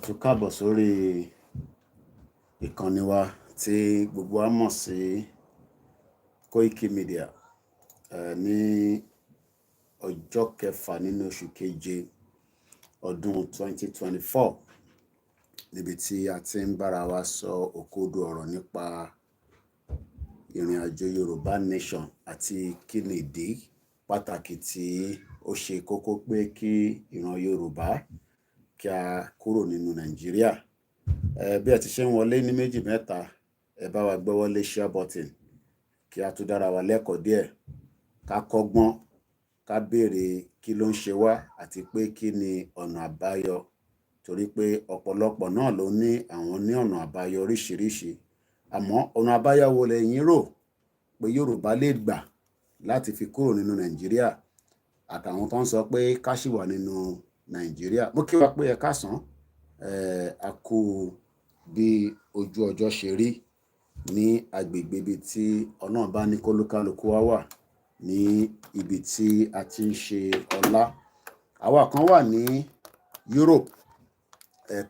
tún káàbọ̀ sórí ìkànnì wa tí gbogbo wa mọ̀ sí Koikimedia ní ọjọ́ kẹfà nínú oṣù keje ọdún 2024 níbi tí a ti ń bára wa sọ òkodo ọ̀rọ̀ nípa ìrìn àjò Yorùbá Nation àti kí ni ìdí pàtàkì tí ó ṣe kókó pé kí ìran Yorùbá kí a kúrò nínú Nàìjíríà. Bí ẹ ti ṣe ń wọlé ní méjì mẹ́ta, ẹ bá wa gbọ́wọ́lé share button kí a tún dára wa lẹ́kọ̀ọ́ díẹ̀, ká kọ́gbọ́n, ká béèrè kí ló ń ṣe wá àti pé kí ni ọ̀nà àbáyọ, torí pé ọ̀pọ̀lọpọ̀ náà ló ní àwọn ní ọ̀nà àbáyọ oríṣiríṣi. Àmọ́ ọ̀nà àbáyọ wo lẹ̀yin rò pé Yorùbá lè gbà láti fi kúrò nínú Nàìjíríà, àtàwọn tó ń sọ pé ká ṣì wà nínú Nàìjíríà? Mo kí wa pé ẹ káàsán, a kú bí ojú ọjọ́ ṣe rí ní agbègbè ibi tí Ọlọ́run bá ní kólúkálukú wa wà ní ibi tí a ti ń ṣe ọlá. Àwa kan wà ní Europe,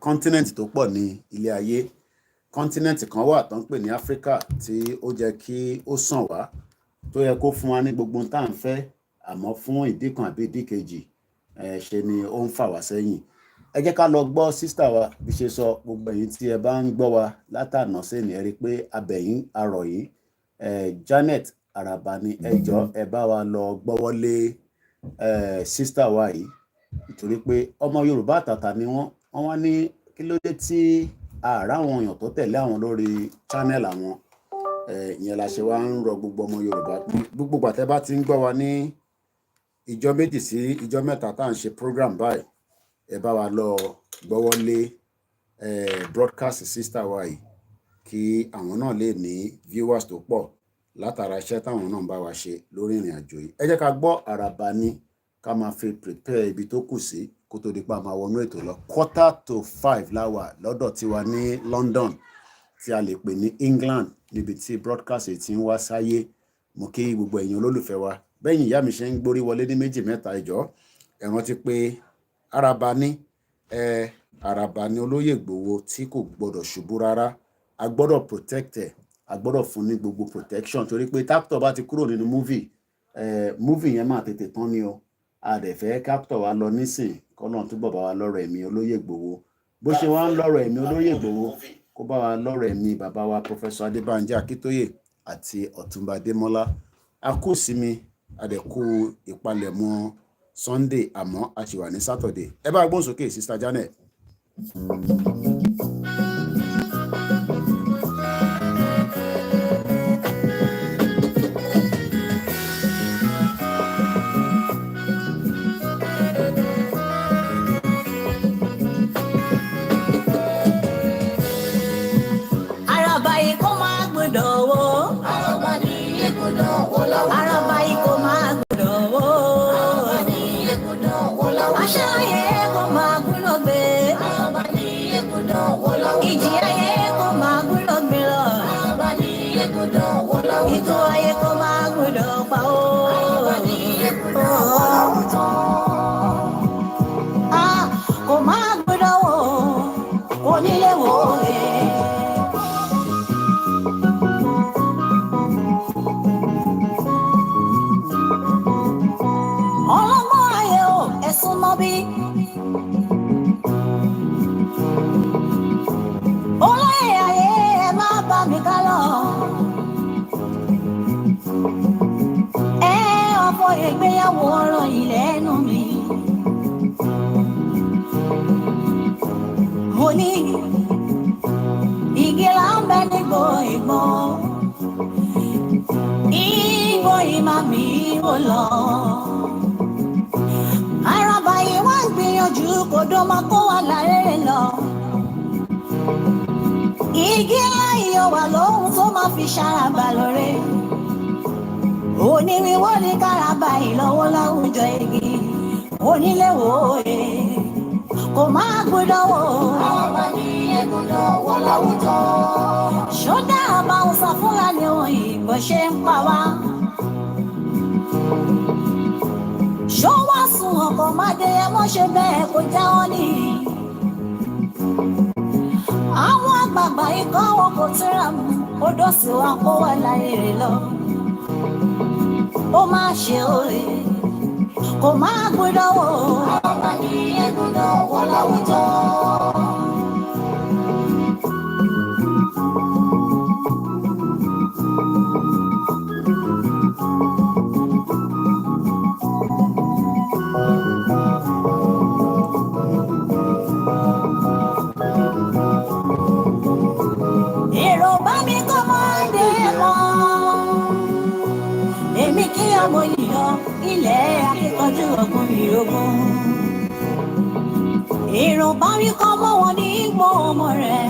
continent tó pọ̀ ní ilé ayé. Continent kan wà tó ń pè ní Africa tí ó jẹ́ kí ó sàn wá, tó yẹ kó fún wa ní gbogbo tá à ń fẹ́, àmọ́ fún ìdí kan àbí ìdí kejì ṣe ni ó ń fà wá sẹ́yìn. Ẹ jẹ́ ká lọ gbọ́ sísítà wa bí ṣe sọ. Gbogbo ẹ̀yin tí ẹ bá ń gbọ́ wa látànà sẹ́ni, ẹ rí pé abẹ̀yìn arọ̀ yìí, Janet Araba ni ẹ jọ̀ọ́ ẹ bá wa lọ gbọ́wọ́lé sísítà wa yìí, nítorí pé ọmọ Yorùbá àtàtà ni wọ́n wá ní kí ló dé tí àárá àwọn èèyàn tó tẹ̀lé àwọn lórí channel àwọn. Ìyẹn la ṣe wá ń rọ gbogbo ọmọ Yorùbá, gbogbo gbàtẹ́ bá ti ń gbọ́ wa ní ìjọ méjì sí ìjọ mẹ́ta tá à ń ṣe program báyìí, ẹ bá wa lọ gbọ́wọ́lé broadcast sister wa yìí kí àwọn náà lè ní viewers tó pọ̀ látara iṣẹ́ táwọn náà ń bá wa ṣe lórí ìrìn àjò yìí. Ẹ jẹ́ ká gbọ́ Araba ní ká máa fi prepare ibi tó kù sí kó tó di pa máa wọnú ètò lọ. 4:45 láwà lọ́dọ̀ tiwa ní London, tí a lè pè ní England, níbi tí broadcast ti ń wá sáyé. Mo kí gbogbo ẹ̀yin olólùfẹ́ wa. Bẹ́yìn ìyá mi ṣe ń gbórí wọlé ní méjì mẹ́ta, ẹ jọ̀ọ́ ẹ rántí pé Araba ní olóyè Ìgbòho tí kò gbọdọ̀ ṣubú rárá. A gbọ́dọ̀ protect ẹ̀, a gbọ́dọ̀ fún ní gbogbo protection, torí pé tápítọ̀ bá ti kúrò nínú movie yẹn máa tètè tán ni o. A dẹ̀ fẹ́ kápítọ̀ wa lọ nísìn, kọ́nà túbọ̀ bá wa lọ́rọ̀ ẹ̀mí olóyè Ìgbòho. Bó ṣe wá ń lọ́rọ̀ ẹ̀mí olóyè Ìgbòho, kó bá wa lọ́rọ̀ ẹ̀mí bàbá wa Professor Adébánjí Akíntóyè àti Ọ̀túnba Adémọ́lá. A kú ìsinmi, a dẹ̀ kú ìpalẹ̀mọ́ Sunday, àmọ́ a ṣì wà ní Saturday. Ẹ bá gbóhùn sókè Sister Janet. Araba yìí kò máa gbọ́dọ̀ wó. Araba ní ègbọ́dọ̀ wó láwùjọ. Araba yìí kò máa gbọ́dọ̀ wó. Araba ní ègbọ́dọ̀ wó láwùjọ. Àṣà ayé kò máa gbọ́dọ̀ gbé. Araba ní ègbọ́dọ̀ wó láwùjọ. Ìjì ayé kò máa gbọ́dọ̀ gbé lọ. Araba ní ègbọ́dọ̀ wó láwùjọ. Ìtò ayé kò máa gbọ́dọ̀ pa ó. Araba ní ègbọ́dọ̀ wó láwùjọ. Kò máa gbọ́dọ̀ wó, onílé wò ó. Ọlọ́gbọ́n ayé o, ẹ súnmọ́ bí. Olóyè ayé, ẹ má bá mi ká lọ. Ọ̀pọ̀ ìgbéyàwó ọ̀rọ̀ ìlẹ́nu mi. Mo ní igi là ń bẹ nígbò ìgbò. Ìgbò ìmà mi ò lọ. Araba yìí wá ń gbìyànjú kò dó máa kó wà lárẹ́rẹ́ lọ. Igi ńlá yìí wà lóhun tó máa fi ṣàràbà lóore. Onírinwó ní káràbà ìlọ́wọ́ láwùjọ igi. Onílé wò ó kò máa gbọ́dọ̀ wò. Araba ní ègbọ́dọ̀ wó láwùjọ. Ṣódà àbá òsà Fúlàní wọ̀nyí bó ṣe ń pa wá. Ṣó wá sùn ọkọ̀ máa dé ẹ mọ́ ṣe bẹ́ẹ̀ kó já wọn ní. àwọn àgbààgbà ikọ̀ wọn kò tẹ́ra mú odò sí wa kó wà láyé rẹ̀ lọ. Ó máa ṣe òye kò máa gbọ́dọ̀ wò. Àràbà ní ẹ̀gbọ́dọ̀ wọ láwùjọ. Èrò bá mi kọ́ máa dé mọ́. Èmi kí ọmọ yìnyọ ilẹ̀ akíkanjú ọ̀gbun ìrógún. Èrò bá mi kọ́ mọ́ wọn ní ìgbó ọmọ rẹ̀.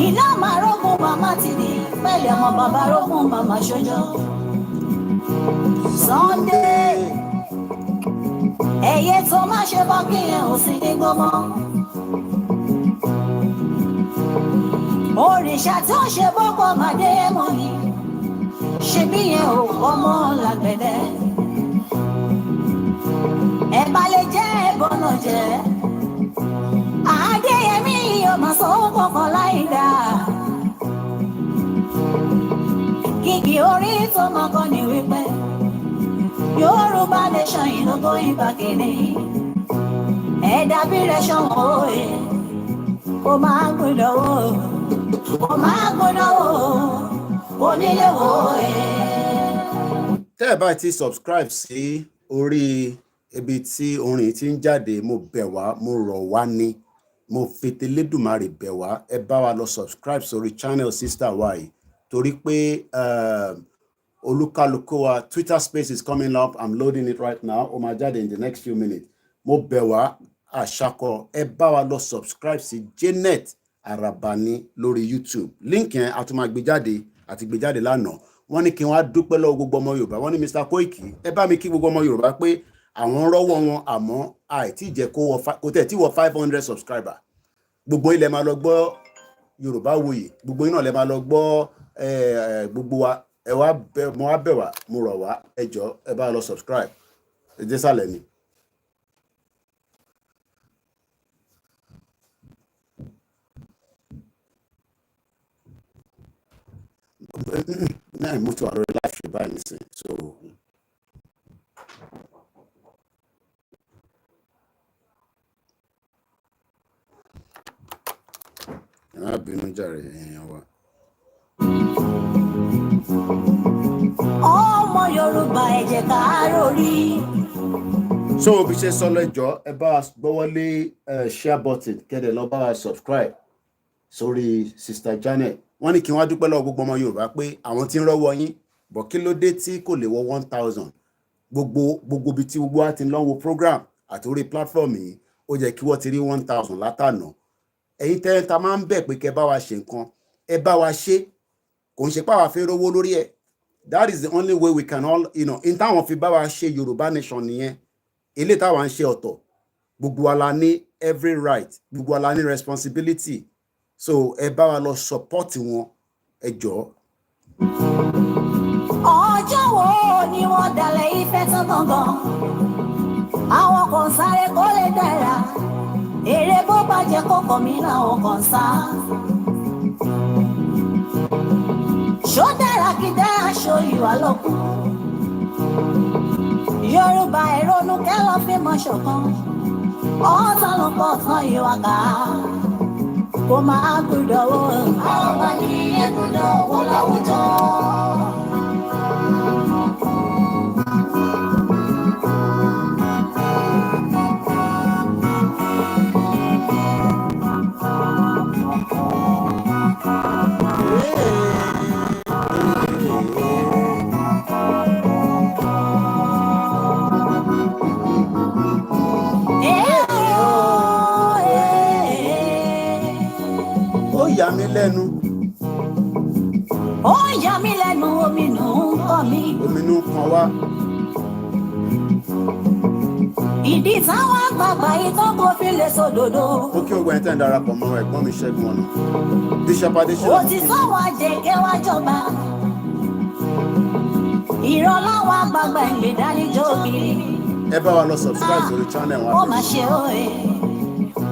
Iná máa rógún màmá ti di pẹ̀lẹ́ ọmọ bàbá rógún màmá ṣojọ́. Sunday ẹyẹ tó máa ṣe bọ́ kí ẹ ò sí ní gbọ́mọ́. Òrìṣà tí ó ṣe bọ́kọ̀ màdé mọ́ ni ṣe bí yẹn ò ọmọ làgbẹ̀dẹ. Ẹ̀bà lè jẹ́ ẹ̀bọ̀nà jẹ́. Adéyẹmí ọmọ sọ́wọ́ kọ̀ọ̀kan láì dáa. Kìkì orí tó máa kọ́ ni wípé Yorùbá nation yìí ló going back again. Ẹ̀dá bí rẹ̀ ṣọ̀wọ́n òye kó máa gbọ́dọ̀ wò. Kó máa gbọ́dọ̀ wò onílé wò ẹ̀. Tẹ́ ẹ bá ti subscribe sí orí ibi tí orin ti ń jáde, mo bẹ̀ wá, mo rọ̀ wá ní, mo fètè lédùmarè bẹ̀ wá, ẹ bá wa lọ subscribe sórí channel sister wa yìí torí pé olúkálùkù wa Twitter space is coming up. I'm loading it right now. Ó máa jáde in the next few minutes. Mo bẹ̀ wá àṣàkọ ẹ bá wa lọ subscribe sí Janet Arabani lórí YouTube. Link yẹn a tún máa gbé jáde àti gbé jáde lánàá. Wọ́n ní kí wọ́n á dúpẹ́ lọ́wọ́ gbogbo ọmọ Yorùbá. Wọ́n ní Mr. Koiki ẹ bá mi kí gbogbo ọmọ Yorùbá pé àwọn rọ́wọ́ wọn àmọ́ àìtí jẹ́ kó tẹ̀ tí wọ 500 subscriber. Gbogbo ilẹ̀ máa lọ gbọ́ Yorùbá Wuyì. Gbogbo iná lẹ máa lọ gbọ́ gbogbo wa ẹ wá mo wá bẹ̀ wá mo rọ̀ wá ẹ jọ̀ọ́ ẹ bá lọ subscribe. Ẹ jẹ́ sàlẹ̀ ni. Náà mo ti wà lórí live show báyìí nísìnyí so ẹ má bínú jàre èèyàn wa. Ọmọ Yorùbá ẹ jẹ́ ká rórí. So bí ṣe sọ lẹ́jọ́ ẹ bá gbọ́wọ́lé share button kẹ́dẹ̀ lọ bá wa subscribe sórí Sister Janet. Wọ́n ní kí wọ́n dúpẹ́ lọ́wọ́ gbogbo ọmọ Yorùbá pé àwọn tí ń rọ́wọ́ yín bọ̀ kí ló dé tí kò lè wọ 1000 gbogbo bí tí gbogbo wa ti ń lọ́wọ́ program àti orí platform yìí ó jẹ́ kí wọ́n ti rí 1000 látànà. Ẹ̀yin tẹ́lẹ̀ máa ń bẹ̀ pé kẹ́ bá wa ṣe nǹkan ẹ bá wa ṣe kò ń ṣe pàwọ́ fẹ́ rówó lórí ẹ̀. That is the only way we can all in táwọn fi bá wa ṣe Yorùbá nation nìyẹn. Ilé táwọn ń ṣe ọ̀tọ̀ gbogbo wa la ní every right gbogbo wa la ní responsibility. So ẹ bá wa lọ support wọn ẹ jọ̀ọ́. Ọjọ́ wo ni wọ́n dalẹ̀ Ifẹ̀ tán gangan? Àwọn kan sáré kó lè dára. Èrè bó bàjẹ́ kókò mí làwọn kan sá. Ṣó dára kí dá aṣọ ìwà lọ́kùn? Yorùbá ìrònú kẹ́lọ́ fi mọ̀ ṣọ̀kan. Ọ̀tá ló pọ̀ tán ìwà ká. Kó máa gbọ́dọ̀ wò. Àràbà ní ẹ̀gbọ́dọ̀ wò láwùjọ. Yà mí lẹ́nu. Ó yà mí lẹ́nu ominú ń kọ́ mi. Ominú kan wá. Ìdí táwọn àgbààgbà ikọ́ kò fi lè sòdodo. Ó kí ogun ẹ̀tẹ́ ń darapọ̀ mọ́ ẹ̀gbọ́n mi Ṣẹ́gun ọ̀nà. Bishop Adéṣẹ́wà. Ó ti sọ́wọ́ àjẹkẹ́ wá jọba. Ìrọ̀láwọ̀ àgbààgbà ìgbèdáníjọ́ kiri. ẹ bá wa lọ subscribe sórí channel wa. Ó máa ṣe òye,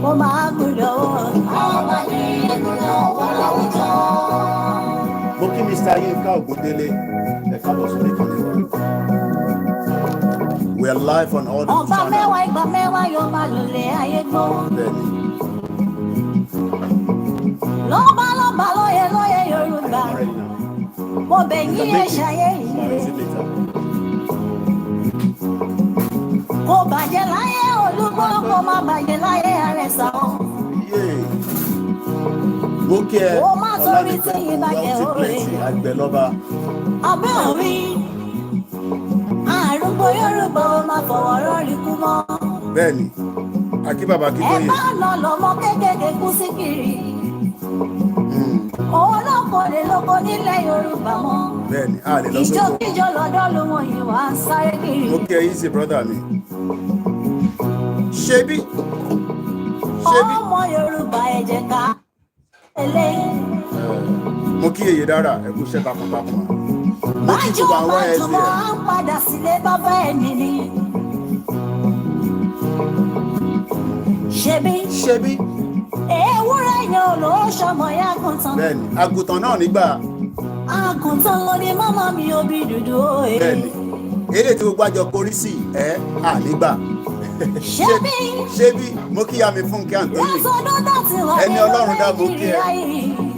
ó máa gbúdọ̀ ọmọ ní ìgbúdọ̀ wọn láwùjọ. Mo kí Mr. Yinka Ogundele, ẹ káàbọ̀ sórí ìkànnì wa. We are live on all the channels. Ọba mẹ́wàá ìgbà mẹ́wàá yóò máa lòlẹ̀ ayé gbọ́. Bẹ́ẹ̀ni. Lọ́ba lọ́ba lóye lóye Yorùbá. Mo bẹ̀ yín ẹ ṣayé yìí. Kò bàjẹ́ láyé Olúgbọ́, kò má bàjẹ́ láyé Àrẹ̀sà o. Mo kí ẹ Ó má torí tí yín bàjẹ́ òwe. Àgbẹ̀lọ́ba. Abẹ́ òrí. Àrùngbó Yorùbá ó máa fọwọ́ rọ́ọ̀lì kú mọ́. Bẹ́ẹ̀ni, Akíbàbá Ẹ Akíntóyè. bá lọ lọ́mọ kékeré kú sí kiri. Òun náà kò lè lóko nílẹ̀ Yorùbá mọ́. Bẹ́ẹ̀ni, a lè lọ sóko. Ìjọ́kíjọ́ lọ́dọ́ ló wọ̀n yìí wá ń sáré kiri. Mo kí ẹ yìí sí brọ́dà mi. Ṣebí. Ọmọ Yorùbá ẹ jẹ́ ká eléyìí. Mo kí Yèyé Dára, ẹ kú iṣẹ́ takuntakun. Mo kí Bájọ́ gbogbo àwọn bájọ́ ẹ̀sìn máa ń padà sílé bàbá ẹ̀ nìní. Ṣebí ewúrẹ́ yẹn ò lọ ṣọmọ yá àgùntàn. Bẹ́ẹ̀ni, àgùntàn náà nígbà. Àgùntàn ló ní mọ́mọ́ mi òbí dúdú òye. Bẹ́ẹ̀ni, eré tí gbogbo àjọ korí sí ànígbà. Ṣebí mo kí ya mi fún kí Anthony. Látọdún láti wà Ẹni Ọlọ́run dá mo kí ẹ.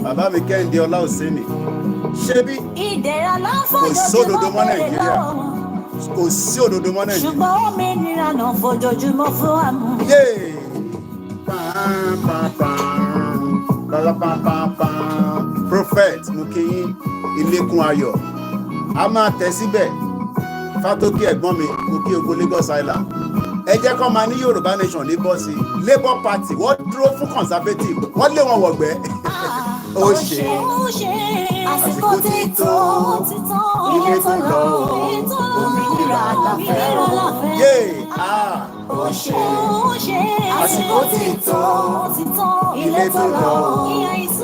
Bàbá mi Kẹ́hìndé Ọláòsénì. Ṣebí ìdẹ̀ra kò láǹfọ̀jọ́ sódodo mọ́ Nàìjíríà. Kò sí òdodo mọ́ Nàìjíríà. ṣùgbọ́n òmìnira náà fojoojúmọ́ fún àmú. Prophet mo kí yín Ilékun Ayọ̀ a máa tẹ̀ síbẹ̀ Fátókì ẹ̀gbọ́n mi mo kí ogun Lagos Island ẹ jẹ́ kó máa ní Yorùbá nation ní bọ́ọ̀sì Labour Party wọ́n dúró fún conservative wọ́n lé wọn wọ̀gbẹ́ ó ṣe àsìkò tí tó ilé tó lọ òmìnira àtàfẹ́ ó ṣe àsìkò tí tó ilé tó lọ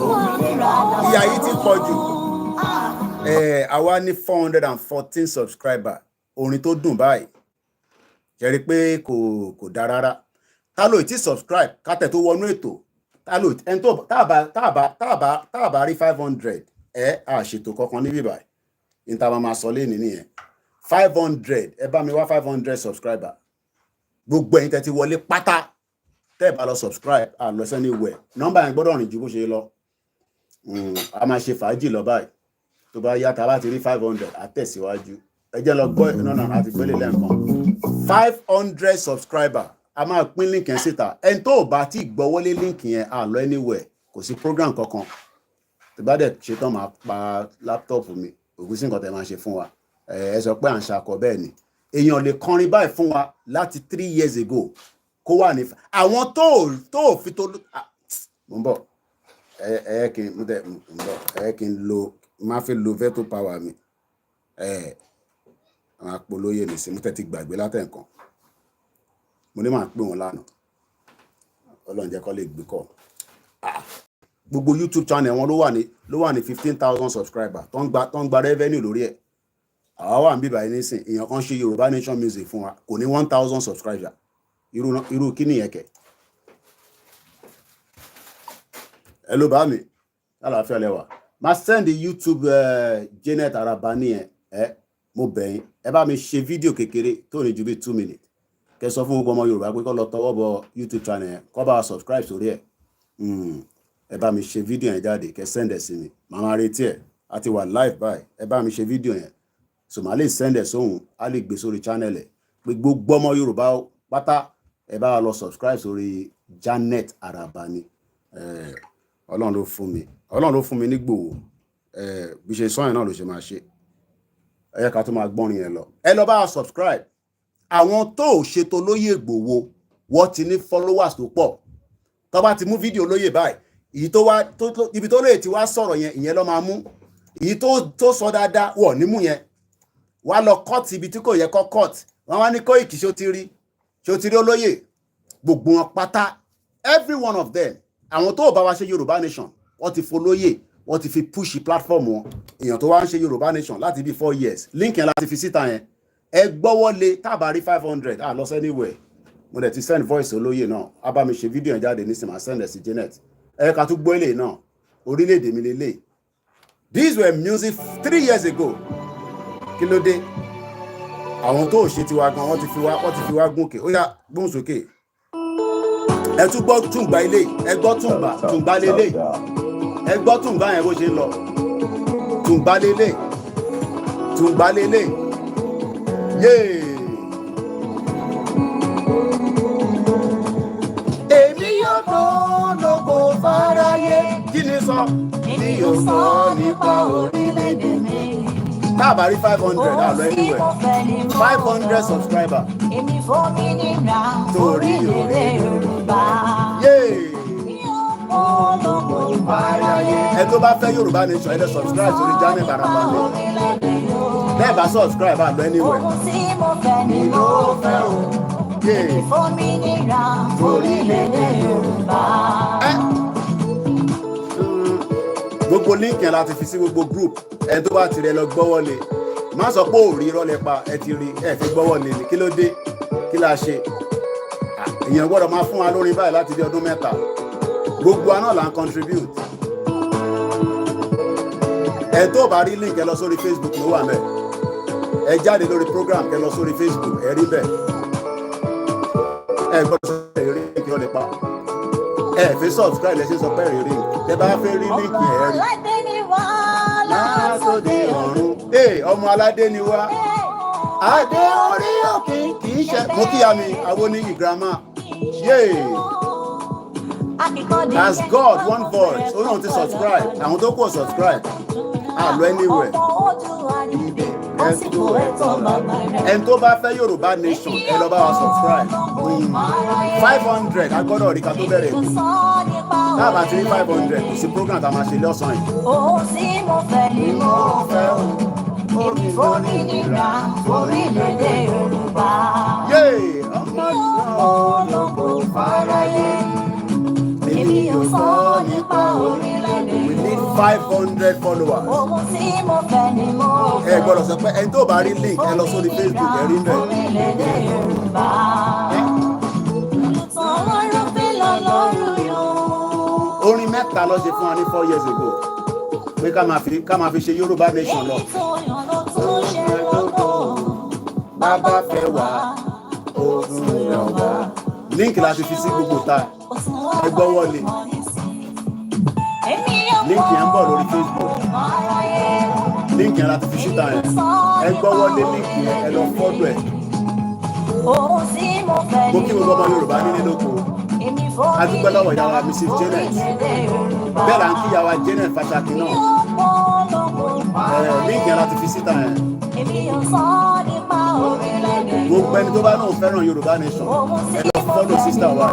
òmìnira àtàfẹ́. Ìyà yìí ti pọ̀ jù. Àwa ní 414 subscriber orin tó dùn báyìí ṣe rí pé kò dáa rárá tá ló ti subscribe kátẹ̀ tó wọnú ètò tá ló ẹni tó táàbà rí 500 àṣètò kankan níbí báyìí níta máa sọ lẹ́ni nìyẹn 500 ẹ bá mi wá 500 subscriber gbogbo ẹ̀yin tẹ́ ti wọlé pátá tẹ́ ẹ bá lọ subscribe lọ sẹ́ni wẹ̀ nọ́mbà yẹn gbọ́dọ̀ rìn ju bó ṣe lọ a máa ṣe fàájì lọ báyìí tó bá yá tá a bá ti rí 500 àtẹ̀síwájú ẹ jẹ́ lọ gbọ́ náà àti gbélé lẹ́ǹkan 500 subscriber a máa pín link yẹn síta ẹni tó bá ti gbọ́wọ́lé link yẹn lọ anywhere kò sí program kankan tó bá dẹ̀ ṣetán máa pa laptop mi ògùn sí nǹkan tẹ́ máa ṣe fún wa ẹ sọ pé à ń ṣakọ bẹ́ẹ̀ ni èèyàn lè kọrin báyìí fún wa láti 3 years ago kó wà ní àwọn tó fi tó mo ń bọ̀ ẹ kí n lo máa fi lo veto power mi àwọn apolóye mi sí mo tẹ́ ti gbàgbé látẹ̀ǹkan mo ní máa pè wọ́n lánàá Ọlọ́run jẹ́ kó lè gbé kọ́ gbogbo YouTube channel wọn ló wà ní 15,000 subscriber tó ń gba revenue lórí ẹ̀ àwa wà ń bíbá yìí nísìn èèyàn kan ṣe Yorùbá Nation Music fún wa kò ní 1,000 subscriber irú kí nìyẹn kẹ̀ ẹ ló bá mi lálàáfíà lẹ́wà máa send YouTube Janet Arabani mo bẹ̀yìn ẹ bá mi ṣe fídíò kékeré tó ní ju bí 2 minutes kẹ́ sọ fún gbogbo ọmọ Yorùbá pé kó lọ tọwọ́ bọ YouTube channel yẹn kó bá subscribe sórí ẹ̀ ẹ bá mi ṣe fídíò yẹn jáde kẹ́ send ẹ̀ sí mi màmá retí ẹ̀ àti wà live báyìí ẹ bá mi ṣe fídíò yẹn so màá lè send ẹ̀ sóhun á lè gbé sórí channel ẹ̀ pé gbogbo ọmọ Yorùbá pátá ẹ bá lọ subscribe sórí Janet Arabani Ọlọ́run ló fún mi ní gbòòwò bí ṣe sọ́yìn náà ló ṣe máa ṣe ẹ̀yẹ́ ká tó máa gbọ́rin yẹn lọ ẹ lọ bá subscribe àwọn tó ṣètò lóyè Ìgbòho wọ́n ti ní followers tó pọ̀ tó bá ti mú fídíò lóyè báyìí èyí tó wá ibi tó lóye ti wá sọ̀rọ̀ yẹn ìyẹn ló máa mú èyí tó sọ dáadáa wọ̀ nímú yẹn wá lọ cut ibi tí kò yẹ kó cut wọ́n wá ní Koiki ṣó ti rí olóyè gbogbo wọn pátá every one of them àwọn tó bá wa ṣe Yorùbá Nation wọ́n ti folóyè wọ́n ti fi push platform wọn èèyàn tó wá ń ṣe Yorùbá Nation láti bí 4 years link yẹn láti fi síta yẹn ẹ gbọ́wọ́lé tábà rí 500 lọ sí anywhere mo dẹ̀ ti send voice olóyè náà a bá mi ṣe fídíò yẹn jáde nísìnyí máa send ẹ̀ sí Janet ẹ ká tún gbọ́ ilé náà orílẹ̀-èdè mi lélẹ̀. These were music 3 years ago. Kí ló dé? Àwọn tó ṣe tiwa gan wọ́n ti fi wá gúnkè. Ó yá gbóhùn sókè. Ẹ tún gbọ́ tùǹgbà ilé, ẹ gbọ́ tùǹgbà lélẹ̀. Ẹ gbọ́ tùǹgbà yẹn bó ṣe ń lọ. Tùǹgbà lélẹ̀. Yéè. Èmi yóò tó lóko fáráyé. Kí ni sọ? Èmi yóò sọ nípa orílẹ̀-èdè mi. Táàbà rí 500 àlọ́ anywhere. 500 subscriber. Èmi fòmìnira orílẹ̀-èdè Yorùbá. Ẹ tó bá fẹ́ Yorùbá nation ẹ lè subscribe sórí channel Barabalẹ̀. Bẹ́ẹ̀ bá subscribe àlọ́ anywhere. Ohun tí mo fẹ́ ni mo fẹ́ o. Èmi fòmìnira orílẹ̀-èdè Yorùbá. Gbogbo link yẹn láti fi sí gbogbo group ẹ tó bá tirẹ̀ lọ gbọ́wọ́lé má sọ pé òòrí rọ́lẹ̀ pa ẹ ti rí ẹ fi gbọ́wọ́lé ni kí ló dé kí la ṣe èèyàn gbọ́dọ̀ máa fún wa lórí báyìí láti bí ọdún 3 gbogbo wa náà là ń contribute ẹ tó bá rí link ẹ lọ sórí Facebook ló wà mẹ́ ẹ jáde lórí program kẹ lọ sórí Facebook ẹ rí bẹ́ẹ̀ ẹ gbọ́dọ̀ sọ pé rí link rọ́lẹ̀ pa ẹ fi subscribe lẹ́sẹ̀ sọ pé rí link ẹ bá fẹ́ rí link yẹn ẹ rí. Lásòdì ọ̀run. Ọmọ aládé ni wá. Adé orí òkè kì í ṣe. Mo kíyà mi, àwọn oníyì grandma. As God one voice, ó náà ti subscribe. Àwọn tó kù subscribe. Àlọ́ anywhere. Ẹni tó bá fẹ́ Yorùbá nation, ẹ lọ bá wa subscribe. 500 agbọ́dọ̀ rí ká tó bẹ̀rẹ̀ ètò. Táàbà ti rí 500 kò sí program tá a máa ṣe lọ́sàn-án yìí. Ohun tí mo fẹ́ ni mo fẹ́ o. Èmi fòmìnira orílẹ̀-èdè Yorùbá. Olóko fáráyé. Èmi yóò sọ nípa orílẹ̀-èdè Yorùbá. We need 500 followers. Ohun tí mo fẹ́ ni mo fẹ́. Ẹ gbọ́dọ̀ sọ pé ẹni tó bá rí link ẹ lọ sórí Facebook ẹ rí bẹ́ẹ̀. Orílẹ̀-èdè Yorùbá. Olùtọ́wọ́rọ́ pé lọ́lọ́run yóò. Orin 3 ló ṣe fún wa ní 4 years ago pé ká máa fi ṣe Yorùbá nation lọ. Bàbá fẹ́ wá òun yọ̀wá. Link láti fi sí gbogbo ta ẹ gbọ́wọ́lé. Link yẹn ń bọ̀ lórí Facebook. Link yẹn láti fi síta yẹn. Ẹ gbọ́wọ́lé link yẹn ẹ lọ fọ́lọ̀ ẹ̀. Mo kí gbogbo ọmọ Yorùbá nílé lóko. A dúpẹ́ lọ́wọ́ ìyá wa Mrs. Janet. Bẹ́ẹ̀ là ń kí ìyá wa Janet Fàṣàkì náà. Link yẹn láti fi síta yẹn. Gbogbo ẹni tó bá náà fẹ́ràn Yorùbá nation ẹ lọ fọ́lọ̀ sísítà wa.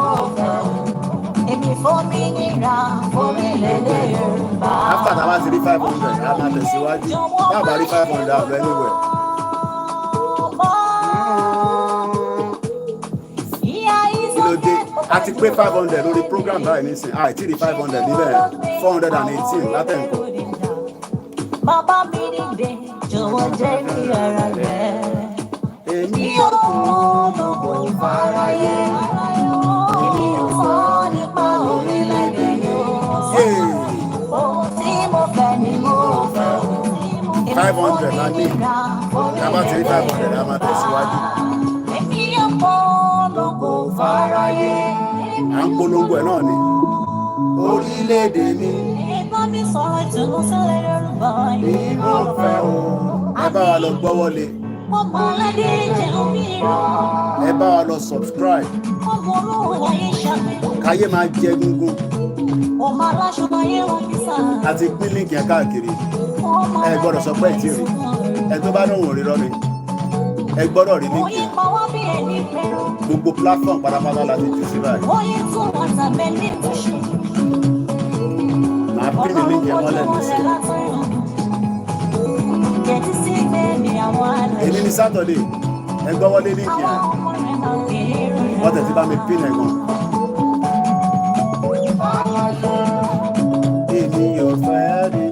After tá a bá ti rí 500 a máa tẹ̀síwájú. Tá a bá rí 500 àbẹ̀ anywhere. A ti pé 500 lórí program báyìí nísìn àìtí rí 500 níbẹ̀ 418 látẹ̀kọ́. Bàbá mi dìde jọ̀wọ́ jẹ́ kí ara rẹ̀. Èmi ò lóko fáráyé. Èmi ò sọ nípa orílẹ̀-èdè Yorùbá. Ohun tí mo fẹ́ ni mo fẹ́. 500 la ní. Tá a bá ti rí 500 a máa tẹ̀síwájú. Èmi ò lóko fáráyé. À ń polongo ẹ̀ náà ni. Orílẹ̀-èdè mi. Ìbá mi sọ̀rọ̀ ìtùnú sílẹ̀ Yorùbá. Ìbò fẹ́ o. Ẹ bá wa lọ gbọ́wọ́lé. Ọmọ aládé jẹ́ òmíràn. Ẹ bá wa lọ subscribe. Ọmọ olówó láyé ṣàgbé. Káyé máa jẹ gungun. Ọmọ aláṣọ láyé wọn fi sá. Àti pín link yẹn káàkiri. Ẹ gbọ́dọ̀ sọ pé ìtì rí. Ẹ tó bá lóhùn òrírọ́ mi. Ẹ gbọ́dọ̀ rí link yẹn. Gbogbo platform pátápátá la ti jù sí báyìí. Màá pín ní link yẹn mọ́lẹ̀ nísìnyí. Èmi ní Saturday ẹ gbọ́wọ́lé link yẹn. Wọ́n tẹ̀ sí bá mi pín ẹ̀ gan. Èmi ò fẹ́ rí.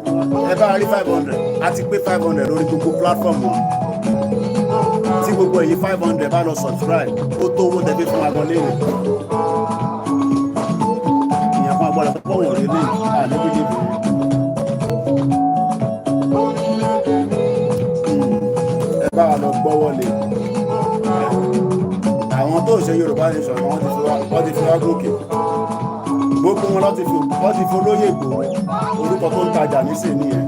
Ẹ bá rí 500 a ti pé 500 lórí gbogbo platform wọn. Tí gbogbo èyí 500 bá lọ subscribe ó tó owó tẹ́bí fún agbọ́n léèrè ìyẹn fún agbọ́n lọ́pọ̀ wọ̀n rí lè níbi níbi ẹ bá wa lọ gbọ́wọ́ lè àwọn tó ṣe Yorùbá nation wọ́n ti fi wá gòkè gbogbo wọn lọ́ti fi olóyè Ìgbòho orúkọ tó ń tajà nísìn nìyẹn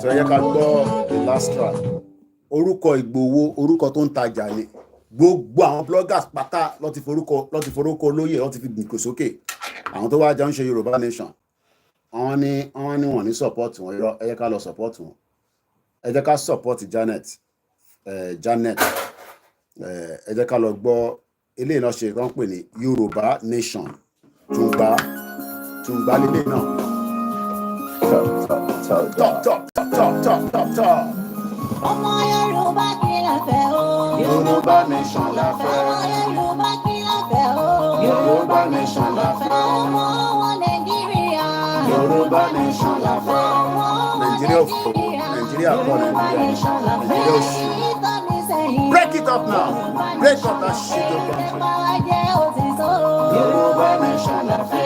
sọ yẹ ká gbọ́ the last track orúkọ Ìgbòho orúkọ tó ń tajà ni gbogbo àwọn bloggers pátá lọ́ti forúkọ olóyè lọ́ti fi gbìnkò sókè àwọn tó wá jọ ń ṣe Yorùbá nation wọ́n ní wọ́n ní support wọn irọ́ ẹ jẹ́ ká lọ support wọn ẹ jẹ́ ká support Janet ẹ jẹ́ ká lọ gbọ́ eléyìí náà ṣe kán pè ní Yorùbá nation tùǹgbà lílé náà. Ọmọ Yorùbá kí la fẹ́ o. Yorùbá nation la fẹ́. Ọmọ Yorùbá kí la fẹ́ o. Yorùbá nation la fẹ́. Ọmọ Nàìjíríà. Yorùbá nation la fẹ́. Nàìjíríà kọ́ Nàìjíríà òṣì. Break it up now. Break up that shit up. Yorùbá nation la fẹ́.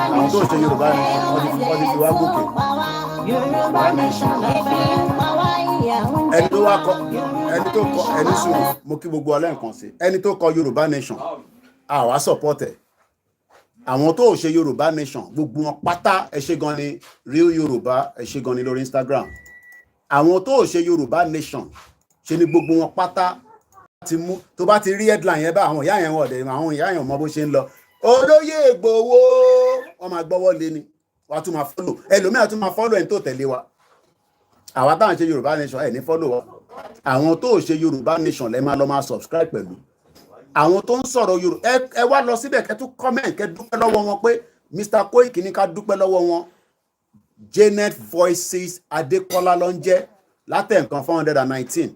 Àwọn tó ṣe Yorùbá nation wọ́n ti fi wá gòkè. Yorùbá nation la fẹ́. Ẹni tó kọ ẹni sùúrù mo kí gbogbo ọlẹ́ nǹkan sí ẹni tó kọ Yorùbá nation àwa support ẹ̀. Àwọn tó ṣe Yorùbá nation gbogbo wọn pátá ẹ ṣé gan ni real Yorùbá ẹ ṣé gan ni lórí Instagram. Àwọn tó ṣe Yorùbá nation ṣe ni gbogbo wọn pátá ti mú tó bá ti rí headline yẹn bá àwọn ìyá yẹn wọ̀dẹ̀ àwọn ìyá yẹn mọ bó ṣe ń lọ olóyè Ìgbòho wọn máa gbọ́wọ́ lé ni wàá tún máa follow ẹlòmíràn tún máa follow ẹni tó tẹ̀lé wa àwa táwọn ṣe Yorùbá nation ẹ̀ ní follow wa àwọn tó ṣe Yorùbá nation lẹ́ máa lọ máa subscribe pẹ̀lú àwọn tó ń sọ̀rọ̀ Yorùbá ẹ wá lọ síbẹ̀ kẹ́ tún comment kẹ́ dúpẹ́ lọ́wọ́ wọn pé Mr. Koiki ní ká dúpẹ́ lọ́wọ́ wọn Janet Voices Adékọ́lá ló ń jẹ́ látẹ̀ nǹkan 419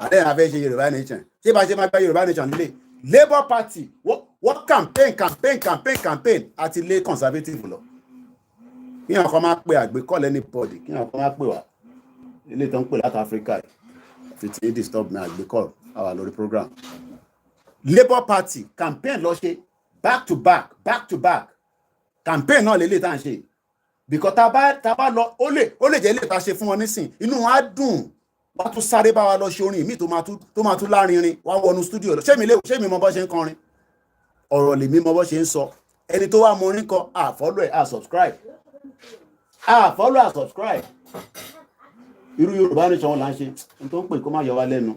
àdéhùn afẹ́ ṣe Yorùbá nation ṣé bá ṣe máa gba Yorùbá nation nílé Labour Party wọ́n campaign àti lé conservative lọ kí àwọn kan máa pe àgbékọ́lẹ̀ ní bọ́ọ̀dì kí àwọn kan máa pè wá ilé tó ń pè láti Africa fìtì disturb mi àgbékọ́lẹ̀ àwà lórí program Labour Party campaign lọ ṣe back to back campaign náà lélẹ̀ tá à ń ṣe because tá bá lọ ó lè jẹ́ ilé tá a ṣe fún wọn nísìn inú wọn á dùn wọ́n tún sáré bá wa lọ ṣe orin míì tó máa tún lárinrin wá wọnú studio lọ ṣé mi mọ bọ́ ṣe ń kọrin ọ̀rọ̀ lèmi mọ bọ́ ṣe ń sọ ẹni tó wá mọ orin kọ follow ẹ̀ subscribe irú Yorùbá nation wọn là ń ṣe n tó ń pè kó má yọ wá lẹ́nu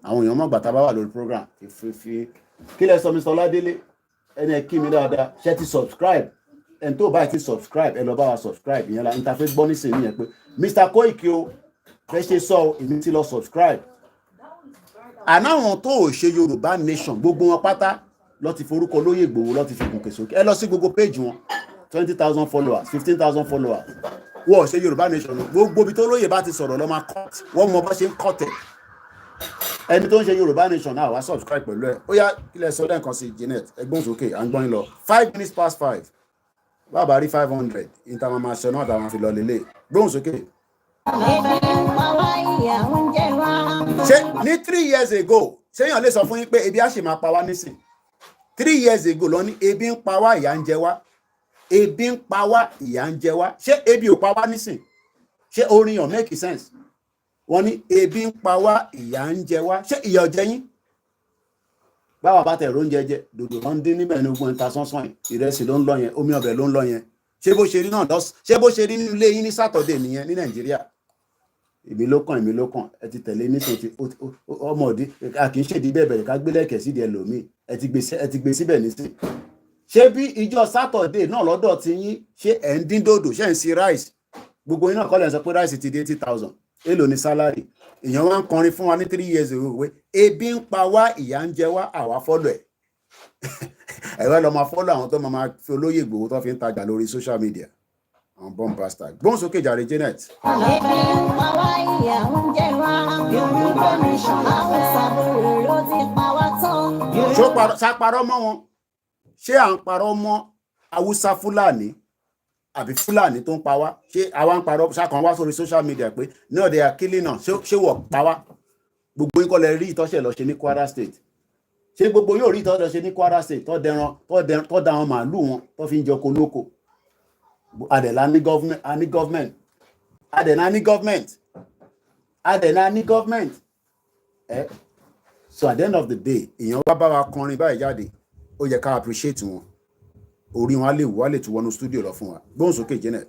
àwọn èèyàn mọ̀ gbàtà bá wà lórí program fi kí lẹ sọ Mr. Ọládélé ẹni ẹ kí mi dáadáa ṣe ti subscribe ẹni tó bá ti subscribe ẹ lọ bá wa subscribe ìyẹn la interface gbọ́ nísìnyí yẹn pé Mr. Koiki o fẹ́ ṣe sọ èmi ti lọ subscribe àná àwọn tó ò ṣe Yorùbá nation gbogbo wọn pátá lọ ti forúkọ lóyè Ìgbòho lọ ti fi gùnkè sókè ẹ lọ sí gbogbo page wọn 20,000 followers 15,000 followers wọ́n ṣe Yorùbá nation gbogbo ibi tó lóyè bá ti sọ̀rọ̀ lọ́ máa cut wọ́n mọ bá ṣe ń cut ẹ̀ ẹni tó ń ṣe Yorùbá nation náà wá subscribe pẹ̀lú ẹ̀ ó yá ilẹ̀ sọ lẹ́ǹkan sí Janet ẹgbọ́n sókè à ń gbọ́n lọ 5 minutes past 5 bàbá rí 500 ìtàwọn máa ṣe náà tàwọn fi lọ lélẹ̀ gbọ́n sókè. ṣé ní 3 years ago ṣéyàn lè sọ fún yín pé ebi á sì máa pa wá nísìn 3 years ago lọ ní ebi ń pa wá ìyà ń jẹ wá ebi ń pa wá ìyà ń jẹ wá ṣé ebi ò pa wá nísìn ṣé orin yàn make sense wọ́n ní ebi ń pa wá ìyà ń jẹ wá ṣé ìyà ò jẹ yín báwa bá tẹ̀ róúnjẹ jẹ dòdò ló ń dín níbẹ̀ ní ogun ẹ̀ta sánsán ìrẹsì ló ń lọ yẹn omi ọbẹ̀ ló ń lọ yẹn ṣé bó ṣe rí náà ṣé bó ṣe rí nínú ilé yín ní Saturday nìyẹn ní Nàìjíríà èmi ló kàn ẹ ti tẹ̀lé nísìnyí ọmọdé a kì í ṣèdí bẹ́ẹ̀ bẹ̀rẹ̀ ká gbé lẹ́kẹ̀ẹ́ sídìí ẹlòmíì ẹ ti gbé síbẹ̀ nísìnyí ṣé bí ìjọ Saturday náà lọ́dọ̀ ti yín ṣé ẹ̀ ń dín dòdò ṣé ẹ̀ ń sí rice gbogbo yín náà kọ́ lẹ́ sọ pé rice ti di 80,000 èlò ní salary èèyàn wá ń kọrin fún wa ní 3 years ago pé ebi ń pa wá ìyà ń jẹ wá àwa fọ́lọ̀ ẹ̀ ẹ̀rọ lọ máa fọ́lọ̀ àwọn tó máa fi olóyè Ìgbòho tó fi ń tajà lórí social media àwọn bomb bastard gbóhùn sókè jàre Janet. ebi ń pa wá ìyà ń jẹ wá Yorùbá nation àwọn sàbòrò ló ti pa wá tán. ṣàparọ́ mọ́ wọn ṣé à ń parọ́ mọ́ Haúsá Fúlàní àbí Fúlàní tó ń pa wá ṣé àwa ń parọ́ ṣàkàn wá sórí social media pé no they are killing us ṣé wọ́n pa wá gbogbo yín kọ́ lẹ rí ìtọ́ṣẹ̀ lọ ṣe ní Kwara State ṣé gbogbo yóò rí ìtọ́ṣẹ̀ lọ ṣe ní Kwara State tó da àwọn màálù wọn tó fi ń jọko lóko adẹ̀lá ní government so at the end of the day èèyàn wá bá wa kọrin báyìí jáde ó yẹ ká appreciate wọn orí wọn á lè tún wọnú studio lọ fún wa gbóhùn sókè Janet.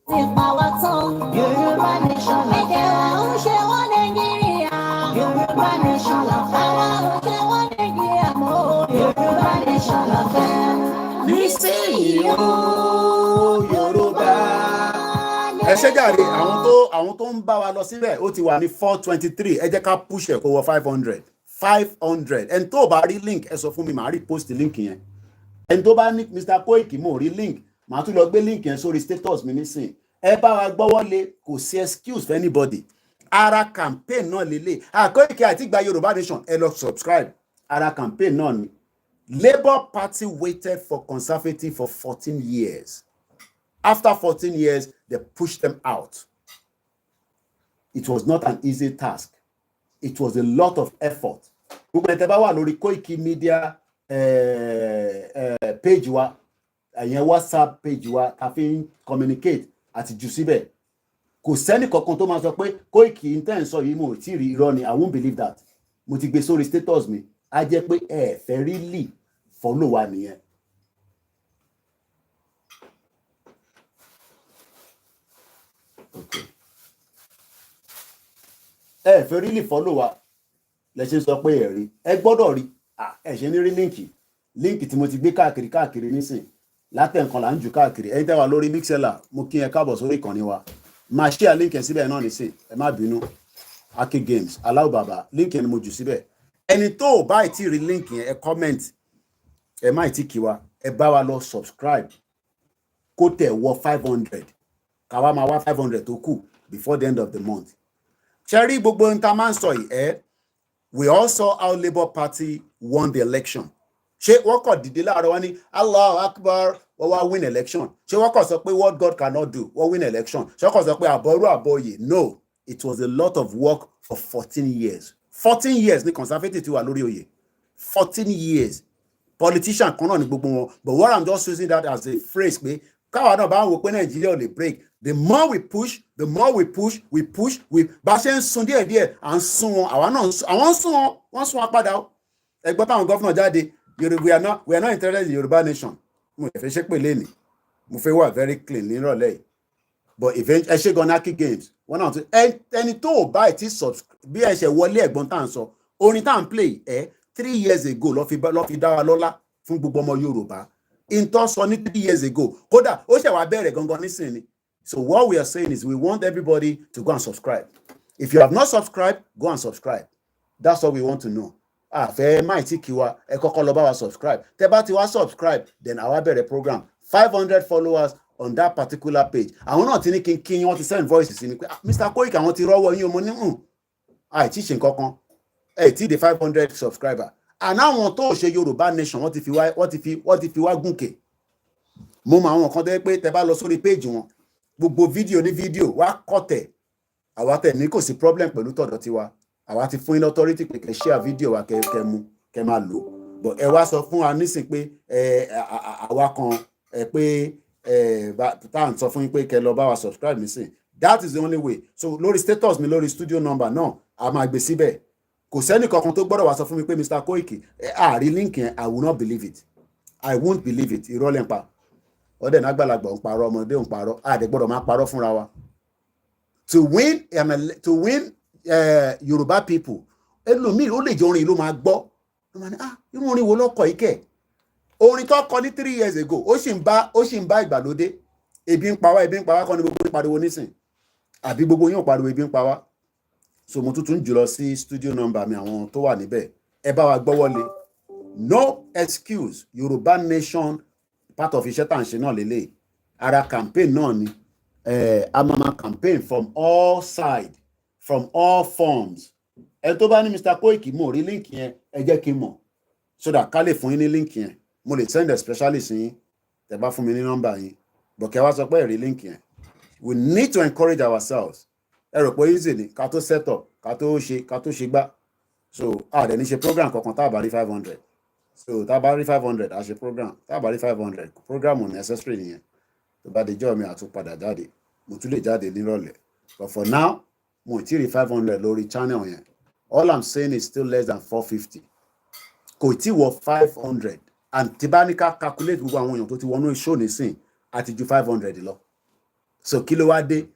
ti pa wá tán Yorùbá nation ẹ̀jẹ̀ wa ń ṣe wọ́n Nàìjíríà Yorùbá nation la fẹ́ wa ń ṣe wọ́n Nàìjíríà mọ́ Yorùbá nation la fẹ́. nísìnyí o Yorùbá. ẹ ṣé jàre àwọn tó ń bá wa lọ síbẹ̀ ó ti wà ní 423 ẹ jẹ́ ká push ẹ̀ kó wọ 500 ẹni tó bá rí link ẹ sọ fún mi màá rí post link yẹn ẹni tó bá ní Mr. Koiki mo rí link màá tún lọ gbé link yẹn sórí status mi nísìn ẹ bá wa gbọ́wọ́ lé kò sí excuse for anybody ara campaign náà lélẹ̀ Koiki àti gba Yorùbá nation ẹ lọ subscribe ara campaign náà ni Labour Party waited for Conservative for 14 years after 14 years they pushed them out. It was not an easy task. It was a lot of effort. Gbogbo ẹ̀ tẹ́ bá wà lórí Koikimedia page wa ẹ̀yẹn WhatsApp page wa ta fi ń communicate àti jù síbẹ̀ kò sẹ́ni kankan tó máa sọ pé Koiki intense sọ yìí mo ti rí irọ́ ni I won't believe that mo ti gbé sórí status mi á jẹ́ pé ẹ fẹ́ really follow wa nìyẹn. Okay. Ẹ fẹ́ really follow wa lẹ ṣe sọ pé ẹ rí ẹ gbọ́dọ̀ rí ẹ ṣe ní rí líǹkì tí mo ti gbé káàkiri nísìn látẹ̀ǹkan là ń jù káàkiri ẹ̀yin tẹ́ wà lórí mixella mo kí ẹ káàbọ̀ sórí ìkànnì wa máa share líǹkì ẹ̀ síbẹ̀ náà nísìn ẹ má bínú Aki Games aláwọ̀ bàbá líǹkì ẹ̀ ni mo jù síbẹ̀ ẹni tó ò bá ti rí líǹkì yẹn ẹ comment ẹ má ti kí wa ẹ bá wa lọ subscribe kó tẹ̀ wọ 500 káwa máa wá 500 tó kù before the end of the month ṣe rí gbogbo ohun tá a máa ń sọ yìí we all saw how Labour Party won the election ṣé wọ́n kọ̀ dìde láàárọ̀ wọn ní Allahu Akbar wọ́n wá win election ṣé wọ́n kọ̀ sọ pé what God cannot do wọ́n win election ṣé wọ́n kọ̀ sọ pé àbọ̀rú àbọ̀yè no it was a lot of work for 14 years 14 years ní Conservative ti wà lórí oyè 14 years politician kan náà ní gbogbo wọn but what I'm just using that as a phrase pé káwa náà bá ń wò pé Nàìjíríà ò lè break the more we push bá ṣe ń sun díẹ̀díẹ̀ à ń sun wọn àwa náà àwọn ń sun wọn wọ́n sun wọn padà ẹgbọ́n táwọn gọ́fúnà jáde we are not interested in Yorùbá nation mo fẹ́ ṣe pé lẹ́nìí mo fẹ́ wà very clean nírọ̀lẹ́ yìí but ẹ ṣe gan Aki Games wọn náà tún ẹni tó ò bá ti bí ẹ ṣe wọlé ẹ̀gbọ́n tá à ń sọ orin tá à ń play 3 years ago lọ́ fi dá wa lọ́lá fún gbogbo ọmọ Yorùbá ìtọ́ sọ ní 3 years ago kódà ó ṣẹ̀ wá bẹ̀rẹ̀ gangan nísìnyí. So what we are saying is we want everybody to go and subscribe. If you have not subscribed, go and subscribe. That's what we want to know. Fẹ́ máì tí kí wa ẹ kọ́kọ́ lọ bá wa subscribe. Tẹ́ bá ti wá subscribe, then àwa bẹ̀rẹ̀ program. 500 followers on that particular page. Àwọn náà ti ní kí wọ́n ti send voices sí ni pé Mr. Koiki àwọn ti rọ́wọ́ yín o mo ní àìtí ṣe nǹkankan. Ẹ ti dé 500 subscriber. Àná àwọn tó ṣe Yorùbá nation wọ́n ti fi wá gùnkè. Mo mọ àwọn kan tó yẹ pé tẹ́ bá lọ sórí page wọn gbogbo fídíò ní fídíò wá kọ̀tẹ̀ àwa tẹ̀ ní kò sí problem pẹ̀lú tọ̀dọ̀ tiwa àwa ti fún yín authority pé kẹ́ share fídíò wa kẹ́ mú kẹ́ máa lò but ẹ wá sọ fún wa nísìn pé àwa kan pé tá à ń sọ fún yín pé kẹ́ lọ bá wa subscribe nísìn that is the only way so lórí status mi lórí studio number náà a máa gbé síbẹ̀ kò sẹ́ni kankan tó gbọ́dọ̀ wá sọ fún mi pé Mr. Koiki àárí link yẹn I will not believe it I won't believe it ìrọ̀lẹ́ ń pa ọdẹ nágbàlagbà ń parọ́ ọmọdé ń parọ́ àdẹ gbọ́dọ̀ máa parọ́ fúnra wa to win Yorùbá people ẹlòmíì ó lè jẹ orin ìlú máa gbọ́ irú orin wo lọ́kọ̀ ikẹ̀ orin tó kọ ní 3 years ago ó sì ń bá ìgbàlódé ebi ń pa wá kọ́ ni gbogbo pariwo nísìn àbí gbogbo yín ò pariwo ebi ń pa wá so mo tuntun jùlọ sí studio number mi àwọn tó wà níbẹ̀ ẹ bá wa gbọ́ wọlé no excuse Yorùbá nation part of iṣẹ́ tá à ń ṣe náà lélẹ̀ ara campaign náà ni amama campaign from all sides from all forms ẹ tó bá ní Mr. Koiki mo rí link yẹn ẹ jẹ́ kí n mọ̀ so that ká lè fún yín ní link yẹn mo lè send a specialist yín tẹ́ bá fún mi ní nọ́mbà yín but kẹ́ wá sọ pé ẹ̀rí link yẹn. We need to encourage ourselves. Ẹ rò pé easy ni ká tó set up ká tó ṣe gbá. So dẹ̀ ní ṣe program kankan tá a bá rí 500. So tá a bá rí 500 a ṣe program tá a bá rí 500 program ò necessary nìyẹn. Tó bá di jọ́ mi àtún padà jáde mo tún lè jáde nírọ̀lẹ́. But for now mo ti rí 500 lórí channel yẹn. All I'm saying is still less than 450. Kò tí wọ 500 and tí bá ní ká calculate gbogbo àwọn èèyàn tó ti wọnú show nísìn àti ju 500 lọ. So kí ló wá dé?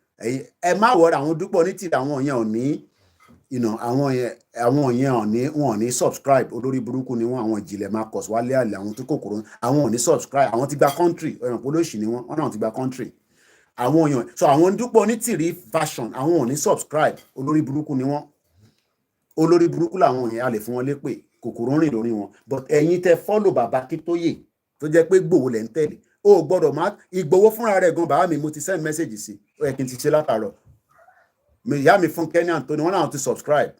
Ẹ má wọra àwọn dúpọ̀ ní tìrì àwọn yẹn ò ní àwọn yẹn wọn ò ní subscribe olórí burúkú ni wọn àwọn ìjìnlẹ̀ Marcus wálé àlè àwọn tó kòkòrò àwọn ò ní subscribe àwọn ti gba country ẹ̀ràn polóṣì ni wọn náà ti gba country àwọn èèyàn so àwọn dúpọ̀ ní tìrì version àwọn ò ní subscribe olórí burúkú ni wọn olórí burúkú làwọn yẹn a lè fún wọn lépè kòkòrò rìn lórí wọn but ẹ̀yin tẹ follow bàbá Kítóyè tó jẹ́ pé Ìgbòho lẹ́ ń tẹ̀lé o gbọ́dọ̀ má Ìgbòho fúnra rẹ̀ gan bàbá mi mo ti send message sí ó yẹ kí n ti ṣe látàárọ̀ ìyá mi fún Kenya Anthony wọn náà ti subscribe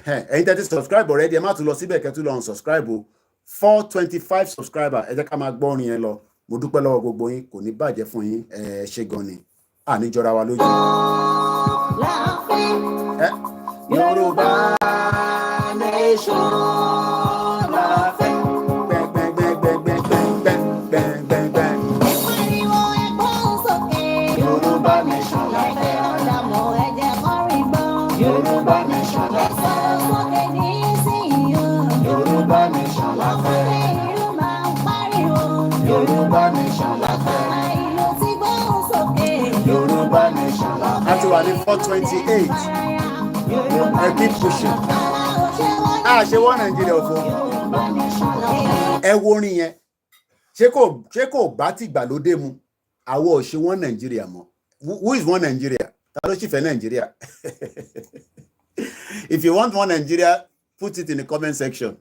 ẹ̀yin tẹ́ ti subscribe already ẹ má tún lọ síbẹ̀ kẹ́ tún lọ unsubscribe o 425 subscriber ẹ jẹ́ ká máa gbọ́ orin yẹn lọ mo dúpẹ́ lọ́wọ́ gbogbo yín kò ní bàjẹ́ fún yín ṣe gan ni àníjọra wa lójú. Yorùbá nation la fẹ́. Yorùbá nation la fẹ́. Yorùbá nation la fẹ́. Yorùbá nation la fẹ́. Yorùbá nation la fẹ́. Yorùbá nation la fẹ́. A ti wà ní 428. I keep pushing. Ṣé wọ́n Nàìjíríà òfò? Ẹ wo orin yẹn. Ṣé kò bá ti gbàlódé mu? Àwọ̀ ò ṣe wọ́n Nàìjíríà mọ́. Who is one Nigeria? Ta ló sì fẹ́ Nàìjíríà? If you want one Nigeria, put it in the comment section.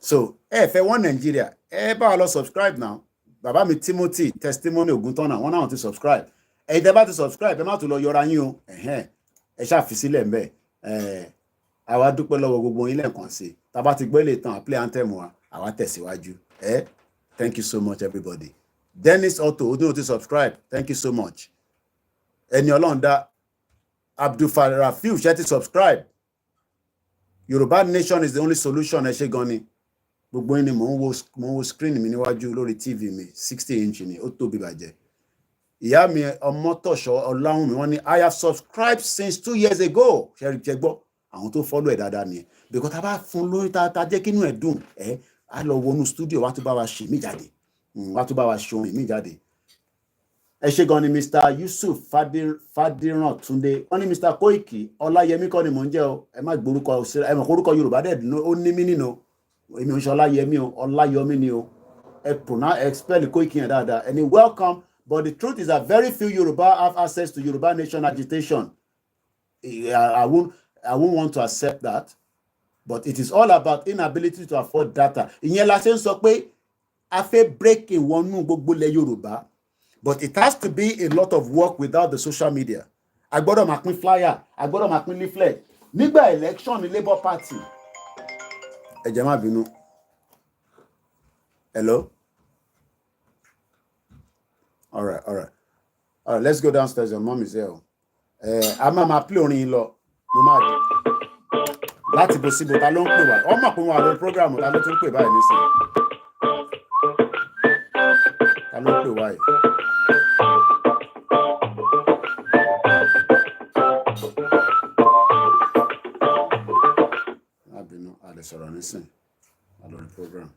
So, fẹ́ one Nigeria. Bá wa lọ subscribe now. Bàbá mi Timothy Testimony Ògúntọ́nà wọ́n náà ti subscribe. Ẹ̀yin tẹ́ bá ti subscribe ẹ má tún lọ yọra yín o. Ẹ ṣáà fi sílẹ̀ ń bẹ̀. Àwa dúpẹ́ lọ́wọ́ gbogbo yín lẹ́ẹ̀kan sí. Tá bá ti gbọ́ ilé tán play anthem wa, àwa tẹ̀síwájú. Thank you so much everybody. Dennis Otto ó ti subscribe. Thank you so much. Ẹni Ọlọ́run dá Abdul Rafiu ṣe ti subscribe. Yorùbá nation is the only solution ẹ ṣe gan ni. Gbogbo yín ni mò ń wo screen mi níwájú lórí TV mi 60 inch ni ó tóbi bàjẹ́. Ìyá mi Ọmọtọ̀ṣọ́ Ọláhùnmí wọ́n ní I have subscribed since 2 years ago. Ṣẹ́rí jẹ́ gbọ́ àwọn tó follow ẹ̀ dáadáa nìyẹn. Because tá bá fún lórí ta jẹ́ kínú ẹ̀ dùn á lọ wọnú studio wá tó bá wa ṣe mí jáde. Wá tó bá wa ṣe orin mí jáde. Ẹ ṣé gan ni Mr. Yusuf Fadiran Túndé wọ́n ní Mr. Koiki Ọláyẹmí kọ́ ni mò ń jẹ́ o ẹ má gbórúkọ ẹ mọ̀ orúkọ Yorùbá dẹ̀ ó ní mí nínú èmi ò ń ṣe Ọláyẹmí o Ọláyọmí ni o ẹ spell Koiki yẹn dáadáa ẹni welcome. But the truth is that very few Yoruba have access to Yoruba nation agitation. I won't want to accept that. But it is all about inability to afford data. Ìyẹn la ṣe ń sọ pé a fẹ́ break ìwọ̀nú gbogbo ilẹ̀ Yorùbá. But it has to be a lot of work without the social media. A gbọ́dọ̀ máa pín flyer, a gbọ́dọ̀ máa pín leaflet. Nígbà election ní Labour Party. Ẹ jẹ́ má bínú. Hello? All right. Let's go downstairs. Your mom is here. I'm ma play orin yín lọ. Mo máa dé. Láti bó síbo ta ló ń pè wá. Ó mọ̀ pé wọ́n wà lórí program ta ló tún pè báyìí nísìnyí. Ta ló ń pè wá yìí. Má bínú, a lè sọ̀rọ̀ nísìnyí. A lórí program.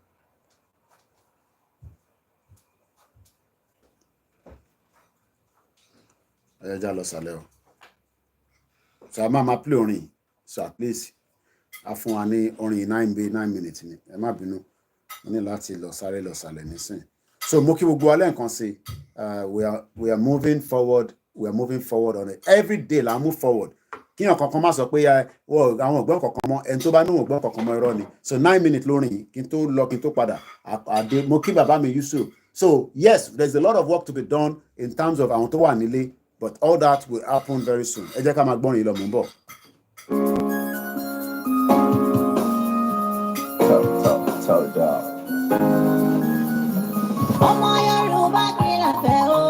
Ẹja lọ sàlẹ̀ o. So a máa play orin so at least a fún wa ní orin 9 minutes ni ẹ má bínú mo ní láti lọ sáré lọ sàlẹ̀ nísìn. So mo kí gbogbo alẹ́ nǹkan sí we are moving forward on it every day la move forward. Kíyàn kankan má sọ pé àwọn ọ̀gbọ́n kankan mọ́ ẹni tó bá níwọ̀n ọ̀gbọ́n kankan mọ́ irọ́ ni. So 9 minutes lórin yìí kí n tó lọ kí n tó padà àdé mo kí bàbá mi Yusuf. So yes, there's a lot of work to be done in terms of àwọn tó wà nílé. But all that will happen very soon. Ẹ jẹ́ ká máa gbọ́rin lọ mò ń bọ̀. Ọmọ Yorùbá kí la fẹ́ o.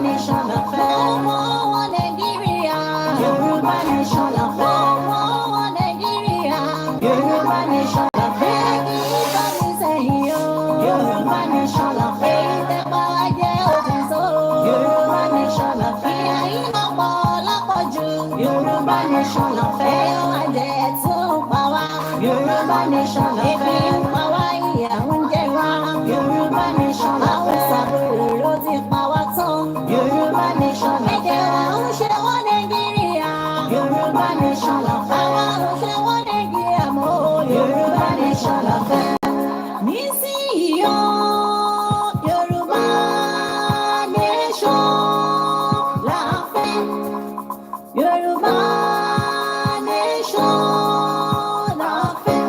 nation of ọmọ wọn Nàìjíríà. Yorùbá nation of ọmọ wọn Nàìjíríà. Yorùbá nation of ẹ̀kí tó ní sẹ́yìn o. Yorùbá nation of ìtẹ̀pá jẹ́ òfin so. Yorùbá nation of ìyá yìí máa pọ̀ lápọ̀jù. Yorùbá nation of ẹ̀wọ̀n àjẹ́ tó pa wá. Yorùbá nation of ebi ń pa wá ìyà ń jẹ wá. Yorùbá nation of àwọn sàbòrò ló ti pa wá tán. Yorùbá nation of ẹ̀jẹ̀ wa ń ṣe wọ́n Nàìjíríà. Yorùbá nation of àwa ń ṣe wọ́n Nàìjíríà mọ́. Yorùbá nation of nísìnyí o. Yorùbá nation la fẹ́. Yorùbá nation la fẹ́.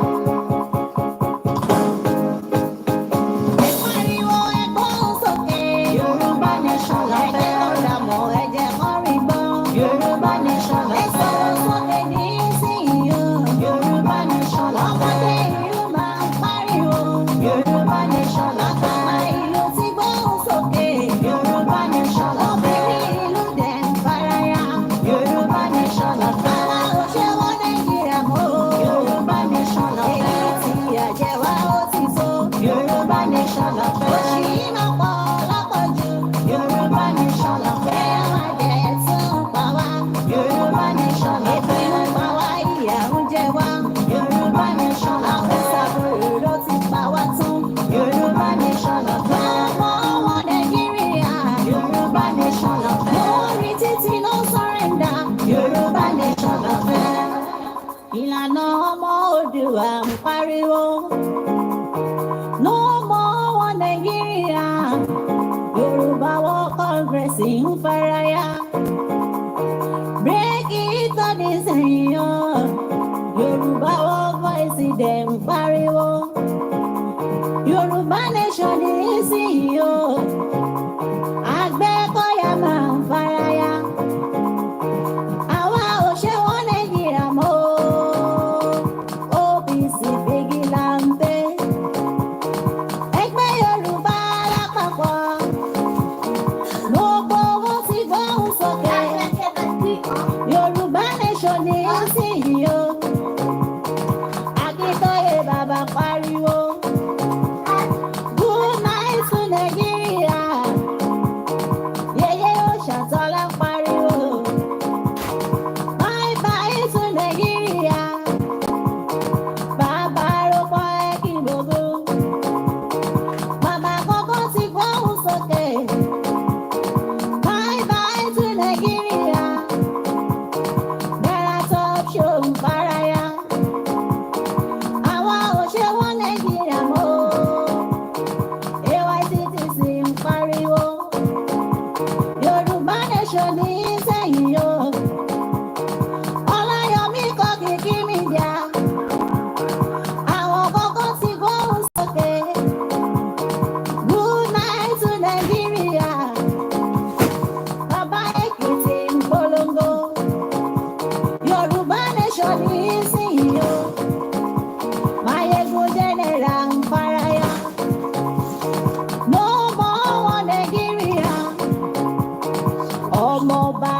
Ẹ pariwo ẹ gbóhùn sókè. Yorùbá nation la fẹ́. Ẹ jẹ́ kó dàmọ̀, ẹ jẹ́ kó rí gbọ́. Yorùbá nation la fẹ́. Ẹ sọ̀rọ̀ sókè nísìnyí o. Yorùbá nation la fẹ́. Ọmọdé ìlú máa ń pariwo. Yorùbá nation la fẹ́. Àgbà ìlú ti gbóhùn sókè. Yorùbá nation la fẹ́. Obìnrin ìlú dẹ̀ ń faraya. Yorùbá nation la fẹ́. Àwa ò ṣe wọ́n Nàìjíríà mọ́. Yorùbá nation la fẹ́. Èyí tí àjẹ́ wa ó ti tó. Yorùbá nation la fẹ́. Òṣì yìí máa pọ̀ lápọ̀jù. Yorùbá nation la fẹ́. Ẹ̀wọ̀n àjẹ́ tó ń pa wá. Yorùbá nation la fẹ́. Ebi ń pa wá, ìyà ń jẹ wá. Yorùbá nation la fẹ́. Àwọn sàbòrò ló ti pa wá tán. Yorùbá nation la fẹ́. Ọmọ wọn Nàìjíríà. Yorùbá nation la fẹ́. Lórí títí ló sọ́rẹ́ndà. Yorùbá nation la fẹ́. Ìlànà ọmọ Oòduà ń pariwo. No more wọn Nàìjíríà. Yorùbá World Congress ń faraya. Break it on the sẹ́yìn o. Yorùbá World Voice dẹ̀ ń pariwo. Yorùbá nation ní ìsinyìí o. Àgbẹ̀kọ̀yà máa ń faraya. Àwa ò ṣe wọ́n Nàìjíríà mọ́ o. OPC figi láńpẹ́. Ẹgbẹ́ Yorùbá lápapọ̀. Gbogbo wọn ti gbóhùn sókè. Yorùbá nation ní ìsinyìí o. Akíntóyè bàbá pariwo. Good night to Nigeria. Yeye Òṣàtọ́lá pariwo. Bye bye to Nigeria. Bàbá rọ́pò ẹ̀kí gbogbo. Bàbá kọ́kọ́ ti gbóhùn sókè. Bye bye to Nigeria. Bẹ́rẹ̀ top show ń faraya. Àwa ò ṣe wọ́n Nàìjíríà mọ́ o. AYCTC ń pariwo. Yorùbá nation ní sẹ́yìn o. Ọláyọmí Koikimedia. Àwọn kọ́kọ́ ti gbóhùn sókè. Good night to Nigeria. Bàbá Èkìtì ń polongo. Yorùbá nation ní sẹ́yìn o. Mayegun general ń faraya. No more wọn Nàìjíríà. Ọmọọba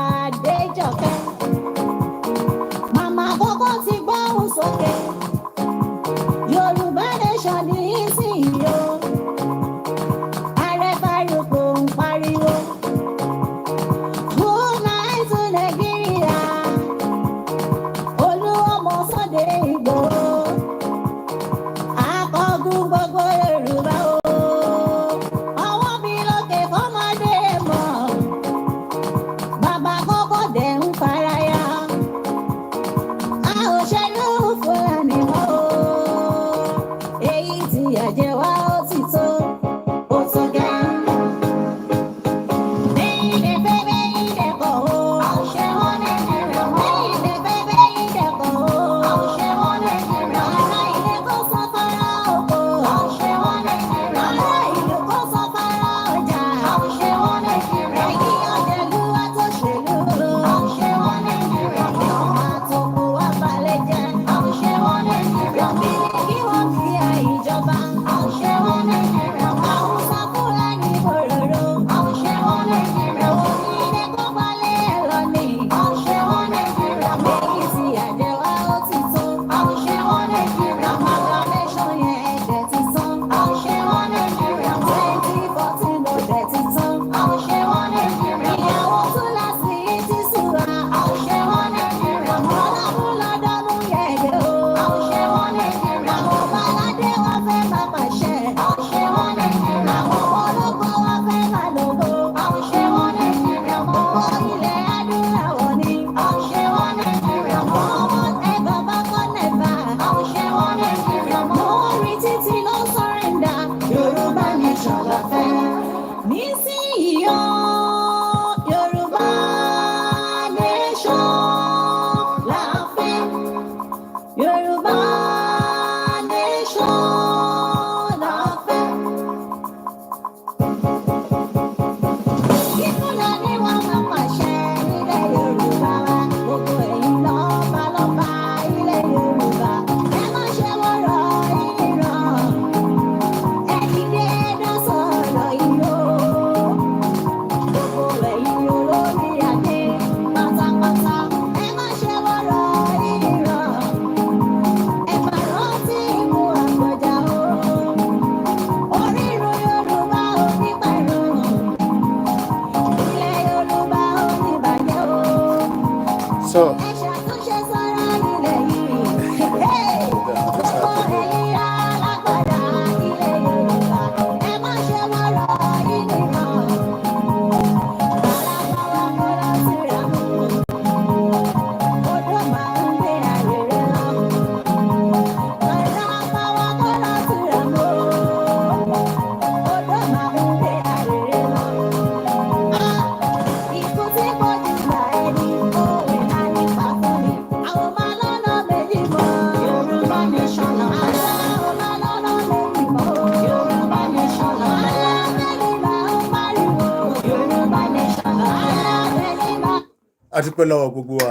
So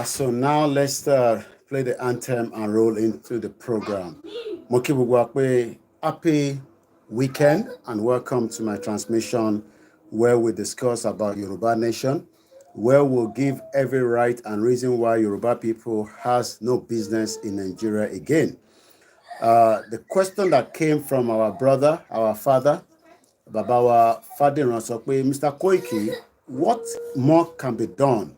so now let's play the anthem and roll into the program. Happy weekend and welcome to my transmission where we discuss about Yoruba Nation, where we'll give every right and reason why Yoruba people has no business in Nigeria again. The question that came from our brother, our father, Babawa Fadiran Sokwe, Mr. Koiki, what more can be done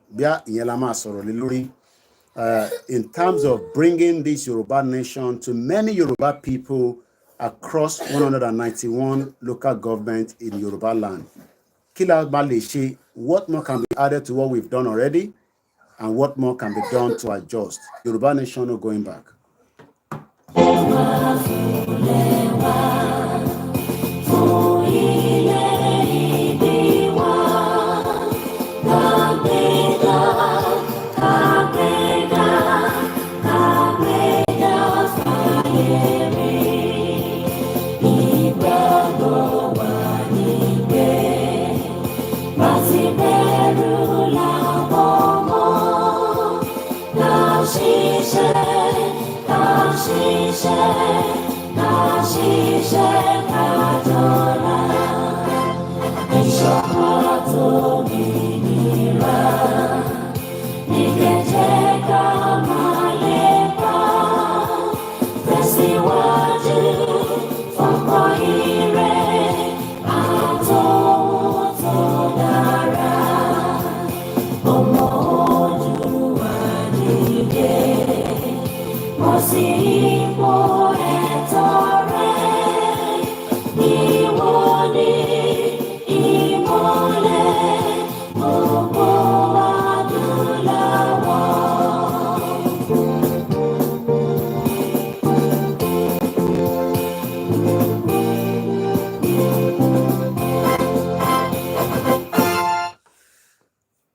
in terms of bringing this Yoruba Nation to many Yoruba people across 191 local governments in Yoruba land? What more can be added to what we've done already, and what more can be done to adjust? Yoruba Nation no going back.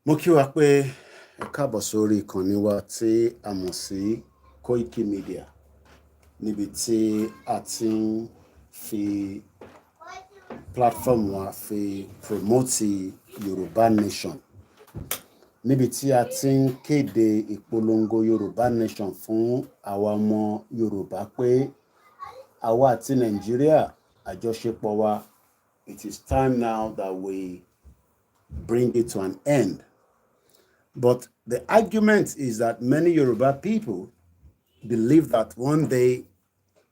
Mokiwakwe Kabosori Koniwa tí a mọ̀ sí Koikimedia níbi tí a ti ń fi platform wa fi promote Yoruba Nation, níbi tí a ti ń kéde ìpolongo Yoruba Nation fún àwa ọmọ Yorùbá pé àwa àti Nàìjíríà àjọṣepọ̀ wa, it is time now that we bring it to an end. But the argument is that many Yoruba people believe that one day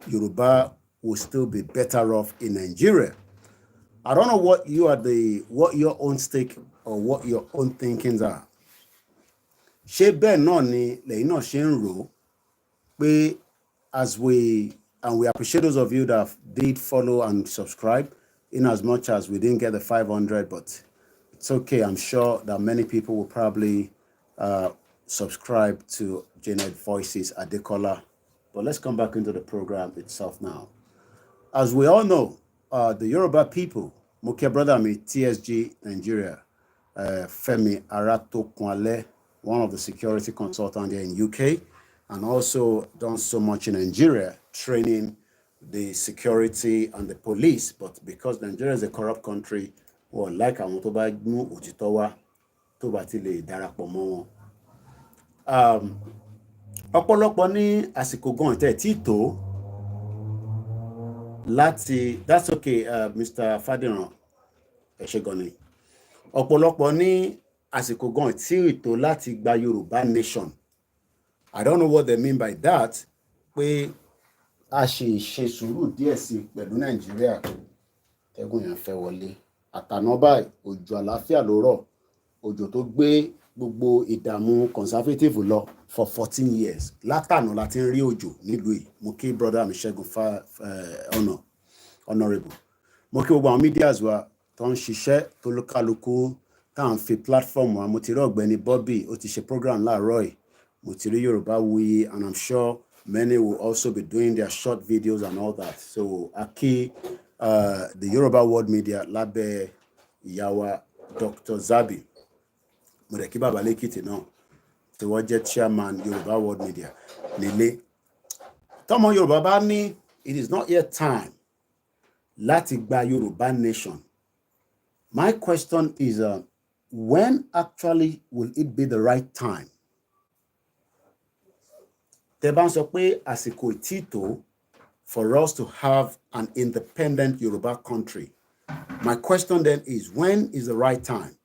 Yoruba will still be better off in Nigeria. I don't know what your own stake or what your own thinkings are. Ṣé bẹ́ẹ̀ náà ni lẹ́yìn náà ṣe ń rò pé we appreciate those of you that did follow and subscribe, in as much as we didn't get the 500, but it's okay. I'm sure that many people will probably subscribe to Janet Voices Adekola. But let's come back into the program itself now. As we all know, the Yoruba people, Mokia brother me, TSG Nigeria, Femi Aratokunle, one of the security consultants here in UK, and also done so much in Nigeria, training the security and the police. But because Nigeria is a corrupt country, well, like Amotoba Gnu Utitowa, Tobatile Darapomo. Ọ̀pọ̀lọpọ̀ ní àsìkò gan tẹ́ tí tó láti, that's okay, Mr. Fadiran Eshegoni. Ọ̀pọ̀lọpọ̀ ní àsìkò gan tí tó láti gba Yoruba Nation. I don't know what they mean by that. Pé a ṣe sùúrù díẹ̀ sí pẹ̀lú Nàìjíríà tẹ́gùn yẹn fẹ́ wọlé. Àtàná báyìí òjò àlàáfíà ló rọ̀, òjò tó gbé gbogbo ìdààmú conservative lọ for 14 years látànà láti ń rí òjò nílùú yìí. Mo kí brother mi Ṣẹ́gun honorable. Mo kí gbogbo àwọn medias wa tó ń ṣiṣẹ́ tó lókàlùkù tá à ń fi platform wa. Mo ti rí ọ̀gbẹ́ni Bobby ó ti ṣe program láàárọ̀ yìí. Mo ti rí Yorubawuyi, and I'm sure many will also be doing their short videos and all that. So Aki, the Yoruba World Media lábẹ́ ìyá wa Dr. Zabi. Mo dẹ̀ kí bàbá lẹ́kìtì náà tí wọ́n jẹ́ chairman Yoruba World Media nílé. Tọ́mọ Yorùbá bá ní it is not yet time láti gba Yoruba nation. My question is when actually will it be the right time? Tẹ́ bá ń sọ pé àsìkò tí tó for us to have an independent Yoruba country. My question then is, when is the right time?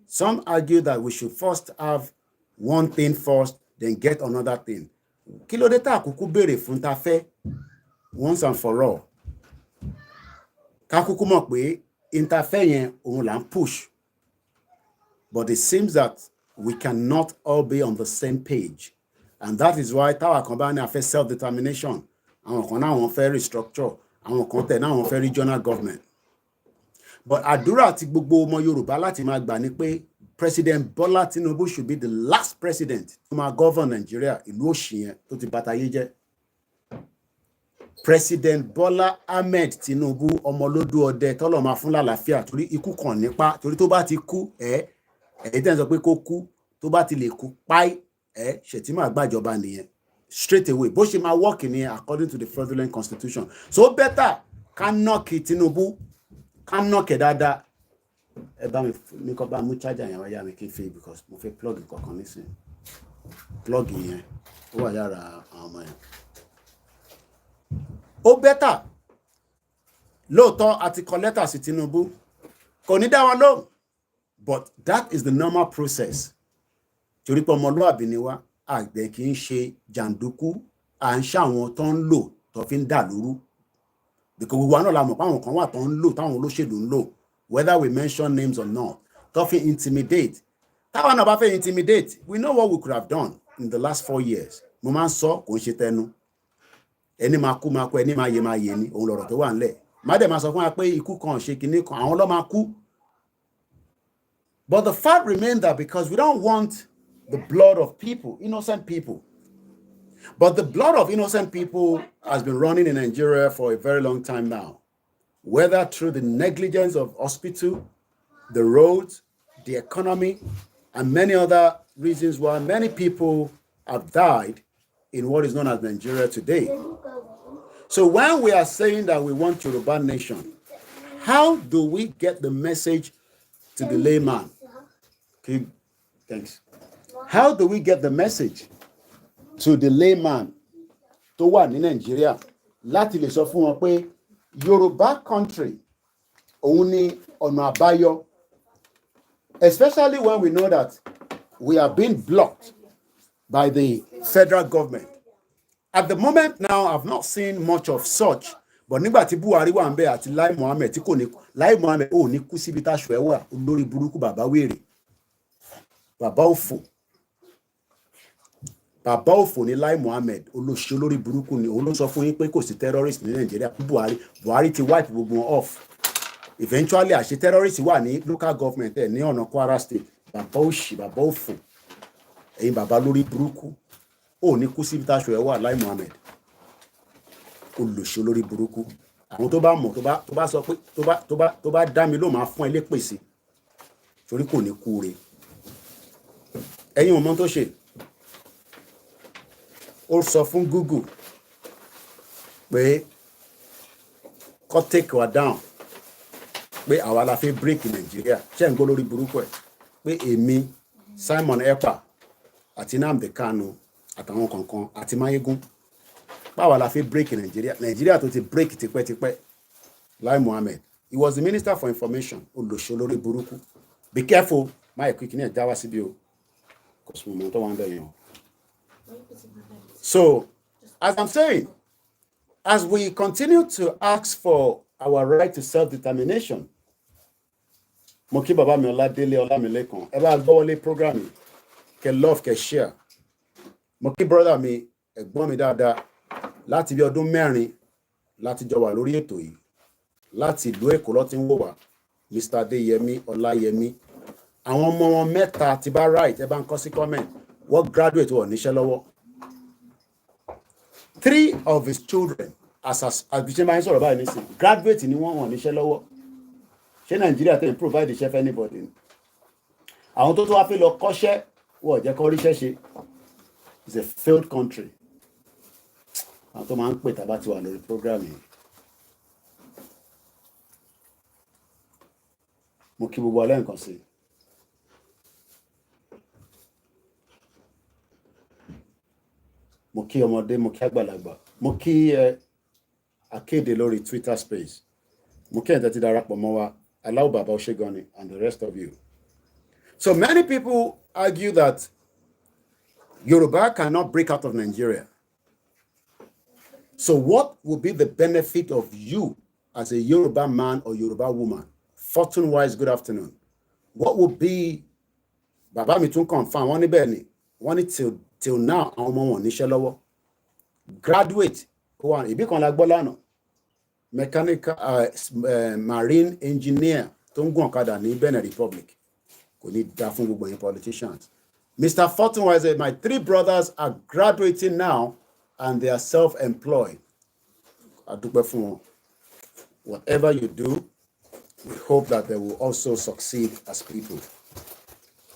Some argue that we should first have one thing first, then get another thing. Kí ló dé tá kúkú béèrè fún ta fẹ́ once and for all? Ká kúkú mọ̀ pé interfere yẹn òun là ń push. But it seems that we cannot all be on the same page. And that is why táwa kan bá ní a fẹ́ self-determination. Àwọn kan náà wọ́n fẹ́ restructure. Àwọn kan tẹ̀ náà wọ́n fẹ́ regional government. But àdúrà tí gbogbo ọmọ Yorùbá láti máa gbà ni pé President Bola Tinubu should be the last president to máa govern Nigeria, ìlú òṣì yẹn tó ti bàtàyé jẹ́. President Bola Ahmed Tinubu ọmọlódù ọdẹ tọ́lọ̀ máa fún lálàáfíà torí ikú kan nípa torí tó bá ti kú tẹ́ ń sọ pé kó kú tó bá ti lè kú páì Shettima gbàjọba nìyẹn straight away bó ṣe máa work nìyẹn according to the fraudulent constitution. So better ká nọ́ọ̀kì Tinubu ká nọ́ọ̀kì dáadáa. Ẹ bá mi ní kó bá mú charger yẹn wáyà mi kí n fi because mo fẹ́ plug kankan nísìnyí. Plug yẹn ó wà lára àwọn ọmọ yẹn. Ó better lóòótọ́ àti kọ lẹ́tà sí Tinubu kò ní dá wọn lóhùn, but that is the normal process. Torí pé ọmọlúwàbí ni wá àgbẹ̀ kì í ṣe jàǹdùkú à ń ṣàwọn tó ń lò tó fi ń dà lóru. Because gbogbo àná la mọ̀ pé àwọn kan wà tó ń lò táwọn olóṣèlú ń lò, whether we mention names or not, tó fi intimidate. Táwọn náà bá fẹ́ intimidate, we know what we could have done in the last 4 years. Mo máa ń sọ kò ń ṣe tẹnu. Ẹni máa kú, ẹni máa yẹ ni, òun lọ̀rọ̀ tó wà ńlẹ̀. Má dẹ̀ máa sọ fún wa pé ikú kan ṣe kinní kan, àwọn ló máa kú. But the fact remains that because we don't want the blood of people, innocent people. But the blood of innocent people has been running in Nigeria for a very long time now. Whether through the negligence of hospital, the roads, the economy, and many other reasons why many people have died in what is known as Nigeria today. So when we are saying that we want Yoruba nation, how do we get the message to the layman? Okay, thanks. How do we get the message to the layman tó wà ní Nigeria láti lè sọ fún wọn pé Yoruba country òun ni ọ̀nà àbáyọ, especially when we know that we are being blocked by the federal government. At the moment now, I've not seen much of such, but nígbà tí Buhari wà ńbẹ̀ àti Lai Mohammed tí kò ní Lai Mohammed ò ní kú síbi táṣù ẹ̀ wà olórí burúkú bàbá wèrè bàbá òfò. Bàbá òfò ní Lai Mohammed olóṣèlú olórí burúkú ni òun ló sọ fún yín pé kò sí terrorist ní Nigeria. Buhari ti wipe gbogbo wọn off. Eventually àṣẹ terrorist wà ní local government ẹ̀ ní ọ̀nà Kwara state. Bàbá òṣì bàbá òfò ẹ̀yin bàbá lórí burúkú ò ní kú síbi táṣù ẹ̀ wà Lai Mohammed olóṣèlú olórí burúkú. Àwọn tó bá mọ̀ tó bá sọ pé tó bá dá mi ló máa fún ẹ lépèsè torí kò ní kú re. Ẹ̀yin ò mọ̀ tó ṣe. Ó sọ fún Google pé kó take wa down pé àwa la fẹ́ break Nigeria. Ṣé ń gbọ́ lórí burúkú ẹ̀ pé èmi Simon Ekpa àti Nnamdi Kanu àtàwọn kankan àti Mayegun báwa la fẹ́ break Nigeria tó ti break tipẹ́tipẹ́. Lai Mohammed, he was the Minister for Information. Olóṣèlú lórí burúkú. Be careful, máa ẹ̀kú ìkíní ẹ̀ já wá síbí o kò sí mọ̀ tó wà ń bẹ̀ yẹn o. So, as I'm saying, as we continue to ask for our right to self-determination, mo kí bàbá mi Ọládélé Ọlámilékan, ẹ bá gbọ́ wọlé program yìí. love, kẹ́ share. Mo kí brother mi, ẹ̀gbọ́n mi dáadáa, láti bí ọdún mẹ́rin láti jọ wà lórí ètò yìí. Láti ìlú Èkó ló ti ń wò wá, Mr. Adéyẹmí, Ọláyẹmí. Àwọn ọmọ wọn mẹ́ta ti bá right, ẹ bá ń kọ sí comment. What graduate wọ̀ níṣẹ́ lọ́wọ́? 3 of his children, as Bishop máa ń sọ̀rọ̀ báyìí nísìn, graduate ni wọ́n wọ̀ níṣẹ́ lọ́wọ́. Ṣé Nàìjíríà tẹ̀ ń provide iṣẹ́ for anybody? Àwọn tó wá fẹ́ lọ kọ́ṣẹ́ wọ́n jẹ́ kó ríṣẹ́ ṣe. It's a failed country. Àwọn tó máa ń pè tàbá ti wà lórí program yìí. Mo kí gbogbo alẹ́ nǹkan sí. Mo kí ọmọdé, mo kí àgbàlagbà. Mo kí akéde lórí Twitter space. Mo kí ẹ̀ńtẹ́ ti darapọ̀ mọ́ wa, Aláwọ̀ Bàbá Oṣégani and the rest of you. So many people argue that Yoruba cannot break out of Nigeria. So what will be the benefit of you as a Yoruba man or Yoruba woman? Fortune-wise, good afternoon. What will be, Baba mi tún confirm, wọ́n ní bẹ́ẹ̀ ni, wọ́n ní till now, àwọn ọmọ wọn níṣẹ́ lọ́wọ́. Graduate, ibi kan la gbọ́ lánàá, mechanical, marine engineer tó ń gun ọ̀kadà ní Benin Republic. Kò ní dá fún gbogbo yín politicians. Mr. Fortune-wise, my 3 brothers are graduating now and they are self-employed. Adúpẹ́ fún wọn. Whatever you do, we hope that they will also succeed as people.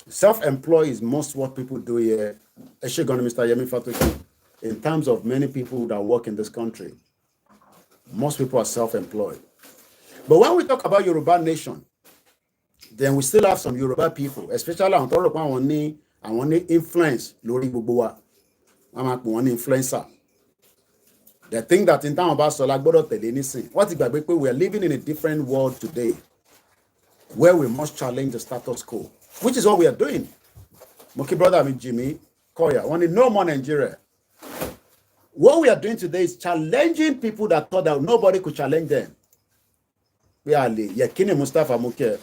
Self-employed is most what people do here. Eshegoni, Mr. Yemi Fatoki, in terms of many people that work in this country, most people are self-employed. But when we talk about Yoruba nation, then we still have some Yoruba people, especially on top of one influence lórí gbogbo wa. One influencer. They think that in time about Sola gbọ́dọ̀ tẹ̀lé nísìn. What is we are living in a different world today where we must challenge the status quo, which is what we are doing. Moki brother mi Jimmy Koya, want to know more Nigeria. What we are doing today is challenging people that thought that nobody could challenge them. We are Yakini Mustafa Muke,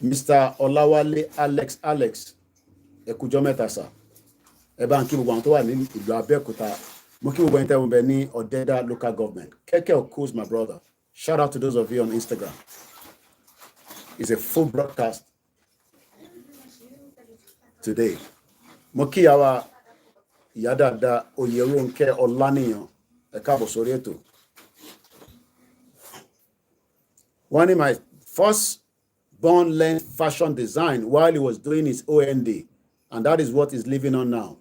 Mr. Olawale Alex Ekujo Metasa. Eba nki gbogbo àwọn tó wà ní ìlú Abẹ́òkúta. Mo kí gbogbo ẹ̀yin tẹ́ wọ́n bẹ ní Odeda local government. Keke Oko's my brother. Shout out to those of you on Instagram. It's a full broadcast today. Mo kí àwa ìyá dáadáa Oyèrónkẹ́ Ọláníyàn ẹ káàbọ̀ sórí ètò. One of my first born learned fashion design while he was doing his OND, and that is what he's living on now.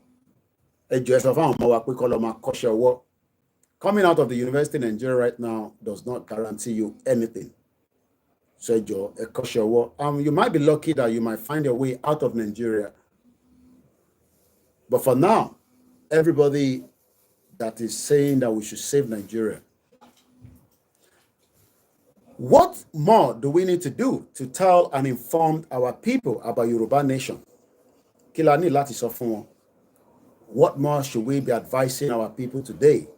Coming out of the university in Nigeria right now does not guarantee you anything. So you might be lucky that you might find your way out of Nigeria. But for now, everybody that is saying that we should save Nigeria, what more do we need to do to tell and inform our people about Yoruba nation? Kilani lati sọ fún wọn. What more should we be advising our people today?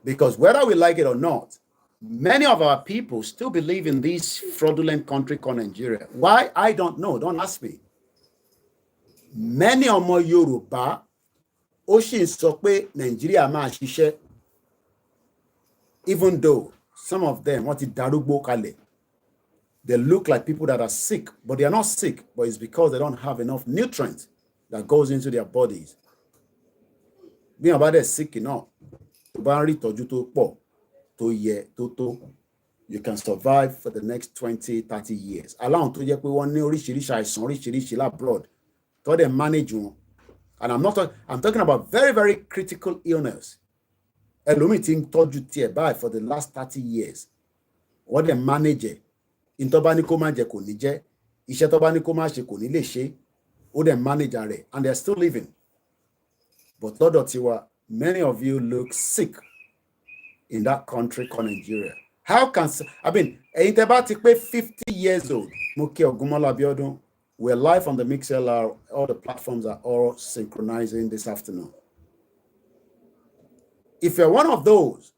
Because whether we like it or not, many of our people still believe in this fraudulent country called Nigeria. Why? I don't know. Don't ask me. Many ọmọ Yorùbá ó sì ń sọ pé Nigeria máa ṣiṣẹ́, even though some of them wọ́n ti darúgbó kalẹ̀. They look like people that are sick, but they are not sick, but it's because they don't have enough nutrients that goes into their bodies. Bí wọ́n bá dẹ̀ sick enough, tó bá ń rí ìtọ́jú tó pọ̀, tó yẹ, tó, you can survive for the next 20, 30 years. Aláwọn tó jẹ́ pé wọ́n ní oríṣiríṣi àìsàn oríṣiríṣi labroad, tó dẹ̀ manage wọn. And I'm talking about very, very critical illness. Ẹlòmíì tí ń tọ́jú tiẹ̀ báyìí for the last 30 years. Wọ́n dẹ̀ manage ẹ̀. Ìtọ́ bá ní kó má jẹ kò ní jẹ, iṣẹ́ tó bá ní kó má ṣe kò ní lè ṣe, ó dẹ̀ manage rẹ̀, and they're still living. But lọ́dọ̀ tiwa, many of you look sick in that country called Nigeria. How can, ẹ̀yin tẹ́ bá ti pé 50 years old, mo kí Ògúnmọ́lá Abíọ́dún, we're live on the MixLR, all the platforms are all synchronizing this afternoon. If you're one of those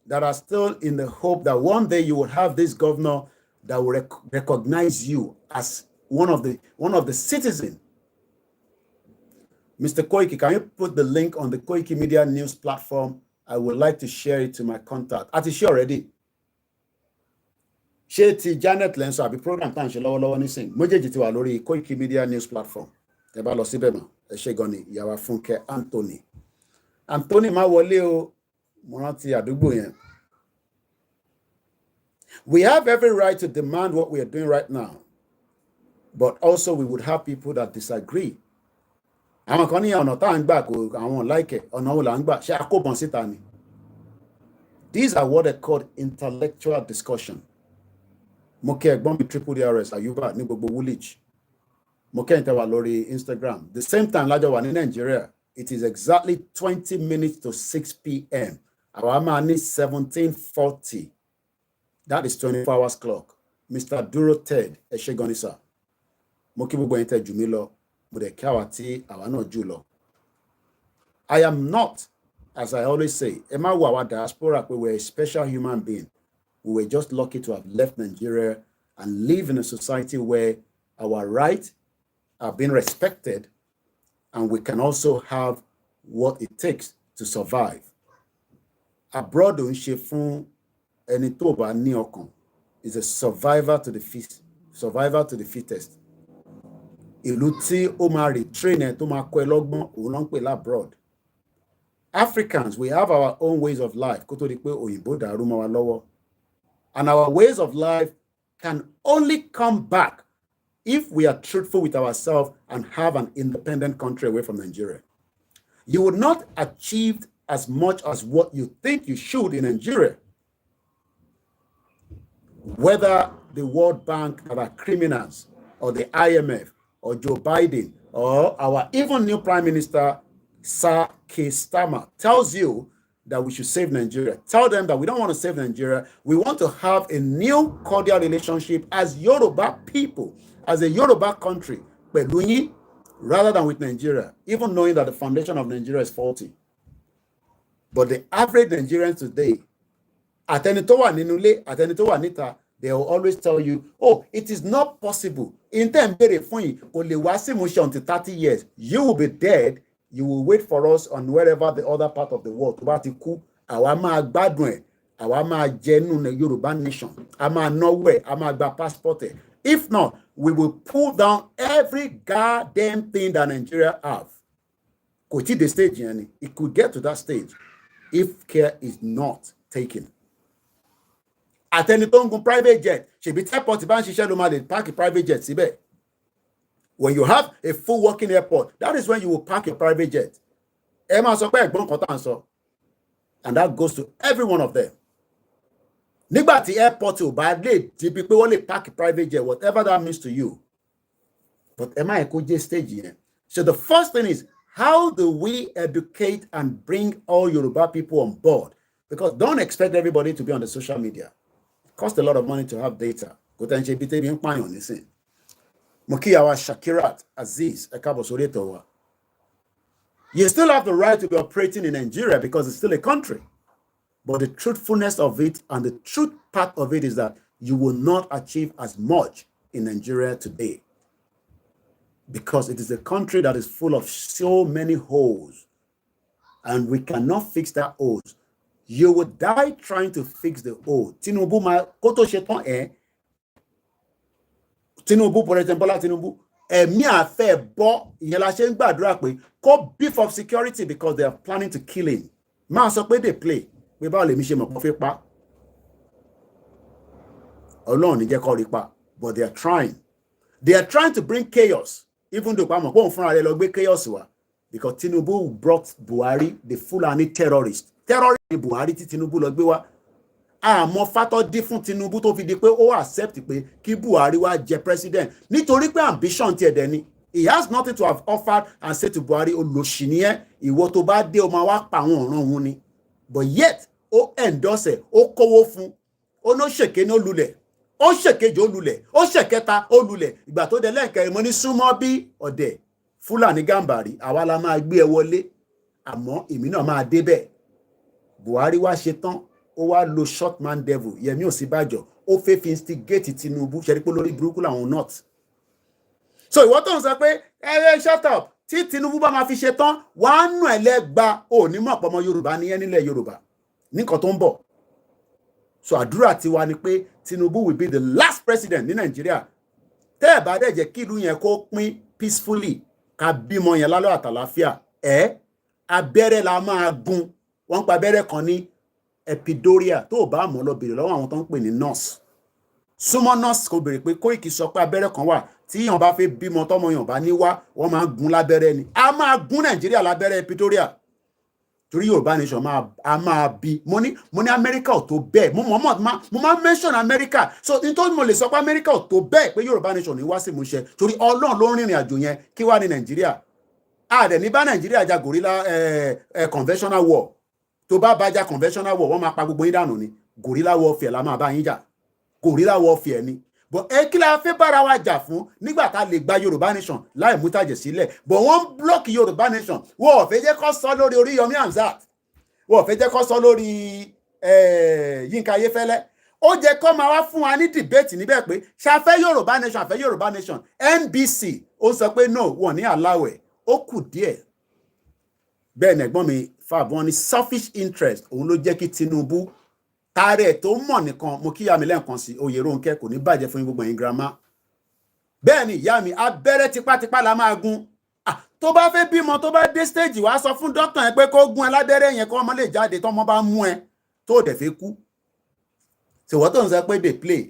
that are still in the hope that one day you will have this governor that will recognize you as one of the citizens Mr. Koiki, can you put the link on the Koikimedia news platform? I would like to share it to my contact. Àti share already. Ṣé ti Janet Lenso àbí program tá ń ṣe lọ́wọ́lọ́wọ́ nísìn méjèèjì ti wà lórí Koikimedia news platform. Ẹ bá lọ síbẹ̀ mọ́. Ẹ ṣé gan ni ìyàwó Fúnkẹ́ Anthony. Anthony má wọlé o. Mo rántí àdúgbò yẹn. We have every right to demand what we are doing right now. But also we would have people that disagree. Àwọn kan ní ọ̀nà tá à ń gbà kò àwọn like ọ̀nà wo là ń gbà ṣe àkóbọ̀n síta ni. These are what they call intellectual discussion. Mo kẹ́ ẹ̀gbọ́n mi triple DRS Ayuba ní gbogbo Woolwich. Mo kẹ́ ìtẹ́wà lórí Instagram. The same time lájọ wà ní Nigeria. It is exactly 20 minutes to 6 p.m. Àwa máa ní 17:40. That is 24 hours clock. Mr. Duro Ted ẹ ṣé gan ni sir. Mo kí gbogbo ẹ̀yin tẹ́ jù mí lọ. Mo dẹ̀ kí àwa tí àwa náà jù lọ. I am not, as I always say, ẹ má wo àwa diaspora pé we're a special human being. We were just lucky to have left Nigeria and live in a society where our rights are being respected and we can also have what it takes to survive. Abroad ń ṣe fún ẹni tó bá ní ọkàn is a survivor to the fittest. Ìlú tí ó máa retrain ẹ tó máa kọ́ ẹ lọ́gbọ́n òun ló ń pè labroad. Africans, we have our own ways of life kó tó di pé òyìnbó dàrú mọ́ wa lọ́wọ́. And our ways of life can only come back if we are truthful with ourselves and have an independent country away from Nigeria. You would not achieve as much as what you think you should in Nigeria. Whether the World Bank are criminals, or the IMF, or Joe Biden, or our even new Prime Minister, Sir Keir Starmer, tells you that we should save Nigeria. Tell them that we don't want to save Nigeria. We want to have a new cordial relationship as Yoruba people, as a Yoruba country, rather than with Nigeria, even knowing that the foundation of Nigeria is faulty. But the average Nigerians today, they will always tell you, oh, it is not possible. In time, until 30 years, you will be dead. You will wait for us on wherever the other part of the world. Yoruba nation. Passport. If not, we will pull down every goddamn thing that Nigeria have. The stage, it could get to that stage if care is not taken. At any private jet, she be airport park a private jet. When you have a full working airport, that is when you will park a private jet. And that goes to every one of them. Nobody airport to badly, people only park a private jet, whatever that means to you. But am I a good stage here? So the first thing is, how do we educate and bring all Yoruba people on board? Because don't expect everybody to be on the social media. It costs a lot of money to have data. Mukiyawa Shakirat Aziz Ekabosoreto. You still have the right to be operating in Nigeria because it's still a country. But the truthfulness of it and the truth part of it is that you will not achieve as much in Nigeria today. Because it is a country that is full of so many holes. And we cannot fix that holes. You will die trying to fix the hole. Tinubu ma koto sheton Tinubu, for example, Tinubu, beef of security because they are planning to kill him. They play. But they are trying. They are trying to bring chaos. Even though chaos because Tinubu brought Buhari, the Fulani terrorist. Terrorist Buhari Tinubu logbewa. Mo fato different Tinubu tó fi di pé ó accept pé kí Buhari wá jẹ president nítorí pé ambition ti ede ni. He has nothing to have offered and said to Buhari olóṣì ni ẹ́ ìwọ tó bá dé ó máa wá pa àwọn ọ̀ràn òun ni. But yet ó endorse ó kówó fún ó no ṣèké ní olùlẹ̀ ó ṣèkejì olùlẹ̀ ó ṣèkẹta olùlẹ̀ ìgbà tó dé lẹ́ẹ̀kẹrin mo ní súnmọ́ bí ọ̀dẹ̀ Fúlàní Gàmbàrí àwa la máa gbé ẹ wọlé àmọ́ èmi náà máa débẹ̀. Buhari wá ṣe tán ó wá lo short man devil Yẹmí Ọ̀sínbàjò ó fẹ́ fi instigate Tinubu ṣe rí pé lórí burúkú làwọn not. So ìwọ tó ń sọ pé shut up tí Tinubu bá máa fi ṣe tán wàá nù ẹlẹ́gba ò ní mọ̀ pọ̀mọ́ Yorùbá ní ẹ́ nílẹ̀ Yorùbá nìkan tó ń bọ̀. So àdúrà tiwa ni pé Tinubu will be the last president ní Nàìjíríà. Tẹ́ ẹ̀ bá dẹ̀ jẹ́ kí ìlú yẹn kó pín peacefully ká bímọ yẹn lálọ́ àtàláfíà abẹ́rẹ́ la máa gún. Wọ́n pa abẹ́rẹ́ kan ní epidural tó o bá mọ̀ lọ bèrè lọ́wọ́ àwọn tó ń pè ní nurse. Súnmọ́ nurse kò bèrè pé Koiki sọ pé abẹ́rẹ́ kan wà tí èèyàn bá fẹ́ bímọ tọ́mọ èèyàn bá ní wá wọ́n máa gún lábẹ́rẹ́ ni. A máa gún Nàìjíríà lábẹ́rẹ́ epidural. Torí Yorùbá nation a máa bí. Mo ní Amẹ́ríkà ò tó bẹ́ẹ̀. Mo máa mention Amẹ́ríkà. So nítorí mo lè sọ pé Amẹ́ríkà ò tó bẹ́ẹ̀ pé Yorùbá nation ní wá sí ìmúṣẹ. Torí Ọlọ́run ló ń rìnrìn àjò yẹn kí wá ní Nàìjíríà. A dẹ̀ ní bá Nàìjíríà jà gorilla conventional war. Tó bá bá jà conventional war wọ́n máa pa gbogbo yín dànù ni. Gorilla warfare la máa bá yín jà. Gorilla warfare ni. But kí la fẹ́ bára wa jà fún nígbà tá lè gba Yorùbá nation láì mú tàjẹ̀ sílẹ̀. But wọ́n block Yorùbá nation. Wọ́n ò fẹ́ jẹ́ kó sọ lórí Oríyọmí Hamzat. Wọ́n ò fẹ́ jẹ́ kó sọ lórí Yínká Ayéfẹ́lẹ́. Ó jẹ́ kó máa wá fún wa ní debate níbẹ̀ pé ṣàfẹ́ Yorùbá nation àfẹ́ Yorùbá nation. NBC ó sọ pé no wọ́n ní aláwẹ̀ ó kù díẹ̀. Bẹ́ẹ̀ ni ẹ̀gbọ́n mi Fab wọ́n ní selfish interest òun ló jẹ́ kí Tinubu tààrẹ tó mọ̀ nìkan mo kíyà mi lẹ́ǹkan sí Oyèrónkẹ́ kò ní bàjẹ́ fún gbogbo yín girama. Bẹ́ẹ̀ ni ìyá mi abẹ́rẹ́ tipátipá la máa gún. Tó bá fẹ́ bímọ tó bá dé stage wàá sọ fún dókítà yẹn pé kó gún ẹ lábẹ́rẹ́ yẹn kó ọmọ lè jáde tọ́mọ bá mú ẹ tó dẹ̀ fẹ́ kú. Ṣèwọ́ tó ń sọ pé dey play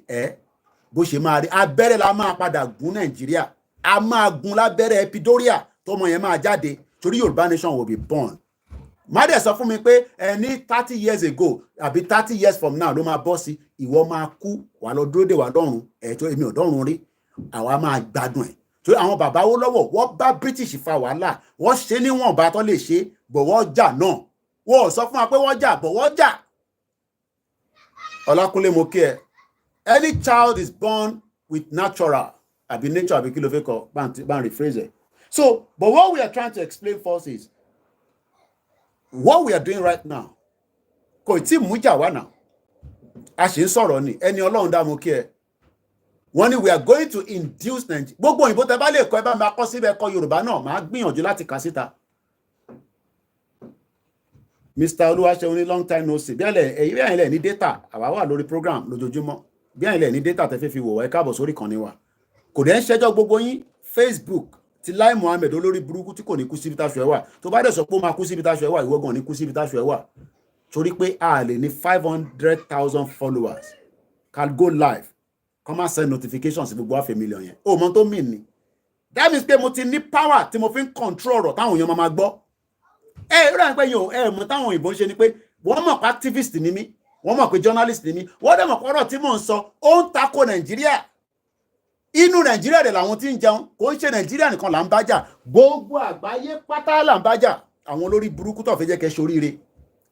bó ṣe máa rí abẹ́rẹ́ la máa padà gún Nàìjíríà. A máa gún lábẹ́rẹ́ epidural tọ́mọ yẹn máa jáde torí Yorùbá nation will be born. Má dẹ̀ sọ fún mi pé ní 30 years ago àbí 30 years from now ló máa bọ́ sí ìwọ máa kú wà lọ dúró dè wà dọ́run tó èmi ò dọ́run rí àwa máa gbádùn ẹ̀. Torí àwọn bàbá wo lọ́wọ́ wọ́n bá British fa wàhálà wọ́n ṣe níwọ̀nba tó lè ṣe bọ̀ wọ́n jà náà wọ́n ò sọ fún wa pé wọ́n jà bọ̀ wọ́n jà. Ọlákúnlé mo kí ẹ. Any child is born with natural àbí nature àbí kí ló fẹ́ kọ bá ń rephrase it. So but what we are trying to explain first is what we are doing right now kò tí mú jà wá náà a ṣe ń sọ̀rọ̀ ni ẹni Ọlọ́run dá mo kí ẹ. Wọ́n ní we are going to induce Nigeria. Gbogbo òyìnbó tẹ bá lè kọ ẹ bá máa kọ síbẹ̀ kọ Yorùbá náà máa gbìyànjú láti kà síta. Mr. Olúwaṣeun ní long time no see bí ẹ̀yin lẹ̀ ní data àwa wà lórí program lójoojúmọ́ bí ẹ̀yin lẹ̀ ní data tẹ fẹ́ fi wò wá ẹ káàbọ̀ sórí kan ní wa. Kò dẹ̀ ń ṣẹjọ́ gbogbo yín Facebook ti Lai Mohammed olórí burúkú tí kò ní kú síbi táṣọ ẹ wà tó bá dẹ̀ sọ pé ó máa kú síbi táṣọ ẹ wà ìwọ gan ní kú síbi táṣọ ẹ wà torí pé a lè ní 500,000 followers can go live come and send notifications sí gbogbo half million yẹn o mọ tó mean ni that means pé mo ti ní power tí mo fi ń control ọ̀rọ̀ táwọn èèyàn máa gbọ́ rẹ̀ pé yóò mọ táwọn òyìnbó ń ṣe ni pé wọ́n mọ̀ pé activist ni mí wọ́n mọ̀ pé journalist ni mí wọ́n dẹ̀ mọ̀ pé ọ̀rọ̀ tí mò ń sọ ó ń tako Nàìjíríà inú Nàìjíríà rẹ̀ làwọn tí ń jẹun kò ń ṣe Nàìjíríà nìkan là ń bá jà gbogbo àgbáyé pátá là ń bá jà àwọn olórí burúkú tó fẹ́ jẹ́ kẹ́ ṣoríire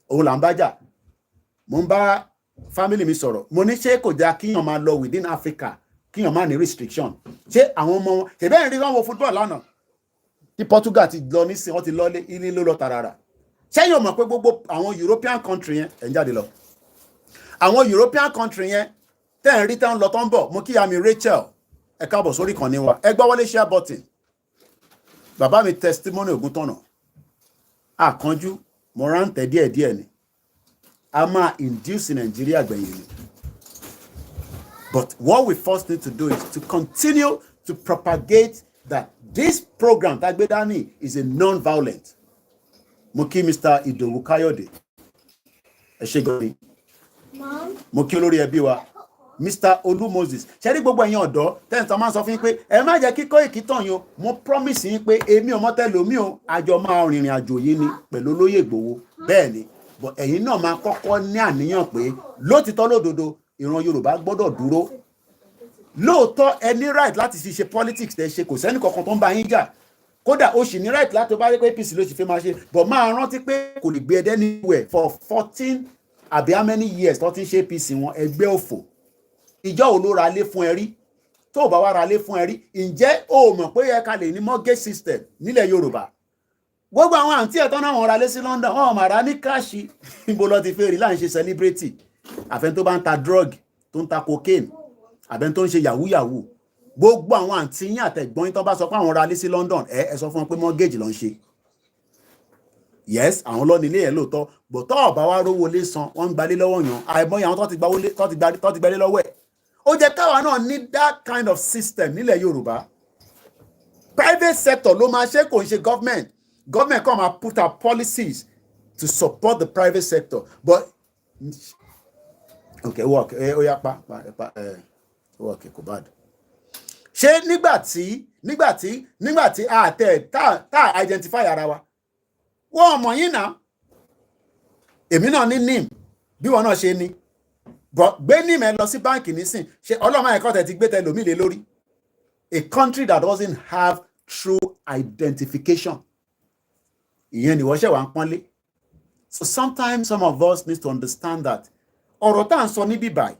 òun là ń bá jà. Mo ń bá family mi sọ̀rọ̀ mo ní ṣé kò já kíyàn máa lọ within Africa kíyàn máa ní restriction ṣé àwọn ọmọ wọn ṣèbẹ́ ìrírí wọn wo football lánàá tí Portugal ti lọ nísìn wọn ti lọ ilé ló lọ tààràrà ṣẹ́yìn ò mọ̀ pé gbogbo àwọn European country yẹn ẹ̀ ń jáde lọ àwọn European country yẹn tẹ́ ń rí tẹ́ ń lọ tó ń bọ̀ mo kíyà mi Rachel ẹ káàbọ̀ sórí kan ní wa ẹ gbọ́ wọlé share button bàbá mi testimony Ògúntọ̀nà àkànjú mo rántẹ̀ díẹ̀díẹ̀ ni a máa induce Nigeria gbẹ̀yìn ni but what we first need to do is to continue to propagate that this program tagbe dání is a non-violent mo kí Mr. Idowu Kayode ẹ ṣé gan ni mo kí olórí ẹbí wa Mr. Olu Moses ṣe rí gbogbo ẹ̀yin ọ̀dọ́ tẹ́ǹtàn máa ń sọ fún yín pé ẹ má jẹ́ kí Koiki tàn yín o mo promise yín pé èmi ò mọ́tẹ́lómi o àjọ máa rìnrìn àjò yìí ni pẹ̀lú olóyè Ìgbòho bẹ́ẹ̀ ni but ẹ̀yin náà máa kọ́kọ́ ní àníyàn pé lótìtọ́ lódodo ìran Yorùbá gbọ́dọ̀ dúró lóòótọ́ ẹ ní right láti fi ṣe politics tẹ́ ṣe kò sẹ́ni kankan tó ń bá yín jà kódà o sì ní right láti bá rí pé APC ló sì fi máa ṣe but máa rántí pé kò lè gbé ẹdẹ anywhere for 14 àbí how many years tó ti ń ṣe APC wọn ẹgbẹ́ òfò ìjọ ò ló ra lé fún ẹ rí tó o bá wá ra lé fún ẹ rí ǹjẹ́ o mọ̀ pé ẹ ká lè ní mortgage system nílẹ̀ Yorùbá gbogbo àwọn àǹtí ẹ̀tọ́ náà wọ́n ra lé sí London wọ́n máa ra ní káàṣì níbo lọ ti fẹ́ rí láì ṣe celebrity àfẹn tó bá ń ta drug tó ń ta cocaine àbẹ́ni tó ń ṣe yahoo yahoo gbogbo àwọn àǹtí yín àtẹ̀gbọ́n yín tó bá sọ pé àwọn ra ilé sí London ẹ sọ fún wọn pé mortgage ló ń ṣe. Yes, àwọn lọ nílé yẹn lóòótọ́ but tó ọ̀bá wa rówó lé san wọ́n ń gbalé lọ́wọ́ yàn àìmọye àwọn tó ti gbalé lọ́wọ́ ẹ̀. Ó jẹ́ káwa náà ní that kind of system nílẹ̀ Yorùbá. Private sector ló máa ṣe, kò ń ṣe government. Government kàn máa put out policies to support the private sector. But okay, work ó yá pa work kò bad. Ṣé nígbà tí tá identify ara wa wọ́n mọ̀ yín náà èmi náà ní nim bí wọn náà ṣe ní but gbé nim ẹ lọ sí báǹkì nísìn ṣe ọlọ́mọ ẹ̀kọ́ tẹ̀ ti gbé tẹlòmí lé lórí. A country that doesn't have true identification ìyẹn ni wọ́n ṣẹ̀ wá ń pọ́nlé. So sometimes some of us need to understand that ọ̀rọ̀ tá à ń sọ níbí báyìí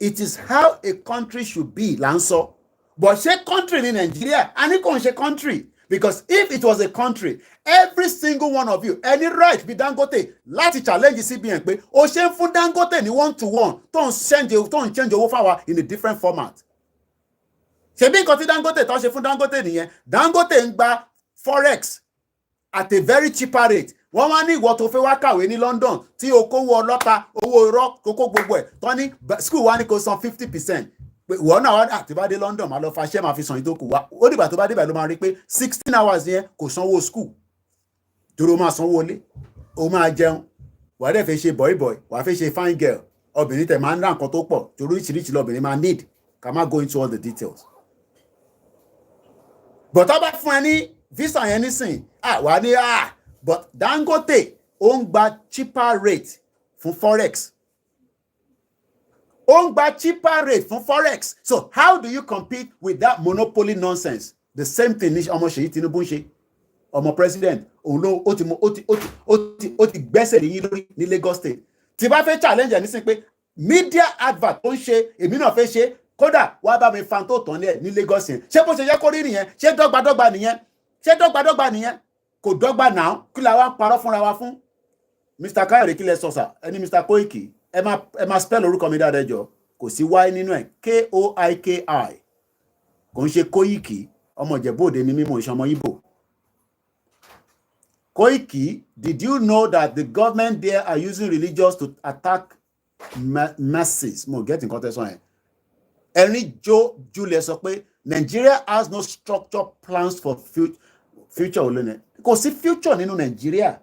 it is how a country should be là ń sọ but ṣé country ní Nàìjíríà a ní kò ń ṣe country. Because if it was a country, every single one of you, any right bí Dangote láti challenge CBN pé o ṣe ń fún Dangote ní 1-to-1 tó ń change owó fáwa in a different format. Ṣebí nǹkan tí Dangote tó ṣe fún Dangote nìyẹn. Dangote ń gba forex at a very cheaper rate. Wọ́n wá ní ìwọ tó fẹ́ wá kàwé ní London tí o kówó ọlọ́pàá owó irọ́ kókó gbogbo ẹ̀ tó ní school wa ní kó san 50%. Wọ́n náà wá àti bá dé London máa lọ faṣẹ́ máa fi san ìtókù wá ó dìgbà tó bá débẹ̀ ló máa rí pé 16 hours yẹn kò sanwó school dúró máa sanwó ilé ó máa jẹun wàá dẹ̀ fẹ́ ṣe boy wàá fẹ́ ṣe fine girl obìnrin tẹ̀ máa ń rà nǹkan tó pọ̀ torí oríṣiríṣi lọ́bìnrin máa need ká má go into all the details. But tá bá fún ẹ ní visa yẹn nísìn wàá ní but Dangote ó ń gba cheaper rate fún forex. Ó ń gba cheaper rate fún forex. So how do you compete with that monopoly nonsense? The same thing ní ọmọ Ṣèyí Tinubu ń ṣe. Ọmọ president òun ló ó ti gbẹ́sẹ̀ lé yín lórí ní Lagos State. Tí bá fẹ́ challenge ẹ̀ nísìn pé media advert tó ń ṣe èmi náà fẹ́ ṣe kódà wá bá mi fan tó tán ní Lagos yẹn. Ṣé bó ṣe yẹ kó rí nìyẹn? Ṣé dọ́gbadọ́gba nìyẹn? Kò dọ́gba náà kí la wá ń parọ́ fúnra wa fún. Mr. Kayode kí lẹ sọ sà ẹni Mr. Koiki ẹ máa spell orúkọ mi dáadáa jọ kò sí y nínú ẹ Koiki kò ń ṣe Koiki ọmọ Ìjẹ̀bú-Òde ni mímọ̀ ìṣọmọ Ìgbò. Koiki, did you know that the government there are using religions to attack masses? Mo get nǹkan tẹ́ sọ yẹn. Ẹ̀rín Julius sọ pé Nigeria has no structured plans for future olónìí. Kò sí future nínú Nigeria.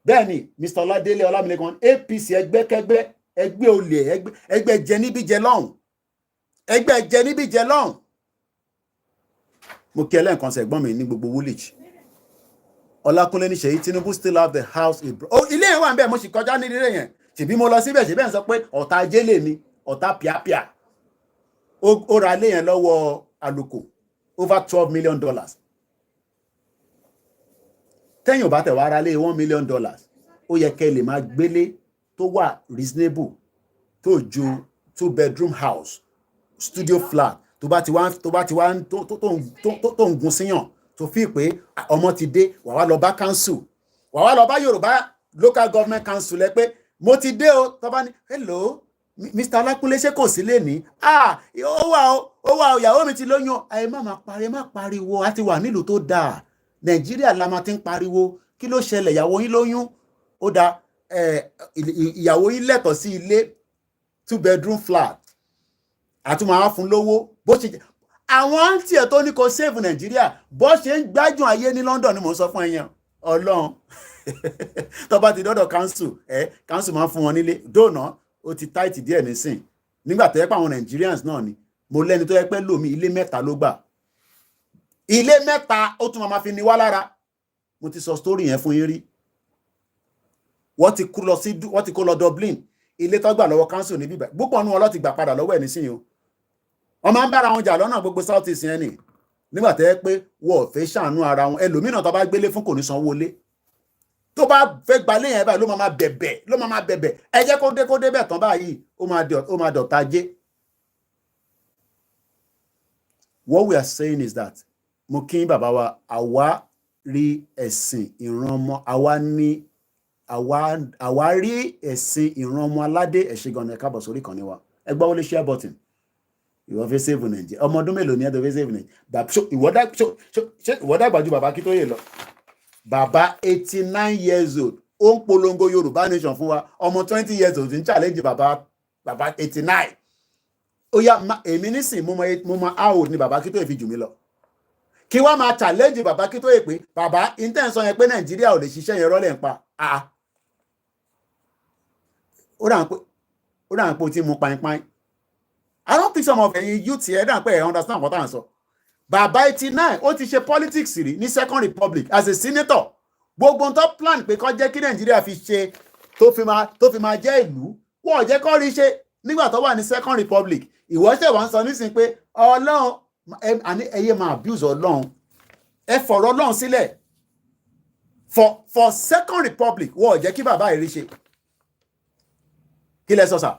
Bẹ́ẹ̀ni Mr. Ọládélé Ọlámilékan APC ẹgbẹ́kẹ́gbẹ́ ẹgbẹ́ olè ẹgbẹ́ jẹníbíjẹ lọ́hùn. Mo kí ẹlẹ́ǹkan sẹ̀gbọ́n mi ní gbogbo Woolwich. Ọlákúnlé ní Ṣèyí Tinubu still have the house. Ilé yẹn wà ń bẹ́ẹ̀ mo sì kọjá ní ilé yẹn. Ṣèbí mo lọ síbẹ̀ ṣèbí ẹ̀ ń sọ pé ọ̀tá ajé lè mi ọ̀tá pìápìá. Ó ra ilé yẹn lọ́wọ́ àlùkò over $12 million. Tẹ́yìn ò bá tẹ̀ wá ara lé $1 million ó yẹ kẹ́ lè máa gbélé tó wà reasonable tó ju 2-bedroom house studio flat tó bá ti wá tó ń gun síyàn tó fi pé ọmọ ti dé wà wá lọ bá council wà wá lọ bá Yorùbá local government council ẹ pé mo ti dé o tó bá ní hello Mr. Ọlákúnlé ṣé kò sí lè ní ó wà ìyàwó mi ti lóyún ẹ má pariwo a ti wà nílùú tó dáa Nàìjíríà la máa ti ń pariwo kí ló ṣẹlẹ̀ ìyàwó yín lóyún ó da ìyàwó yín lẹ́tọ̀ọ́ sí ilé 2-bedroom flat àtúmọ̀ àwọn fún lówó bó ṣe àwọn àǹtí ẹ̀ tó ní kó save Nàìjíríà bó ṣe ń gbájú ayé ní London ni mò ń sọ fún ẹ̀yàn Ọlọ́run tó bá ti dọ́dọ̀ council máa ń fún wọn nílé dóònà ó ti tight díẹ̀ nísìn nígbà tó yẹ pé àwọn Nigerians náà ni mo lẹ́ni tó yẹ pé lómi ilé mẹ́ta ló gbà ilé mẹ́ta ó tún máa fi ní wá lára mo ti sọ story yẹn fún yín rí wọ́n ti kó lọ Dublin ilé tó gbà lọ́wọ́ council ní bíbẹ̀ púpọ̀ nú wọn ló ti gbà padà lọ́wọ́ ẹ̀ nísìnyí o wọ́n máa ń bára wọn jà lọ́nà gbogbo South East yẹn ni nígbà tó yẹ pé wọ́n ò fẹ́ ṣàánú ara wọn ẹlòmíràn tó bá gbélé fún kò ní sanwó lé tó bá fẹ́ gbalé yẹn báyìí ló máa bẹ̀bẹ̀ ẹ jẹ́ kó dé bẹ̀ tán báyìí ó máa dọ̀tá ajé. What we are saying is that mo kí bàbá wa àwa rí ẹ̀sìn ìran ọmọ àwa rí ẹ̀sìn ìran ọmọ aládé ẹ̀ṣẹ̀ gan-an ẹ káàbọ̀ sórí ìkànnì wa ẹ gbọ́ wọlé share button ìwọ fẹ́ save Nàìjíríà ọmọ ọdún mélòó ni ẹ tó fẹ́ save Nàìjíríà ìwọ dàgbà ju bàbá Akíntóyè lọ bàbá 89 years old ó ń polongo Yorùbá nation fún wa ọmọ 20 years old ń challenge bàbá 89 ó yá èmi nísìn mo mọ how old ni bàbá Akíntóyè fi jù mí lọ kí wá máa challenge bàbá Akíntóyè pé bàbá intention yẹn pé Nàìjíríà ò lè ṣiṣẹ́ yẹn rọ́lẹ̀ ń pa ó dà ń pé ó ti mú pain. I don't think some of ẹ̀yin youth here dà ń pé ẹ̀ understand what I'm saying. Bàbá 89 ó ti ṣe politics rí ní Second Republic as a senator gbogbo n tó plan pé kó jẹ́ kí Nàìjíríà fi ṣe tó fi máa jẹ́ ìlú wọ́n jẹ́ kó rí ṣe nígbà tó wà ní Second Republic ìwọ ṣe wá ń sọ nísìnyí pé Ọlọ́run ẹyẹ máa abuse Ọlọ́run ẹ fọ̀rọ̀ Ọlọ́run sílẹ̀ for Second Republic wọ́n jẹ́ kí bàbá rí ṣe kí lẹ sọ sà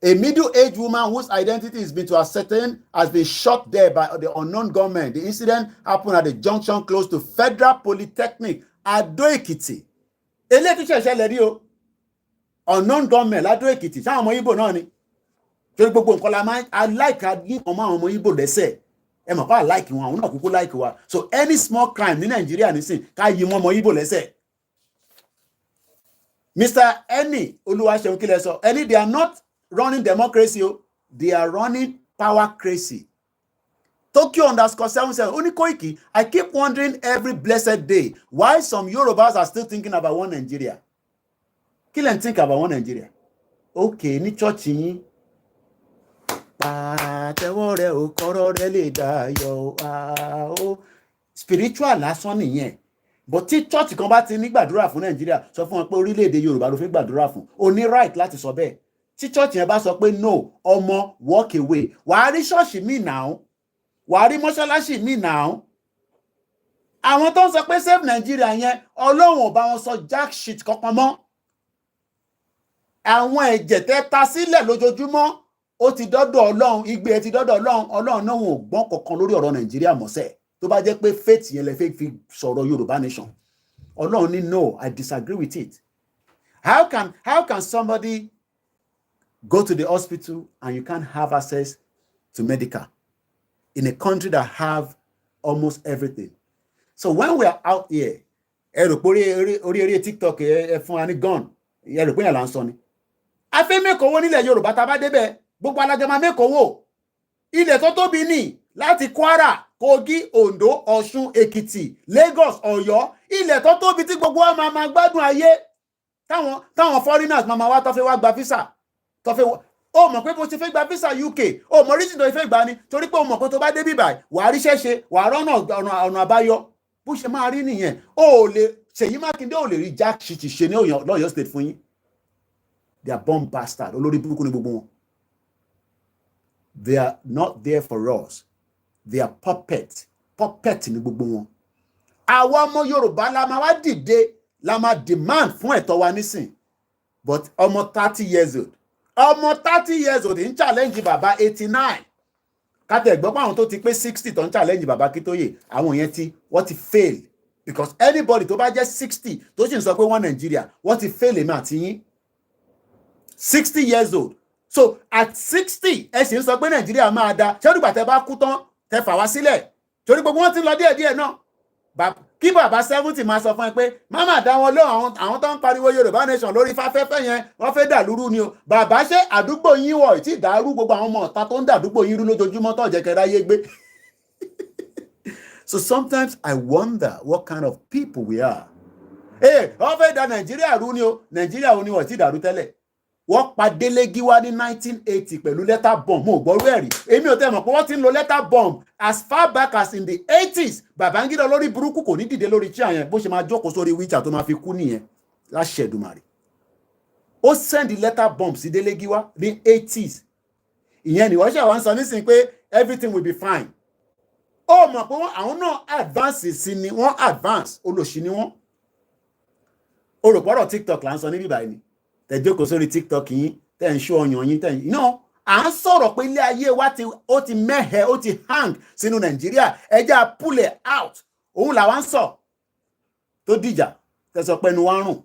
a middle-aged woman whose identity has been to ascertain has been shot dead by the unknown gunmen. The incident happened at a junction close to Federal Polytechnic, Ado-Ekiti. Eléyìí ṣẹ̀ṣẹ̀ lẹ rí o. Unknown gunmen l'Ado-Ekiti. Ṣáwọn ọmọ Igbo náà ni. Torí gbogbo nǹkan la máa like ní ọmọ àwọn ọmọ Igbo lẹ́sẹ̀. Ẹ mọ̀ pé like wọn, àwọn náà kúkú like wa. So any small crime ní Nàìjíríà nísìn ká yí wọn ọmọ Igbo lẹ́sẹ̀. Mr. Eni Olúwaṣeun kí lẹ sọ. Eni they are not running democracy, they are running powercracy. Tokyo_77 Oni Koiki, I keep wondering every blessed day why some Yorubas are still thinking about one Nigeria. Kill and think about one Nigeria. Okay, ní church yín. Spiritual lásán nìyẹn. But tí church kan bá ti ní gbàdúrà fún Nigeria, sọ fún wọn pé orílẹ̀-èdè Yorùbá ló fẹ́ gbàdúrà fún. O ní right láti sọ bẹ́ẹ̀. Tí church yẹn bá sọ pé no ọmọ walk away wàá rí ṣọ́ọ̀ṣì míì náà wàá rí mọ́ṣáláṣí míì náà àwọn tó ń sọ pé save Nigeria yẹn Ọlọ́run ò bá wọn sọ jack shit kankan mọ́ àwọn ẹ̀jẹ̀ tẹ́ ta sílẹ̀ lójoojúmọ́ ó ti dọ́dọ̀ Ọlọ́run igbe ti dọ́dọ̀ Ọlọ́run náà wọn ò gbọ́n kankan lórí ọ̀rọ̀ Nàìjíríà mọ́sẹ̀ tó bá jẹ́ pé faith yẹn lè fẹ́ fi sọ̀rọ̀ Yorùbá nation Ọlọ́run ní no I disagree with it. How can somebody go to the hospital and you can't have access to medical in a country that have almost everything? So when we are out here, orí TikTok fún wa ní gun, rò pé yẹn là ń sọ ni. A fẹ́ make owó nílẹ̀ Yorùbá tá bá débẹ̀, gbogbo alájọ máa make owó. Ilẹ̀ tó tóbi ní láti Kwara, Kogi, Ondo, Ọ̀ṣun, Èkìtì, Lagos, Ọ̀yọ́, ilẹ̀ tó tóbi tí gbogbo wa máa gbádùn ayé. Táwọn foreigners máa wá tó fẹ́ wá gba visa. Ó mọ̀ pé bó ti fẹ́ gba visa UK ó mọ̀ reason tó fẹ́ gbà ni torí pé ó mọ̀ pé tó bá dé bíbáyìí wàá ríṣẹ́ ṣe wàá rọ́nà ọ̀nà àbáyọ bó ṣe máa rí nìyẹn ó lè Ṣèyí Mákindé ò lè rí jack shit ṣe ní l'Ọ̀yọ́ state fún yín. They are bomb bastard olórí burúkú ní gbogbo wọn. They are not there for us. They are puppet ní gbogbo wọn. Àwa ọmọ Yorùbá la máa wá dìde la máa demand fún ẹ̀tọ́ wa nísìn but ọmọ 30 years old ọmọ 30 years old ń challenge bàbá 89 kátẹ́ gbọ́ pé àwọn tó ti pé 60 tó ń challenge bàbá Akíntóyè àwọn yẹn wọ́n ti fail because anybody tó bá jẹ́ 60 tó sì ń sọ pé wọ́n Nàìjíríà wọ́n ti fail èmi àti yín 60 years old so at 60 ẹ sì ń sọ pé Nàìjíríà máa da ṣẹ́dùgbà tẹ bá kú tán tẹ fà wá sílẹ̀ torí gbogbo wọn ti lọ díẹ̀díẹ̀ náà kí bàbá 70 máa sọ fún ẹ pé máma dá wọn lóhùn àwọn tó ń pariwo Yorùbá nation lórí fáfẹ́fẹ́ yẹn wọ́n fẹ́ dàlúrú ni o bàbá ṣé àdúgbò yín wọ̀ tí dàrú gbogbo àwọn ọmọ ọ̀tá tó ń dàdúgbò yín rú lójoojúmọ́ tó jẹ́ kẹ́ráyé gbé. So sometimes I wonder what kind of people we are. Wọ́n fẹ́ da Nàìjíríà rú ni o Nàìjíríà ò ní wọ̀ tí dàrú tẹ́lẹ̀ wọ́n pa Délégiwá ní 1980 pẹ̀lú letter bomb mo gbọ́rú ẹ̀rí èmi ò tẹ́ mọ̀ pé wọ́n ti ń lo letter bomb as far back as in the 80s Babangida lórí burúkú kò ní dìde lórí chair yẹn bó ṣe máa jókòó sórí wheelchair tó máa fi kú nìyẹn láṣẹ Èdùmàrè ó send letter bomb sí Délégiwá ní 80s ìyẹn ni wọ́n ṣe wọ́n sọ nísìnyí pé everything will be fine ó mọ̀ pé àwọn náà advance sí ni wọ́n advance olòṣì ni wọ́n oròpọ̀rọ̀ TikTok là ń sọ níbí báyìí ni tẹ jókòó sórí TikTok yín tẹ ń ṣó ọyàn yín tẹ ń no à ń sọ̀rọ̀ pé ilé ayé wa ó ti mẹ́hẹ̀ ó ti hang sínú Nàìjíríà ẹja pull it out òun làwa ń sọ tó dìjà tẹsọ pẹnu wa rùn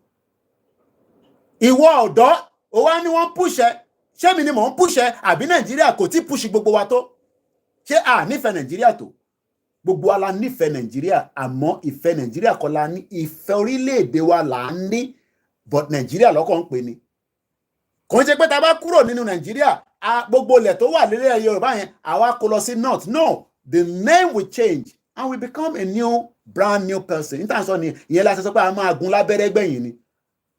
ìwọ ọ̀dọ́ ó wá ní wọ́n pùṣẹ ṣé mi ni mò ń push ẹ àbí Nàìjíríà kò tí push gbogbo wa tó? Ṣé a nífẹ̀ẹ́ Nàìjíríà tó? Gbogbo wa la nífẹ̀ẹ́ Nàìjíríà, àmọ́ ìfẹ́ Nàìjíríà kọ́ la ní, ìfẹ́ orílẹ̀-èdè wa là ń ní, but Nàìjíríà lọ́kàn ń pè ní. Kò ń ṣe pé tá bá kúrò nínú Nàìjíríà gbogbo ilẹ̀ tó wà lórí Yorùbá yẹn àwa kó lọ sí north. No, the name will change and we become a new brand new person. Níta sọ ni ìyẹn la ṣe sọ pé a máa gun lábẹ́rẹ́ gbẹ̀yìn ni.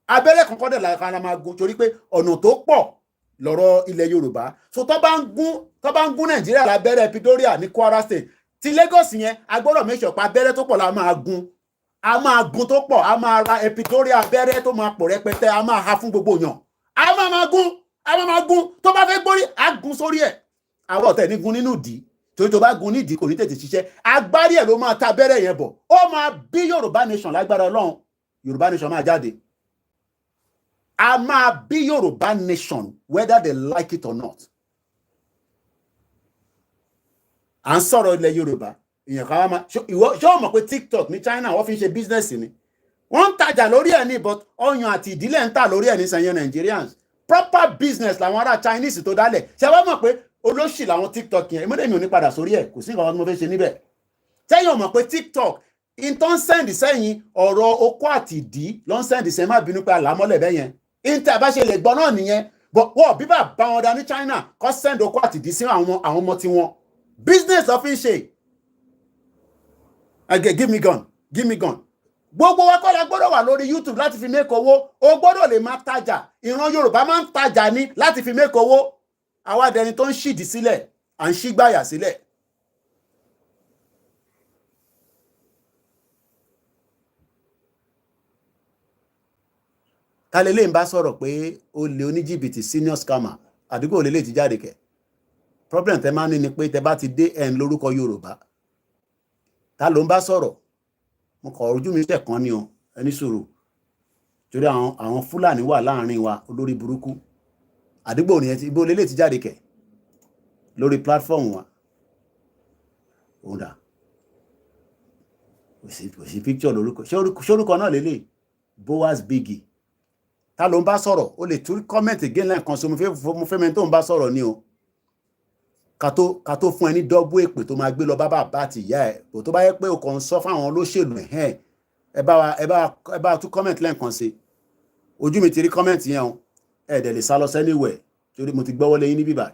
Abẹ́rẹ́ kankan dẹ̀ la máa gun torí pé ọ̀nà tó pọ̀ lọ́rọ̀ ilẹ̀ Yorùbá. So tó bá ń gún Nàìjíríà lábẹ́rẹ́ Pretoria ní Kwara State, ti Lagos yẹn a gbọ́dọ̀ make sure pé abẹ́rẹ́ tó pọ̀ la máa gun. A máa gun tó pọ̀, a máa ra Pretoria abẹ́rẹ́ tó máa pọ̀ rẹpẹtẹ, a máa ha fún gbogbo yàn. A máa gun tó bá fẹ́ gbórí a gun sórí ẹ̀. Àwọn ọ̀tẹ̀ ní gun nínú ìdí torí tó bá gun ní ìdí kò ní tètè ṣiṣẹ́. Agbárí ẹ̀ ló máa ta abẹ́rẹ́ yẹn bọ̀. Ó máa bí Yorùbá nation lágbára Ọlọ́run. Yorùbá nation máa jáde. A máa bí Yorùbá nation whether they like it or not. À ń sọ̀rọ̀ ilẹ̀ Yorùbá. Ìyẹn kan wá máa ṣé o mọ̀ pé TikTok ní China wọ́n fi ń ṣe business ni. Wọ́n ń tajà lórí ẹ̀ ní but ọyàn àti ìdílé ń tà lórí ẹ̀ ní sẹ́yìn Nigerians. Proper business làwọn ará Chinese tó dálẹ̀. Ṣé wọ́n mọ̀ pé olóṣì làwọn TikTok yẹn? Èmi ò ní padà sórí ẹ̀, kò sí nǹkan tí mo fẹ́ ṣe níbẹ̀. Sẹ́yìn ò mọ̀ pé TikTok in tó ń send sẹ́yìn ọ̀rọ̀ okó àti ìdí ló ń send sẹ́yìn, má bínú pé àlámọ́lẹ̀ bẹ́ yẹn. Inter bá ṣe lè gbọ́ náà nìyẹn. But wọ́n bí bá wọn dá ní China kọ́ send okó àti ìdí sí àwọn ọmọ tiwọn. Business ló fi ń ṣe. Okay, give me gun. Gbogbo wa kọ́ la gbọ́dọ̀ wà lórí YouTube láti fi make owó. O gbọ́dọ̀ lè máa tajà. Ìran Yorùbá máa ń tajà ní láti fi make owó. Àwa dẹni tó ń ṣìdí sílẹ̀, à ń ṣígbàyà sílẹ̀. Ta lè ń bá sọ̀rọ̀ pé ó lè oníjìbìtì senior scammer àdúgbò lè ti jáde kẹ̀. Problem tẹ máa ń ní ni pé tẹ bá ti dé ẹn lórúkọ Yorùbá. Ta ló ń bá sọ̀rọ̀? Mo kọ̀ ojú mi tẹ̀ kan ni o, ẹni sùúrù. Torí àwọn Fúlàní wà láàrin wa olórí burúkú. Àdúgbò nìyẹn ibo lè ti jáde kẹ̀ lórí platform wa. Òun dà. Kò sí picture lórúkọ. Ṣé orúkọ náà lélẹ̀? Boaz Biggie. Ta ló ń bá sọ̀rọ̀? O lè tún comment again lẹ́ẹ̀kan so mo fẹ́ mẹ́ni tó ń bá sọ̀rọ̀ ni o. Ká tó fún ẹ ní dọ́gbó èpè tó máa gbé lọ bàbá àti ìyá ẹ̀. Bò tó bá yẹ pé o kàn ń sọ fáwọn olóṣèlú ẹ bá tún comment lẹ́ẹ̀kan sí. Ojú mi ti rí comment yẹn o. Ẹ dẹ̀ lè sá lọ anywhere torí mo ti gbọ́wọ́ lẹ́yìn ní bíbá.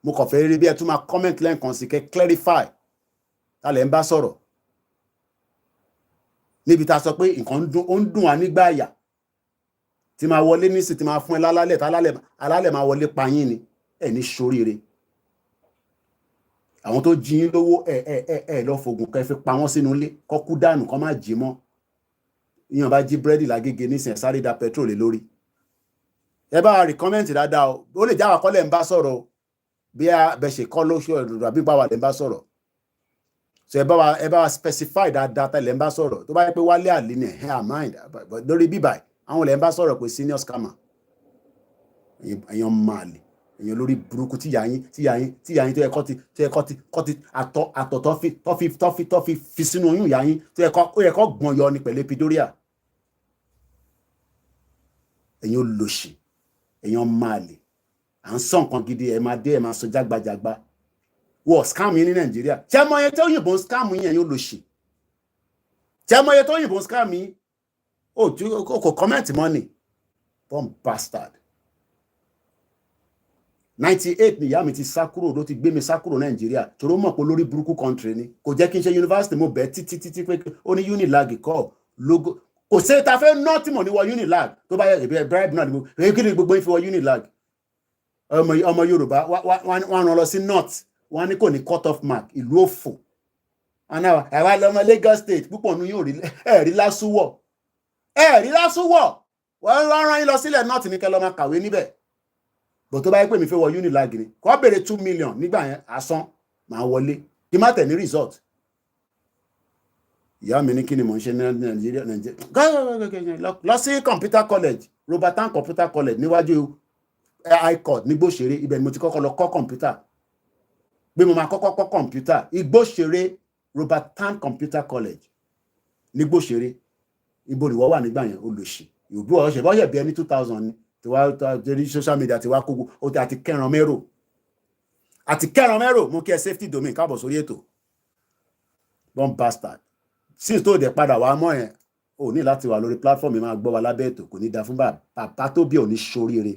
Mo kàn fẹ́ rí bí ẹ tún máa comment lẹ́ẹ̀kan sí kẹ́ clarify. Ta lẹ̀ ń bá sọ̀rọ̀. Níbi tá sọ pé nǹkan ó ń dùn wá nígbà àyà. Tí máa wọlé nísì tí máa fún ẹ lálálẹ̀ alálẹ̀ máa wọlé payín ni ẹ ní ṣoríire. Àwọn tó jí yín lówó ẹ lọ fògùn kẹ́ fi pa wọ́n sínú ilé kọ́ kú dànù kọ́ má jí mọ́. Ìyàn bá jí búrẹ́dì lágége nísìn sáré da petrol lé lórí. Ẹ bá wa rí kọ́mẹ́ǹtì dáadáa o. Ó lè jáwà kọ́lẹ̀ ń bá sọ̀rọ̀ o. Bí a bẹ ṣe kọ́ lóṣù ọ̀dọ̀dọ̀ àbí bá wà lẹ́ ń bá sọ̀rọ̀. So ẹ bá wa specify dáadáa tẹ́lẹ̀ ń bá sọ̀rọ̀. Tó bá yẹ pé Wálé Àlì ní mind lórí bíbáyìí àwọn lẹ́ ń bá sọ̀rọ̀ pé senior scammer. Èèyàn máa lè. Èèyàn lórí burúkú tíyà yín tó yẹ kọ́ ti àtọ̀ tó fi sínú oyún ìyá yín tó yẹ kọ́ gbọ̀n yọ ní pẹ̀lú Pretoria. Èèyàn olóṣì, èèyàn máa lè. À ń sọ nǹkan gidi ẹ máa dé ẹ máa sọ jágbajàgba. Wọ́n scam yín ní Nàìjíríà. Ṣé mọ iye tó yìnbọn scam yín èèyàn olóṣì? Ṣé mọ iye tó yìnbọn scam yín? Kò comment money. Bomb bastard. 98 ni ìyá mi ti sá kúrò ló ti gbé mi sá kúrò Nàìjíríà torí ó mọ̀ pé lórí burúkú country ni kò jẹ́ kí n ṣe university mo bẹ̀ títí pé ó ní Unilag kọ́ logo kò sí ta fẹ́ nọ́ọ̀tì mọ̀ ní wọ Unilag tó bá yẹ ìbí bribe náà ni mo kí ni gbogbo yín fi wọ Unilag ọmọ Yorùbá wọ́n rán lọ sí north wọ́n ní kò ní cut off mark ìlú òfò àwa lọmọ Lagos state púpọ̀ nu yóò rí lásùwọ̀ wọ́n rán yín lọ sílẹ̀ north ní kẹ́ lọ máa kàwé níbẹ̀. Bọ̀ tó bá yẹ pé mi fẹ́ wọ Unilag ni kó bèrè 2 million nígbà yẹn asán máa wọlé kí má tẹ̀ ní result. Ìyá mi ní kí ni mò ń ṣe ní Nàìjíríà lọ sí computer college Robertson computer college níwájú high court nígbòṣèré ibẹ̀ ni mo ti kọ́kọ́ lọ kọ́ computer pé mo máa kọ́kọ́ kọ́ computer Ìgbòṣèré Robertson computer college nígbòṣèré ibo ìwọ wà nígbà yẹn olùṣì ìbú ọ̀ṣẹ̀ bọ́ṣẹ̀ bí ẹni 2000 ni tí wá torí social media tí wá kókó ó ti àti kẹran mẹ́rò mú kí ẹ safety domain káàbọ̀ sórí ètò don bastard since tó dẹ̀ padà wá mọ́ yẹn ò ní láti wà lórí platform máa gbọ́ wa lábẹ́ ètò kò ní da fún bàbá tó bí ò ní ṣoríire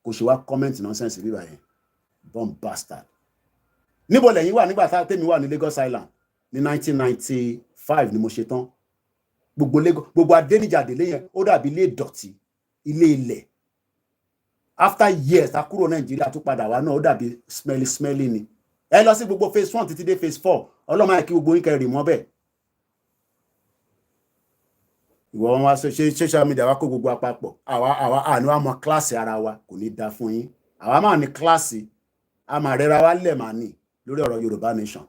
kò ṣe wá comment nonsense bíbá yẹn don bastard níbo lẹ́yìn wà nígbà tẹ́mi wà ní Lagos Island ní 1995 ni mo ṣe tán gbogbo adéníjàdé lẹ́yìn ó dàbí ilé ìdọ̀tí ilé ilẹ̀ after years a kúrò Nàìjíríà tó padà wá náà ó dàbí smelly ni ẹ lọ sí gbogbo phase 1 títí dé phase 4 ọlọ́mọ àìkí gbogbo yín kẹrì mọ́ bẹ́ẹ̀ ìwọ wọn wá social media wá kó gbogbo àpapọ̀ àwa àní wá mọ kíláàsì ara wa kò ní da fún yín àwa máa ní kíláàsì a máa rẹra wá lẹ̀ máa ní lórí ọ̀rọ̀ Yorùbá nation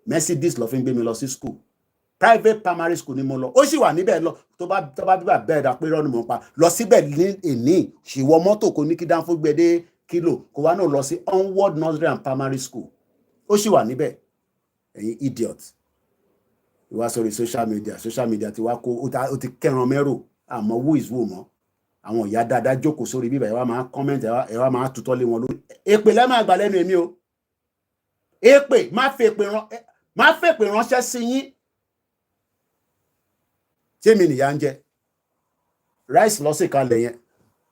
Mercedes lọ fi ń gbé mi lọ sí school private primary school ni mo lọ ó sì wà níbẹ̀ lọ tó bá bíbà bẹ́ẹ̀ dà pé rọ́ọ̀nù mọ̀ pa lọ síbẹ̀ ní èní ṣìwọ́ mọ́tò kò ní kí dáńfó gbẹdé kílò kó wá náà lọ sí onward nursery and primary school ó sì wà níbẹ̀ ẹ̀yin idiot ìwà sórí social media ti wá kó ó ti kẹran mẹ́rò àmọ́ who is who mọ́ àwọn ìyá dáadáa jókòó sórí bíbà ẹ wá máa comment ẹ wá máa tutọ́ lé wọn lórí èpè lẹ́ máa gbà lẹ́nu èmi o èpè má fèpè ránṣẹ́ sí yín tí èmi nìyà ń jẹ rice lọ sí ìkalẹ̀ yẹn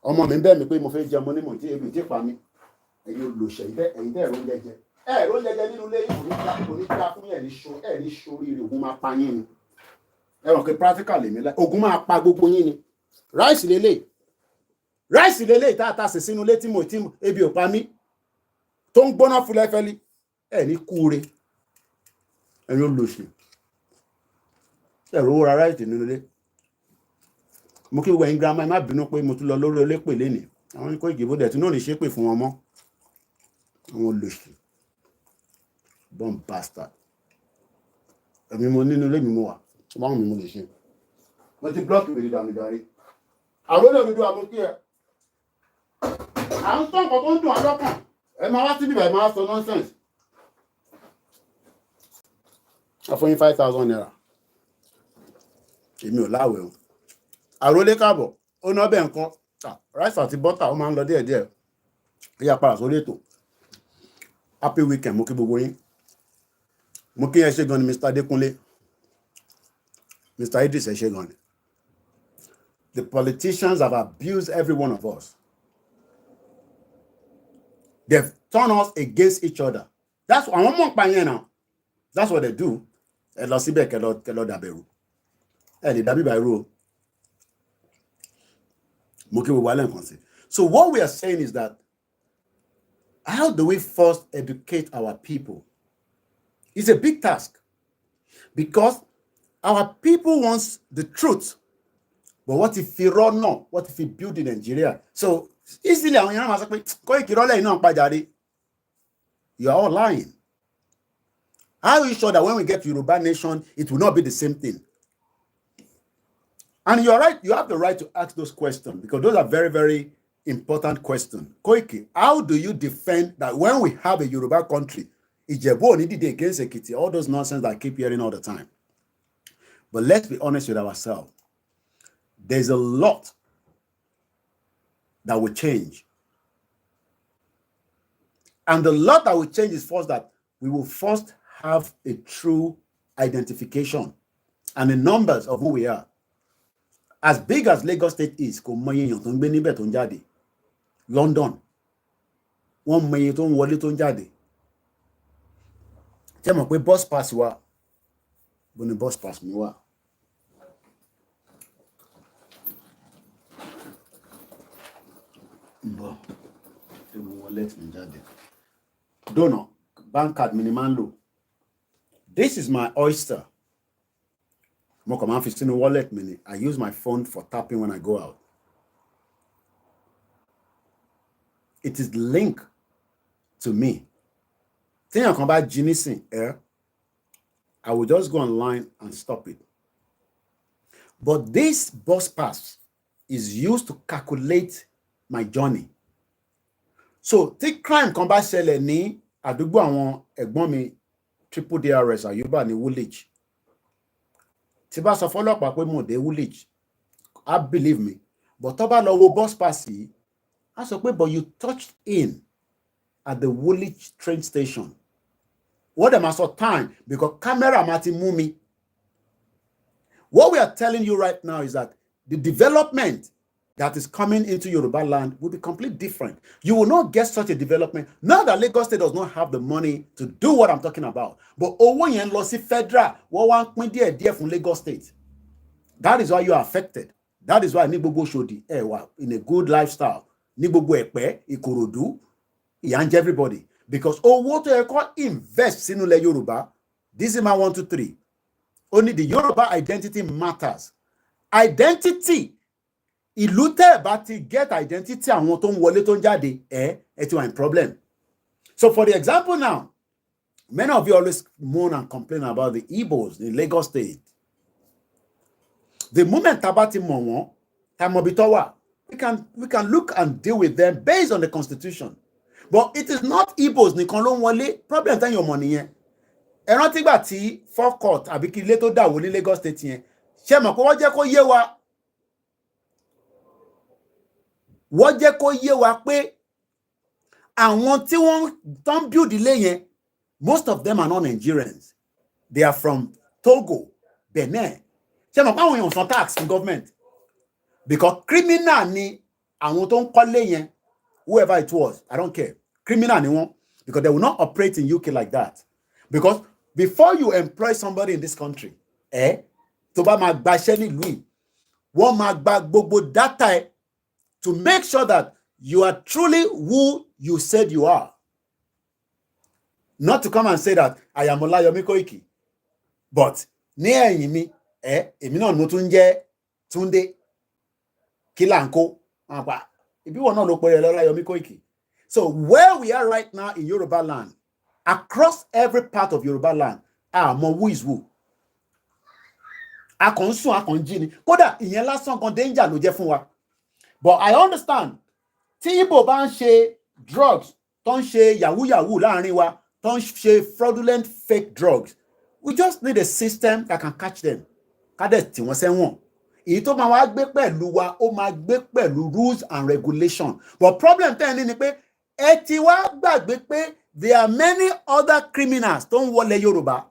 ọmọ mi ń bẹ̀ mí pé mo fẹ́ jẹun mo ní mò tí ebi tí pa mí ẹ̀yin olùṣẹ́ ẹ̀yin tẹ́ ẹ̀rọ jẹjẹ ẹ̀rọ jẹjẹ nínú ilé yìí kò ní ká fún ẹ̀rí sórí ogun máa pa yín ni ẹ̀rọ pé practical lèmi láì ogun máa pa gbogbo yín ni rice lélẹ̀ tá a ta sì sínú ilé tí mo ebi ò pa mí tó ń gbóná fúlẹ́fẹ́lí ẹ̀ ní kúure ẹ̀yin olùṣẹ́ ẹ̀rọ ra rice nínú ilé mo kí wẹ̀yìn grandma ẹ má bínú pé mo tún lọ lórí olépè lénìí àwọn Koiki bó dẹ̀ tún náà ní ṣépè fún wọn mọ́ àwọn olùṣẹ́ bon bastard èmi mo nínú ilé mi mo wà báwọn mi mo lè ṣe mo ti blọọkì mi dànù darí àwọn olóòdúdú àmókí ẹ à ń tọ́ nǹkan tó ń dùn alọ́kàn ẹ máa wá síbí báyìí máa sọ nonsense àfọyín 5,000 naira èmi ò láwẹ̀ o àrólé káàbọ̀ ó ná bẹ́ẹ̀ nǹkan rice àti butter ó máa ń lọ díẹ̀díẹ̀ ó yá padà sórí ètò happy weekend mo kí gbogbo yín mo kí ẹ ṣe gan ni Mr. Adékúnlé Mr. Idris ẹ ṣe gan ni the politicians have abused every one of us they've turned us against each other that's àwọn mọ̀ pa yẹn náà that's what they do ẹ lọ síbẹ̀ kẹlọ dàbẹ̀rù ẹ lè dàbí bàírù o mo kí gbogbo alẹ́ nǹkan sí so what we are saying is that how do we first educate our people? It's a big task because our people want the truth. But what if you run now? What if you build in Nigeria? So easily, you are all lying. How are you sure that when we get to Yoruba nation, it will not be the same thing? And you're right, you have the right to ask those questions because those are very, very important questions. Koiki, how do you defend that when we have a Yoruba country, Ijebu needed against Ekiti, all those nonsense that I keep hearing all the time? But let's be honest with ourselves. There's a lot that will change. And the lot that will change is first that we will first have a true identification and the numbers of who we are. As big as Lagos State is, London, one million tó ń wọlé tó ń jáde. Tẹ́ mọ̀ pé bus pass wa, bó ni bus pass mi wà. Bọ̀, ṣé mo wallet mi jáde? Donor, bank card mi ni máa ń lò. This is my Oyster. Mo kàn máa ń fi sínú wallet mi ni. I use my phone for tapping when I go out. It is linked to me. Téèyàn kan bá jí nísìn, I will just go online and stop it. But this bus pass is used to calculate my journey. So, tí crime kan bá ṣẹlẹ̀ ní àdúgbò àwọn ẹ̀gbọ́n mi triple DRS Ayuba ní Woolwich. Tí bá sọ fọ́lọ́pàá pé mo dé Woolwich, I believe me. But tó bá lọ wo bus pass yìí, I said, but you touched in at the Woolwich train station. What am I so time? Because camera mati mumi. What we are telling you right now is that the development that is coming into Yoruba land will be completely different. You will not get such a development. Now that Lagos State does not have the money to do what I'm talking about. But owó yẹn lọ sí federal, wọ́n wá pín díẹ̀ from Lagos State. That is why you are affected. That is why ní gbogbo Ṣòdì in a good lifestyle. Ní gbogbo Ẹ̀pẹ́, Ìkòròdú, ìyà ń jẹ everybody. Because owó tó yẹ kó invest sínú ilẹ̀ Yorùbá, this is my 1, 2, 3. Only the Yoruba identity matters. Identity. Ìlú tẹ́ bá ti get identity àwọn tó ń wọlé tó ń jáde, ti wà in problem. So for the example now, many of you always moan and complain about the Igbos in Lagos State. The moment tabati mọ̀ wọ́n, tamobitowa, we can look and deal with them based on the constitution. But it is not Igbos nìkan ló ń wọlé. Problem tẹ́ your money yẹn. Ẹ rántí gbà tí forecourt àbí kí ilé tó dà wó ní Lagos State yẹn. Ṣé mọ̀ pé wọ́n jẹ́ kó yé wa. Wọ́n jẹ́ kó yé wa pé àwọn tí wọ́n don build ilé yẹn, most of them are not Nigerians. They are from Togo, Benin. Ṣé mọ̀ pé àwọn èèyàn san tax fún government. Because criminal ni àwọn tó ń kọ́lé yẹn, whoever it was, I don't care. Criminal ni wọ́n, because they will not operate in UK like that. Because before you employ somebody in this country, tó bá máa gbaṣẹ́ nílùú yìí, wọ́n máa gba gbogbo data ẹ to make sure that you are truly who you said you are. Not to come and say that I am OLAYOMI KOIKI. But ní ẹ̀yìn mi, èmi náà mo tún jẹ́ Túndé Kílàńkó. Ibi wọn náà ló pè é OLAYOMI KOIKI. So where we are right now in Yoruba land, across every part of Yoruba land, who is who. A kàn sùn, a kàn jí ni. Kódà ìyẹn lásán kan danger ló jẹ́ fún wa. But I understand. Tí Igbo bá ń ṣe drugs, tó ń ṣe yahoo láàrin wa, tó ń ṣe fraudulent fake drugs, we just need a system that can catch them. Ká dẹ̀ tí wọ́n sẹ́wọ̀n. Èyí tó máa wá gbé pẹ̀lú wa, ó máa gbé pẹ̀lú rules and regulation. But problem tẹ́ ní pé ẹ ti wá gbàgbé pé there are many other criminals tó ń wọlé Yorùbá.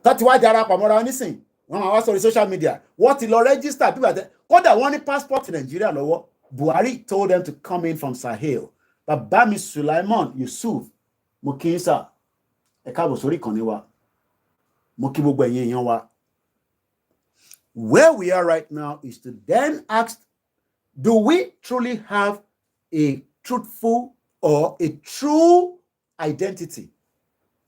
Tó ti wá darapọ̀ mọ́ra nísìn. Wọ́n máa wá sórí social media. Wọ́n ti lọ register people at kódà wọ́n ní passport Nigeria lọ́wọ́. Buhari told them to come in from Sahel. Bàbá mi Sulaiman Yusuf, mo kí yín sà. Ẹ káàbọ̀ sórí ìkànnì wa. Mo kí gbogbo ẹ̀yin èèyàn wa. Where we are right now is to then ask, do we truly have a truthful or a true identity?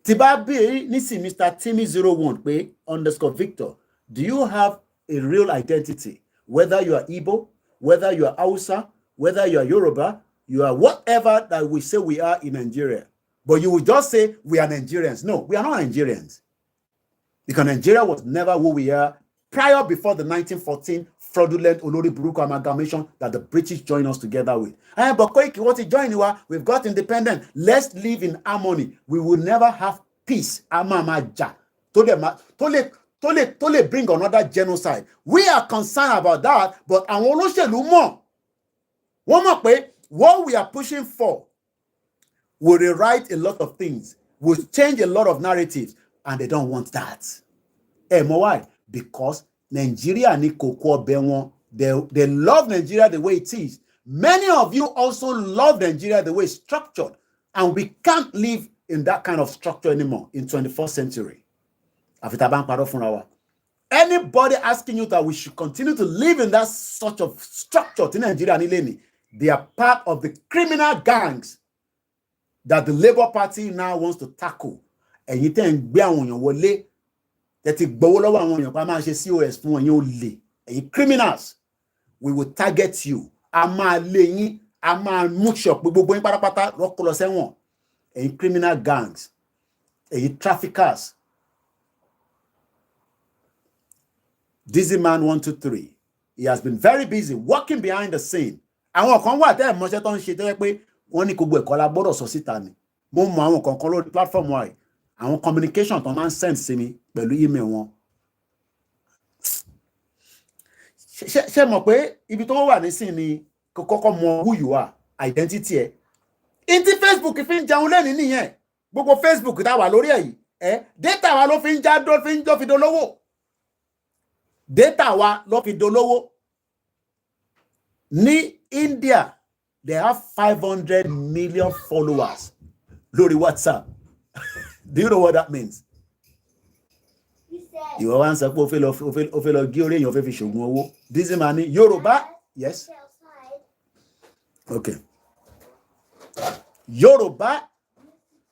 Tibabi nisi Mr. Timmy 01 pé _Victor. Do you have a real identity? Whether you are Igbo, whether you are Hausa, whether you are Yoruba, you are whatever that we say we are in Nigeria. But you will just say we are Nigerians. No, we are not Nigerians. Because Nigeria was never who we are prior before the 1914 fraudulent Olori Buruku amalgamation that the British joined us together with. But Koiki, what is joining us? We've got independence. Let's live in harmony. We will never have peace. Amamaja. To bring another genocide. We are concerned about that, but what we are pushing for will rewrite a lot of things, will change a lot of narratives, and they don't want that. Why? Because Nigeria ni koko benwon. They love Nigeria the way it is. Many of you also love Nigeria the way it's structured, and we can't live in that kind of structure anymore in 21st century. Anybody asking you that we should continue to live in that sort of structure in Nigeria, they are part of the criminal gangs that the Labour Party now wants to tackle. And you think criminals, we will target you. Criminal gangs, traffickers. Dizzy Man 123. He has been very busy working behind the scene. Àwọn kan wà tẹ́ mọ́ṣẹ́ tó ń ṣe tẹ́ pé wọ́n ní gbogbo ẹ̀kọ́ la gbọ́dọ̀ sọ síta ni. Mo mọ àwọn kankan lórí platform wa. Àwọn communication tó máa ń send sí mi pẹ̀lú email wọn. Ṣé mọ̀ pé ibi tó wà nísìn ni kọ́kọ́ mọ who you are, identity ẹ̀. Inti Facebook fi ń jẹun lẹ́ni nìyẹn. Gbogbo Facebook tá wà lórí ẹ̀ yìí, data wa ló fi ń já ló fi dolówó. Data wa ló fi dolówó. Ní India, they have 500 million followers lórí WhatsApp. Do you know what that means? You wá ń sọ pé ó fẹ́ lọ gé orí èèyàn fẹ́ fi ṣògùn owó. This man ní Yoruba, yes. Okay. Yoruba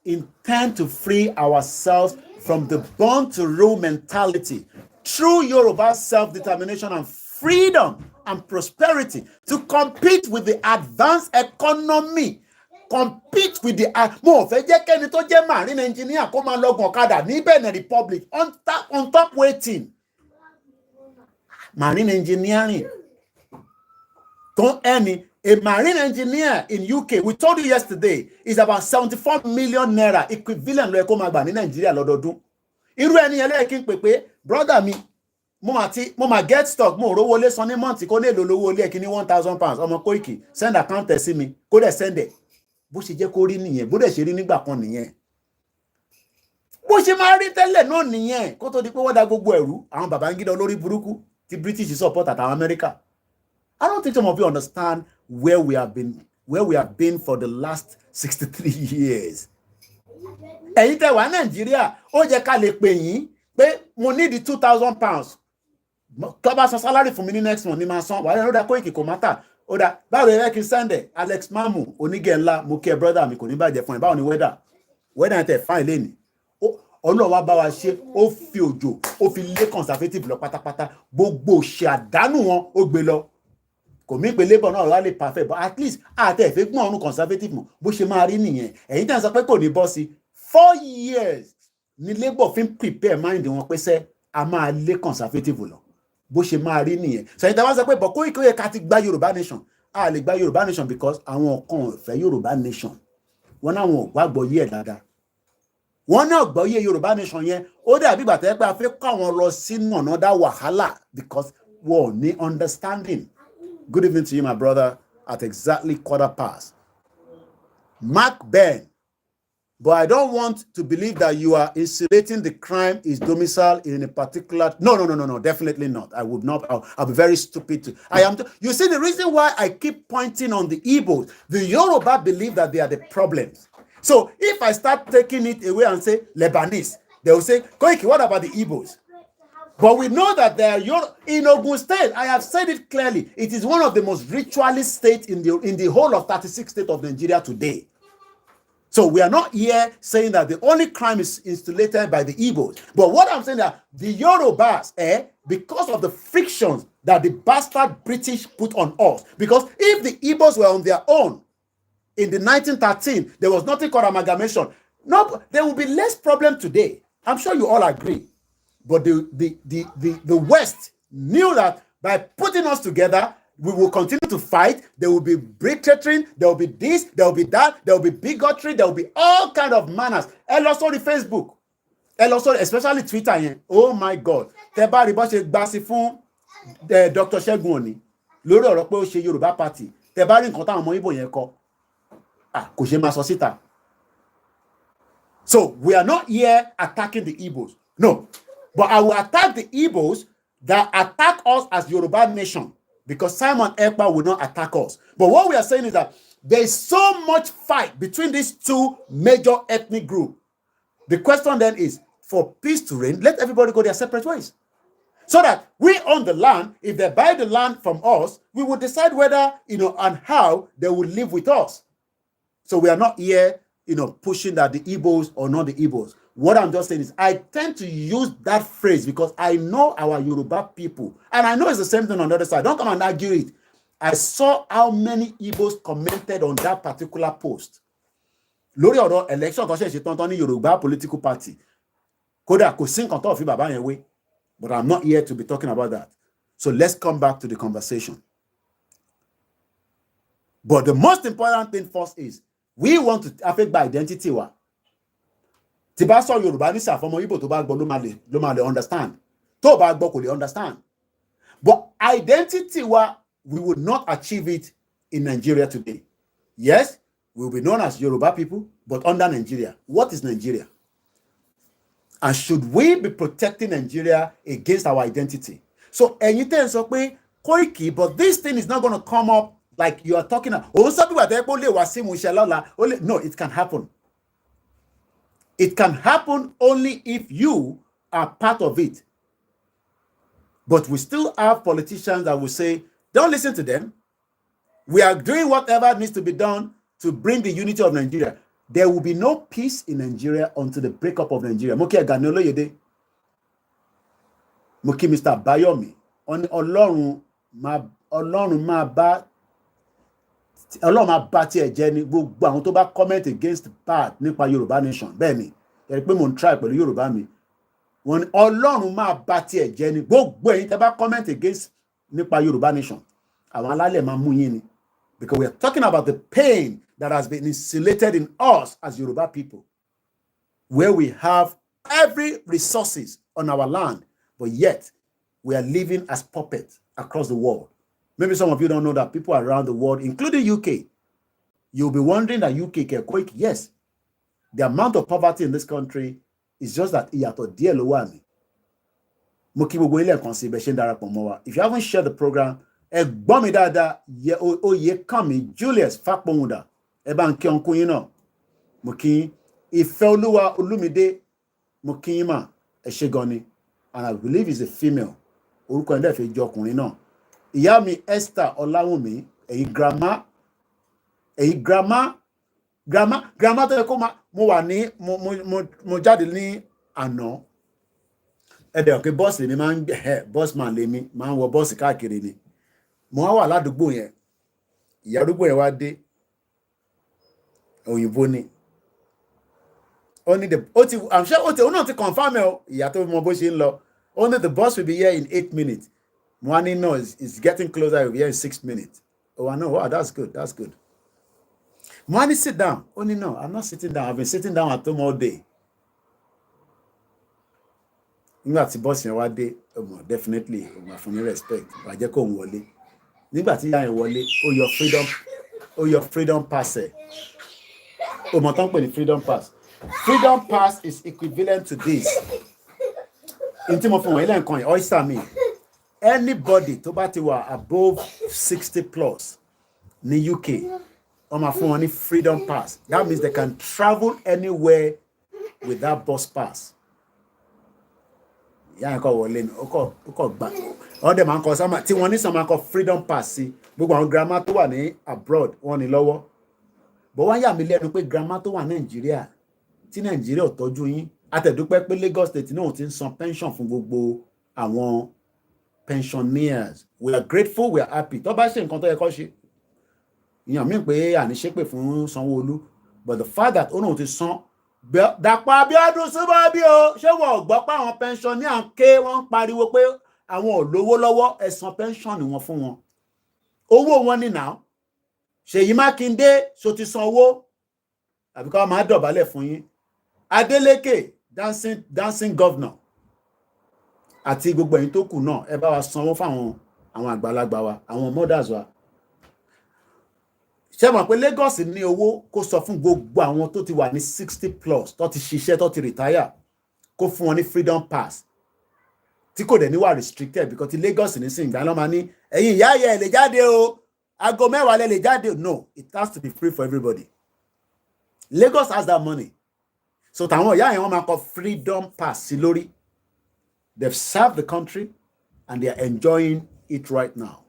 intend to free ourselves from the born to rule mentality through Yoruba self-determination and freedom and prosperity to compete with the advanced economy. Compete with the mo fẹ́ jẹ́ kẹ́ni tó jẹ́ marine engineer kó máa lọ́gùn ọ̀kadà ní Benin Republic on top waiting. Marine engineering. Don't any a marine engineer in UK, we told you yesterday, is about 74 million naira equivalent lo eko ma gba ní Nigeria lọ́dọọdún. Irú ẹni yẹn lè kin pé pé brother mi mo ma get stock mo rówó lé san ní month kó lè lo lówó lé kíní 1,000 pounds ọmọ Koiki send account ẹ sí mi kó dẹ̀ send ẹ. Bó ṣe jẹ́ kó rí nìyẹn, bó dẹ̀ ṣe rí nígbà kan nìyẹn. Bó ṣe máa rí tẹ́lẹ̀ náà nìyẹn kó tó di pé wọ́n dá gbogbo ẹ̀rú àwọn Babangida olórí burúkú tí British support àtàwọn America. I don't think some of you understand where we have been for the last 63 years. Ẹ̀yin tẹ́ wà Nàìjíríà, ó jẹ́ ká lè pè yín pé mo need the 2,000 pounds. Tó bá san salary fún mi ní next month ní máa san. Wà á lọ́dà Koiki kò mátà. Ó dá báwo ẹ kí n send ẹ Alex Mamu onígẹ̀ ńlá mo kí ẹ brother mi kò ní bàjẹ́ fún ẹ báwo ni weather tẹ̀ fine lẹ́ni. Ọlọ́run wá bá wa ṣe ó fi òjò ó fi lé conservative lọ pátápátá gbogbo ṣe àdánù wọn ó gbé lọ. Kò mí pé labour náà wá lè perfect but at least àtẹ̀ ìfẹ́ gbọ́n ọ̀run conservative mọ̀ bó ṣe máa rí nìyẹn. Ẹ̀yin tẹ́ ń sọ pé kò ní bọ́ sí 4 years ni labour fi ń prepare mind wọn pé sẹ́ a máa lé conservative lọ bó ṣe máa rí nìyẹn. So ìta wá sọ pé bọ̀ Koiki yẹ ká ti gba Yorùbá nation a lè gba Yorùbá nation because àwọn kan ò fẹ́ Yorùbá nation wọn náà wọn ò gbàgbọ́ yé ẹ̀ dáadáa. Wọ́n náà gbọ́ yé Yorùbá nation yẹn ó dàbí ìgbà tẹ́ pé a fẹ́ kọ́ àwọn lọ sínú another wàhálà because wọ́n ò ní understanding. Good evening to you, my brother, at exactly 4:15. Mark Ben, but I don't want to believe that you are insinuating the crime is domiciled in a particular. No, definitely not. I would not. I'll be very stupid. You see, the reason why I keep pointing on the Igbos, the Yoruba believe that they are the problems. So if I start taking it away and say Lebanese, they will say, Koiki, what about the Igbos? But we know that they are in Ogun State. I have said it clearly. It is one of the most ritualist states in the whole of 36 states of Nigeria today. So we are not here saying that the only crime is instated by the Igbos. But what I'm saying that the Yorubas, because of the frictions that the bastard British put on us, because if the Igbos were on their own in the 1913, there was nothing called amalgamation. No, there will be less problem today. I'm sure you all agree. But the West knew that by putting us together, we will continue to fight. There will be bigotry, there will be this, there will be that, there will be bigotry, there will be all kind of manners. And also the Facebook, and also especially Twitter. Oh my God! Teba ribo se gbasi fún Dr. Segun Oni lórí ọ̀rọ̀ pé ó ṣe Yorùbá party. Teba rí nǹkan táwọn ọmọ Ìgbò yẹn kọ. Kò ṣe máa sọ síta. So we are not here attacking the Igbos. No. But I will attack the Igbos that attack us as Yoruba nation because Simon Ekpa will not attack us. But what we are saying is that there is so much fight between these two major ethnic groups. The question then is, for peace to reign, let everybody go their separate ways. So that we own the land. If they buy the land from us, we will decide whether, and how they will live with us. So we are not here, pushing that the Igbos or not the Igbos. What I'm just saying is I tend to use that phrase because I know our Yoruba people. And I know it's the same thing on the other side. Don't come and argue it. I saw how many Igbos commented on that particular post. Lórí ọ̀rọ̀ election tó ṣe ṣe tán ní Yoruba political party. Kódà kò sí nǹkan tó fi bàbá yẹn wé. But I'm not here to be talking about that. So let's come back to the conversation. But the most important thing first is we want to affect by identity wa. Tí bá sọ Yorùbá ní sàfọmọ Ìgbò tó bá gbọ́ ló máa lè understand. Tó bá gbọ́ kò lè understand. But identity wa, we would not achieve it in Nigeria today. Yes, we'll be known as Yoruba people, but under Nigeria. What is Nigeria? And should we be protecting Nigeria against our identity? So, anything so Koiki, but this thing is not going to come up like you are talking about. No, it can happen. It can happen only if you are part of it. But we still have politicians that will say, don't listen to them. We are doing whatever needs to be done to bring the unity of Nigeria. There will be no peace in Nigeria until the breakup of Nigeria. Moki Aganolo Yede. Moki Mr. Bayomi. Ọlọ́run máa bá tí ẹ jẹ́ ní gbogbo àwọn tó bá comment against bad nípa Yorùbá nation. Bẹ́ẹ̀ ni, ẹ rí pé mo ń try pẹ̀lú Yorùbá mi. Wọ́n ní Ọlọ́run máa bá tí ẹ jẹ́ ní gbogbo ẹ̀yin tẹ́ bá comment against nípa Yorùbá nation. Àwọn alálẹ̀ máa mú yín ni. Because we are talking about the pain that has been insulated in us as Yoruba people, where we have every resources on our land, but yet we are living as puppets across the world. Maybe some of you don't know that people around the world, including UK, you'll be wondering that UK can quick. Yes, the amount of poverty in this country is just that if you haven't shared the program, Julius Fakpomunda, Ebanki Onkuyino, Muki, Ifeoluwa Olumide, Mukima, Eshegoni, and I believe is a female. Urukwende fe jokunrin. Iyami Esther Olawumi, grandma to ko mo wà ní mo jáde ní àná. Ede o ke boss mi máa ń boss man le mi máa ń wọ boss káàkiri ni. Mo wà ládùúgbò yẹn. Ìyá àdúgbò yẹn wá dé. Òyìnbó ni. Only the I'm sure o not to confirm it. Ìyá tó mọ bó ṣe ń lọ. Only the bus will be here in 8 minutes. Mwani no, it's getting closer. We'll be here in 6 minutes. Oh, I know. Wow, that's good. That's good. Mwani, sit down. Only no, I'm not sitting down. I've been sitting down at home all day. Nígbà tí boss yẹn wá dé, definitely, for me respect. Wá jẹ́ kó wọlé. Nígbà tí ìyá yẹn wọlé, your freedom pass. Oh, mo tán pè ní freedom pass. Freedom pass is equivalent to this. Inti mo fún wọn ilé nǹkan yẹn, oyster me. Anybody tó bá ti wà above 60 plus ní UK, wọ́n máa fún wọn ní freedom pass. That means they can travel anywhere with that bus pass. Yeah, ko wọlé ni, ó kọ gbà. All them man ko sama tí wọ́n ní some man ko freedom pass sí. Gbogbo àwọn grandma tó wà ní abroad, wọ́n ní lọ́wọ́. But wọ́n yà mí lẹ́nu pé grandma tó wà ní Nigeria, tí Nigeria ò tọ́jú yín. Àtẹ̀dúpẹ́ pé Lagos State náà ti ń san pension fún gbogbo àwọn pensioners. We are grateful, we are happy. Tó bá ṣe nǹkan tó yẹ kó ṣe. Ìyàn mí pé àní ṣépè fún Sanwó-Olú. But the fact that ó náà ti san Dàpọ̀ Abíọ́dún súnmọ́ bí o, ṣé wọ́n gbọ́ pé àwọn pensioner ń ké wọ́n ń pariwo pé àwọn ò lówó lọ́wọ́ ẹ san pension wọn fún wọn. Owó wọn ní now. Ṣèyí Mákindé ṣó ti san owó. Àbí ká máa dọ̀bálẹ̀ fún yín. Adeleke dancing governor. Àti gbogbo ẹ̀yin tó kù náà ẹ bá wa sanwó fáwọn àwọn àgbàlagbà wa, àwọn mothers wa. Ṣé mọ̀ pé Lagos ní owó kó sọ fún gbogbo àwọn tó ti wà ní 60 plus tó ti ṣiṣẹ́ tó ti retire kó fún wọn ní freedom pass. Tí kò dẹ̀ ní wà restricted because ti Lagos ní sìn ìgbà ló máa ní ẹ̀yin ìyá yẹ lè jáde o, aago mẹ́wàá lè jáde o. No, it has to be free for everybody. Lagos has that money. So táwọn ìyá yẹn wọ́n máa kọ freedom pass sí lórí. They've served the country and they are enjoying it right now.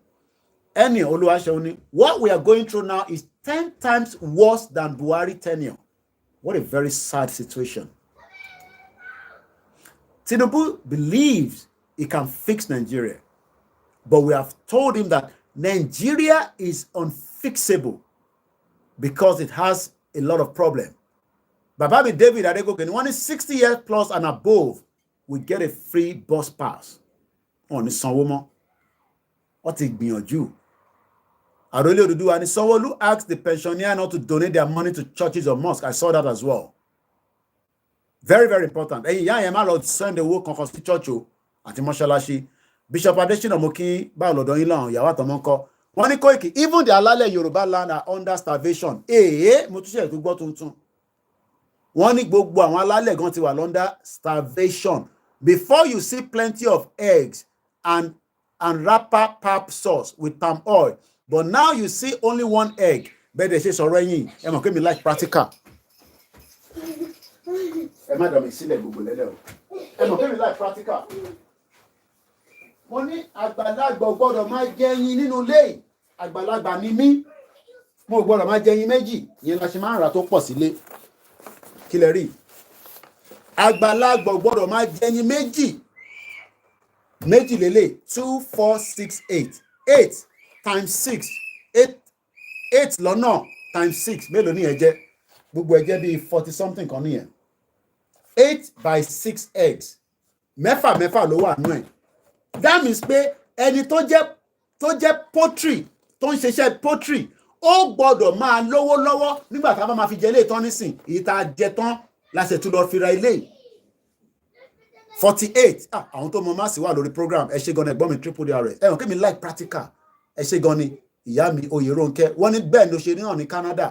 Any Oluwaseun, what we are going through now is 10 times worse than Buhari tenure. What a very sad situation. Tinubu believes he can fix Nigeria, but we have told him that Nigeria is unfixable because it has a lot of problems. Bababi David Adegoke, one is 60 years plus and above, we get a free bus pass on the Sanwo-Olu. What is gbìyànjú? Arole Oduduwa and Sanwo-Olu asked the pensioner not to donate their money to churches or mosques. I saw that as well. Very, very important. Hey, yeah, I'm allowed to send the work on the church at Moshalasi. Bishop Adesina Moki, Balo Doilan, Yawato Monko, wọ́n ní Koiki, even the alálẹ̀ Yorùbá land are under starvation. Mo tún ṣe tó gbọ́ tuntun. Wọ́n ní gbogbo àwọn alálẹ̀ gan ti wà under starvation. Before you see plenty of eggs and wrapper pap sauce with palm oil, but now you see only one egg. Bẹ́ẹ̀ dẹ̀ ṣe sọ̀rọ̀ ẹ̀yìn, ẹ mọ̀ pé mi like practical. Ẹ má dọ̀ mí sílẹ̀ gbogbo lẹ́lẹ̀ o. Ẹ mọ̀ pé mi like practical. Mo ní àgbàlagbà gbọ́dọ̀ máa jẹ ẹyin nínú ilé. Àgbàlagbà ni mí. Mo gbọ́dọ̀ máa jẹ ẹyin méjì. Ìyẹn la ṣe máa ń rà tó pọ̀ sílé. Kí lẹ rí? Àgbàlagbà gbọ́dọ̀ máa jẹ ẹyin méjì. Méjì lélẹ̀ 2, 4, 6, 8. 8 times 6. 8 lọ́nà times 6. Mélòó ni ẹ jẹ́? Gbogbo ẹ jẹ́ bí 40 something kan nìyẹn. 8 by 6 eggs. Mẹ́fà ló wà nú ẹ̀. That means pé ẹni tó jẹ́ poultry tó ń ṣiṣẹ́ poultry ó gbọ́dọ̀ máa lówó lọ́wọ́ nígbà tá a bá máa fi jẹ ilé ìtọ́ nísìn èyí tá a jẹ tán láṣẹ tún lọ fi ra ilé 48. Àwọn tó mọ máàsì wà lórí program ẹ ṣe gan ni ẹ̀gbọ́n mi triple DRS ẹ̀wọ̀n kí mi like practical ẹ ṣe gan ni ìyá mi Oyèrónkẹ́ wọ́n ní bẹ́ẹ̀ ló ṣe ní hàn ní Canada.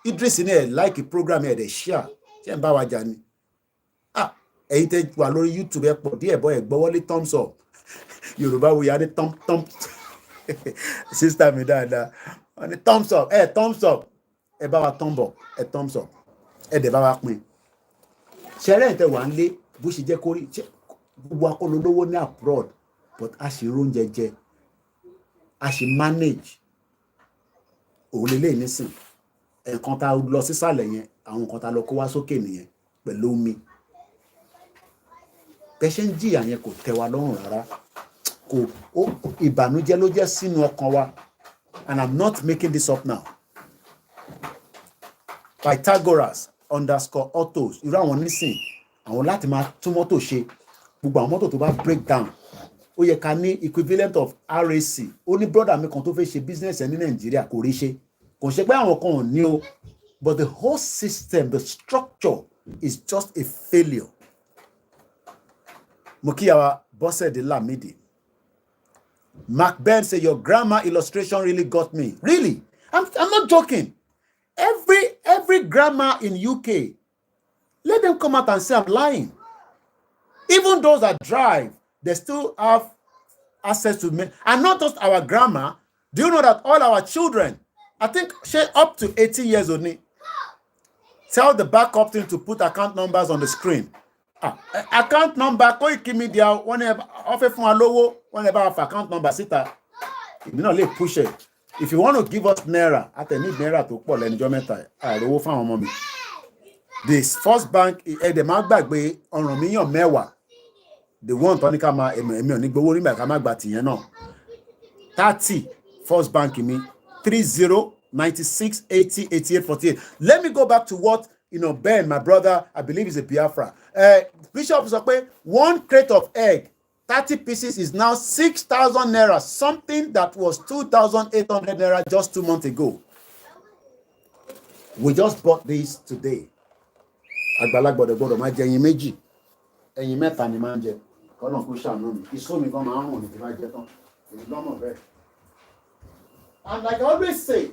Idris ní ẹ̀ like program ẹ̀ dẹ̀ share ṣé ń bá wa jà ni. Ẹ̀yin tẹ́ wà lórí YouTube ẹ pọ̀ díẹ̀ bọ́ ẹ̀ gbọ́wọ́lé thumbs up Yorùbá wo ya ní thumb sister mi dáadáa wọ́n ní thumbs up ẹ bá wa thumb up thumbs up ẹ dẹ̀ bá wa pín. Ṣẹ̀rẹ̀ tẹ́ wà ń lé bó ṣe jẹ́ kórí gbogbo akólólówó ní abroad but a ṣe róúnjẹ jẹ a ṣe manage òun lélẹ̀ nísìn ẹ̀kan tá lọ sísàlẹ̀ yẹn àwọn nǹkan tá lọ kó wá sókè nìyẹn pẹ̀lú omi bẹ́ẹ̀ ṣe ń jìyà yẹn kò tẹ́ wa lọ́rùn rárá kò ìbànújẹ́ ló jẹ́ sínú ọkàn wa and I'm not making this up now. Pythagoras _autos irú àwọn nísìn àwọn láti máa tún mọ́tò ṣe gbogbo àwọn mọ́tò tó bá break down ó yẹ ká ní equivalent of RAC ó ní brother mi kan tó fẹ́ ṣe business ẹ̀ ní Nàìjíríà kò rí ṣe kò ṣe pé àwọn kan ò ní o but the whole system the structure is just a failure. Mukiyawa Bosede Lamidi. Mark Ben say your grammar illustration really got me. Really? I'm not joking. Every grammar in UK, let them come out and say I'm lying. Even those that drive, they still have access to me. And not just our grammar. Do you know that all our children, I think up to 18 years old, tell the backup team to put account numbers on the screen. Account number Koikimedia whenever offer fún wa lówó whenever have account number síta you know lè push it if you want to give us naira àtẹ̀ní naira tó pọ̀ lẹ́nujọ́ mẹ́ta àìrówó fún àwọn ọmọ mi this first bank ẹ̀dẹ̀ máa gbàgbé ọ̀ràn míyàn mẹ́wàá the one tó ní ká máa èmi ò ní gbowó nígbà ká má gbà tìyẹn náà 30 first bank mi 30 96 80 88 48. Let me go back to what Ben, my brother, I believe is a Biafra. Bishop said, one crate of egg, 30 pieces is now 6,000 naira, something that was 2,800 naira just 2 months ago. We just bought this today. Àgbàlagbà gbọ́dọ̀ máa jẹ ẹyin méjì. Ẹyin mẹ́ta ni máa ń jẹ. Kọ́nà kó ṣàánú mi. Ìṣó mi gan máa ń rùn ní tí máa jẹ tán. Èmi lọ́mọ bẹ́ẹ̀. And like I always say,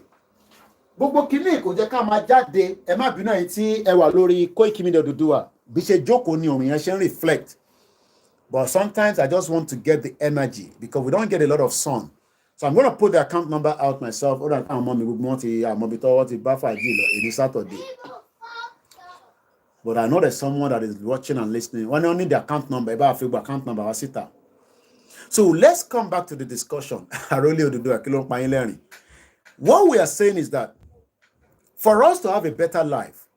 gbogbo kìíní kò jẹ́ ká máa jáde ẹ má bínú ẹ̀yin tí ẹ wà lórí Koikimedia Odùduwà bí ṣe jókòó ni òun yẹn ṣe ń reflect but sometimes I just want to get the energy because we don't get a lot of sun so I'm going to put the account number out myself ó dà àwọn ọmọ mi gbogbo wọn ti àmọ́bi tọ́wọ́ ti bá fàájì lọ èdè Saturday but I know there's someone that is watching and listening wọ́n ní wọ́n ní the account number ẹ bá fi gba account number wá síta so let's come back to the discussion Àrólé Odùduwà kí ló ń pa yín lẹ́rìn what we are saying is that for us to have a better life,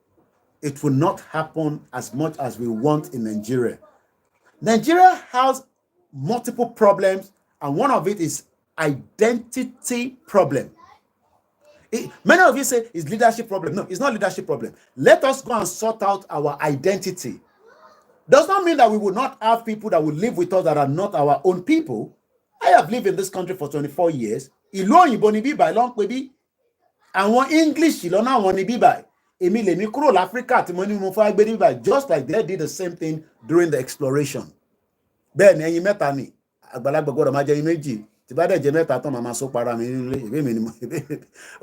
it will not happen as much as we want in Nigeria. Nigeria has multiple problems, and one of it is identity problem. Many of you say it's leadership problem. No, it's not leadership problem. Let us go and sort out our identity. Does not mean that we will not have people that will live with us that are not our own people. I have lived in this country for 24 years. Ìlú òyìnbó ni bíbá ló ń pè bí. Àwọn English lọ́nà àwọn ni bíbá. Èmi lèmi kúrò l'Africa tí mo ní mo fẹ́ gbé bíbá just like they did the same thing during the exploration. Bẹ́ẹ̀ ni ẹyin mẹ́ta ni àgbàlagbà gbọ́dọ̀ máa jẹ ẹyin méjì tí bá dẹ̀ jẹ́ mẹ́ta tán màmá sọ para mi nílé ìwé mi ni mo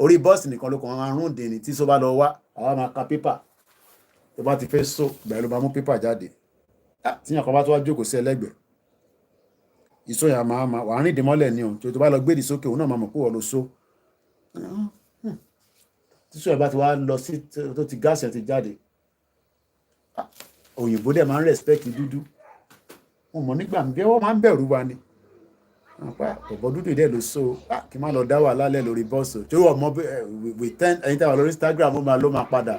orí bọ́ọ̀sì nìkan ló kàn máa rún dè ní tí sọ bá lọ wá àwa máa ka pépà tó bá ti fẹ́ so bẹ́ẹ̀ ló máa mú pépà jáde tíyàn kan bá tó wá jókòó sí ẹlẹ́gbẹ̀ẹ́ ìsóyà máa wà á rìn dìmọ́lẹ̀ ni o tó bá lọ gbédì sókè òun náà máa mọ̀ pé wọ́n lọ so tí sóyà bá ti wá lọ sí tó ti gáàsì ẹ̀ ti jáde òyìnbó dẹ̀ máa ń respect dúdú wọn mọ̀ nígbà bí wọ́n máa ń bẹ̀rù wa ni ọ̀bọ̀ dúdú dẹ̀ ló so kí n má lọ dá wà lálẹ́ lórí bọ́ọ̀sì tí wọ́n mọ̀ ẹ̀yin tí wà lórí Instagram ó máa ló máa padà.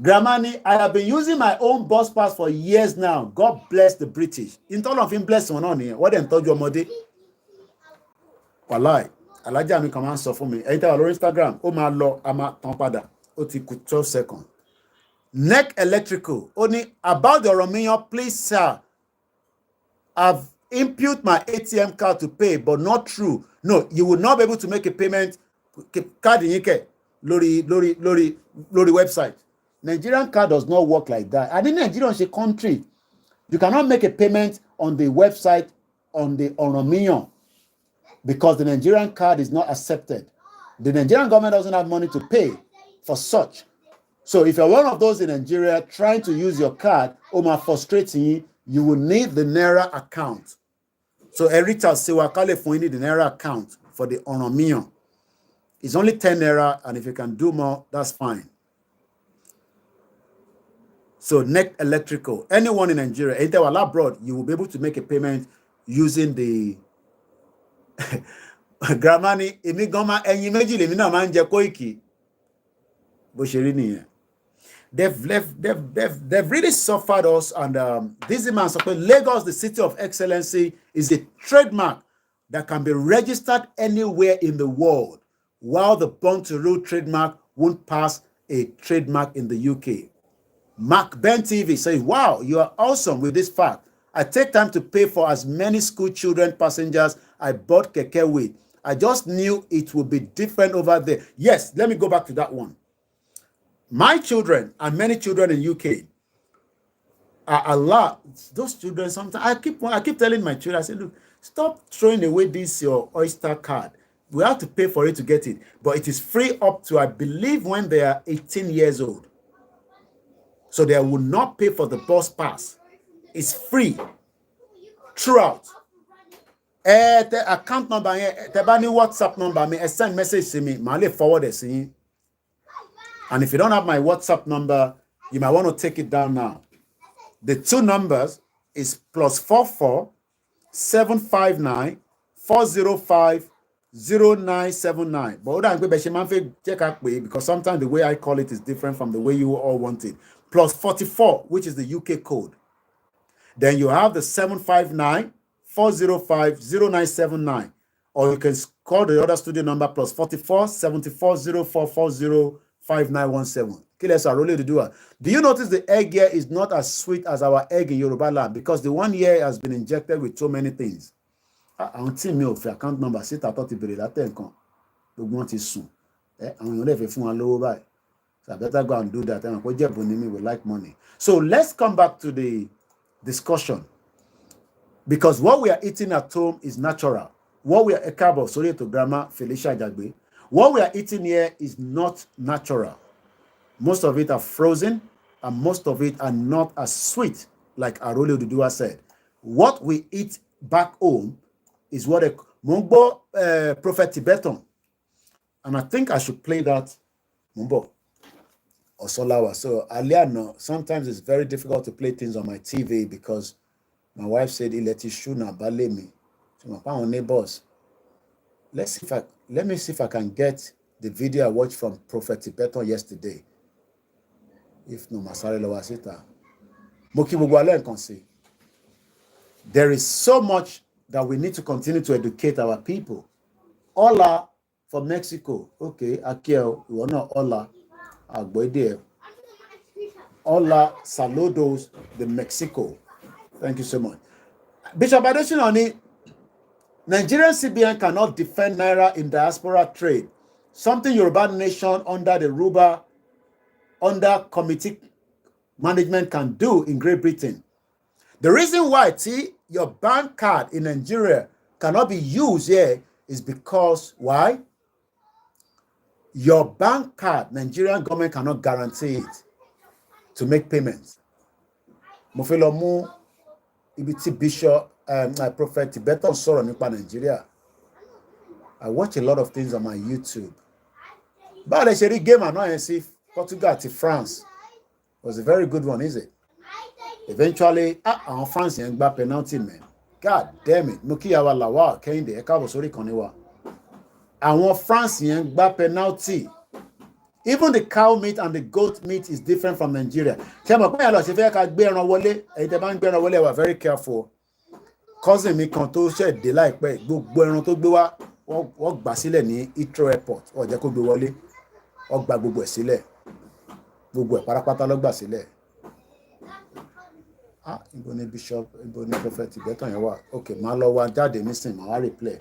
Gramani, I have been using my own bus pass for years now. God bless the British. In turn of him bless wọn náà nìyẹn. Wọ́n dẹ̀ ń tọ́jú ọmọdé. Wàláì, alájà mi kan máa ń sọ fún mi. Ẹ̀yin tí wà lórí Instagram, ó máa lọ, a máa tán padà. Ó ti kù 12 seconds. Neck Electrical. Ó ní, about the Oromiyan, please sir, I've input my ATM card to pay, but not true. No, you will not be able to make a payment. Card yín kẹ̀ lórí website. Nigerian card does not work like that. And in Nigeria, a country, you cannot make a payment on the website on the Oromiyan because the Nigerian card is not accepted. The Nigerian government doesn't have money to pay for such. So if you're one of those in Nigeria trying to use your card, frustrating you will need the Naira account. So Erita Sewakale for you need the Naira account for the Oromiyan. It's only 10 Naira, and if you can do more, that's fine. So Neck Electrical, anyone in Nigeria, anything abroad, you will be able to make a payment using the Gramani, èmi gan ma ẹyin méjì lèmi náà máa ń jẹ Koiki. Bó ṣe rí nìyẹn. They've really suffered us, and this man sọ pé Lagos, the city of excellency, is a trademark that can be registered anywhere in the world, while the Born to Rule trademark won't pass a trademark in the UK. Mark Ben TV says, wow, you are awesome with this fact. I take time to pay for as many school children passengers I bought keke with. I just knew it would be different over there. Yes, let me go back to that one. My children and many children in UK are a lot. Those children, sometimes I keep telling my children, I say, look, stop throwing away this your Oyster card. We have to pay for it to get it. But it is free up to, I believe, when they are 18 years old. So they will not pay for the bus pass. It's free throughout. The account number, the WhatsApp number, me send message to me. I'll forward it to you. And if you don't have my WhatsApp number, you might want to take it down now. The two numbers is +44 759 405 0979. But because sometimes the way I call it is different from the way you all want it. +44, which is the UK code. Then you have the 759 405 0979. Or you can call the other studio number +44 74 0440 5917. Do you notice the egg here is not as sweet as our egg in Yoruba land? Because the one here has been injected with so many things. Until me of account number, sit at the very that the want is soon. I'm going to phone low by. So I better go and do that. And we like money. So let's come back to the discussion. Because what we are eating at home is natural. What we are sorry to Grandma Felicia Jagbe. What we are eating here is not natural. Most of it are frozen, and most of it are not as sweet, like Arole Dudua said. What we eat back home is what a Mumbo Prophet Tibetan. And I think I should play that Mumbo or Solawa. So Aliano, sometimes it's very difficult to play things on my TV because my wife said Iletishuna Balemi. So my power neighbors. Let me see if I can get the video I watched from Prophet Tibetan yesterday. If no, Masare Lawasita. Moki Bugwale can see. There is so much that we need to continue to educate our people. Hola for Mexico. Okay, Akel, we want to hola. Agboide. Hola, saludos de Mexico. Thank you so much. Bishop Adesin on it. Nigerian CBN cannot defend Naira in diaspora trade. Something Yoruba nation under the Ruba, under committee management can do in Great Britain. The reason why, your bank card in Nigeria cannot be used here is because, why? Your bank card, Nigerian government cannot guarantee it to make payments. Mo fẹ́ lọ mú ibi tí Bishop Prophet Tibetan sọ̀rọ̀ nípa Nigeria. I watch a lot of things on my YouTube. But the Sherry game àná yẹn sí Portugal to France was a very good one, is it? Eventually, àwọn France yẹn gba penalty, man. God damn it. Mo kí yàwá làwà Kẹ́hìndé ẹ káàbọ̀ sórí ìkànnì wa. Àwọn France yẹn gba penalty. Even the cow meat and the goat meat is different from Nigeria. Ṣé mo pé yàrá ṣe fẹ́ ká gbé ẹran wọlé, ẹ̀yin tẹ́ bá ń gbé ẹran wọlé wà very careful. Cousin mi kan tó ṣẹ̀ dé láìpẹ́, gbogbo ẹran tó gbé wá wọ́n gbà sílẹ̀ ní Heathrow Airport, wọ́n jẹ́ kó gbé wọlé. Wọ́n gba gbogbo ẹ̀ sílẹ̀. Gbogbo ẹ̀ pátápátá ló gbà sílẹ̀. Ibo ni Bishop, ibo ni Prophet Tibetan yẹn wà. Okay, màá lọ wá jáde nísìnyí, màá wá replay.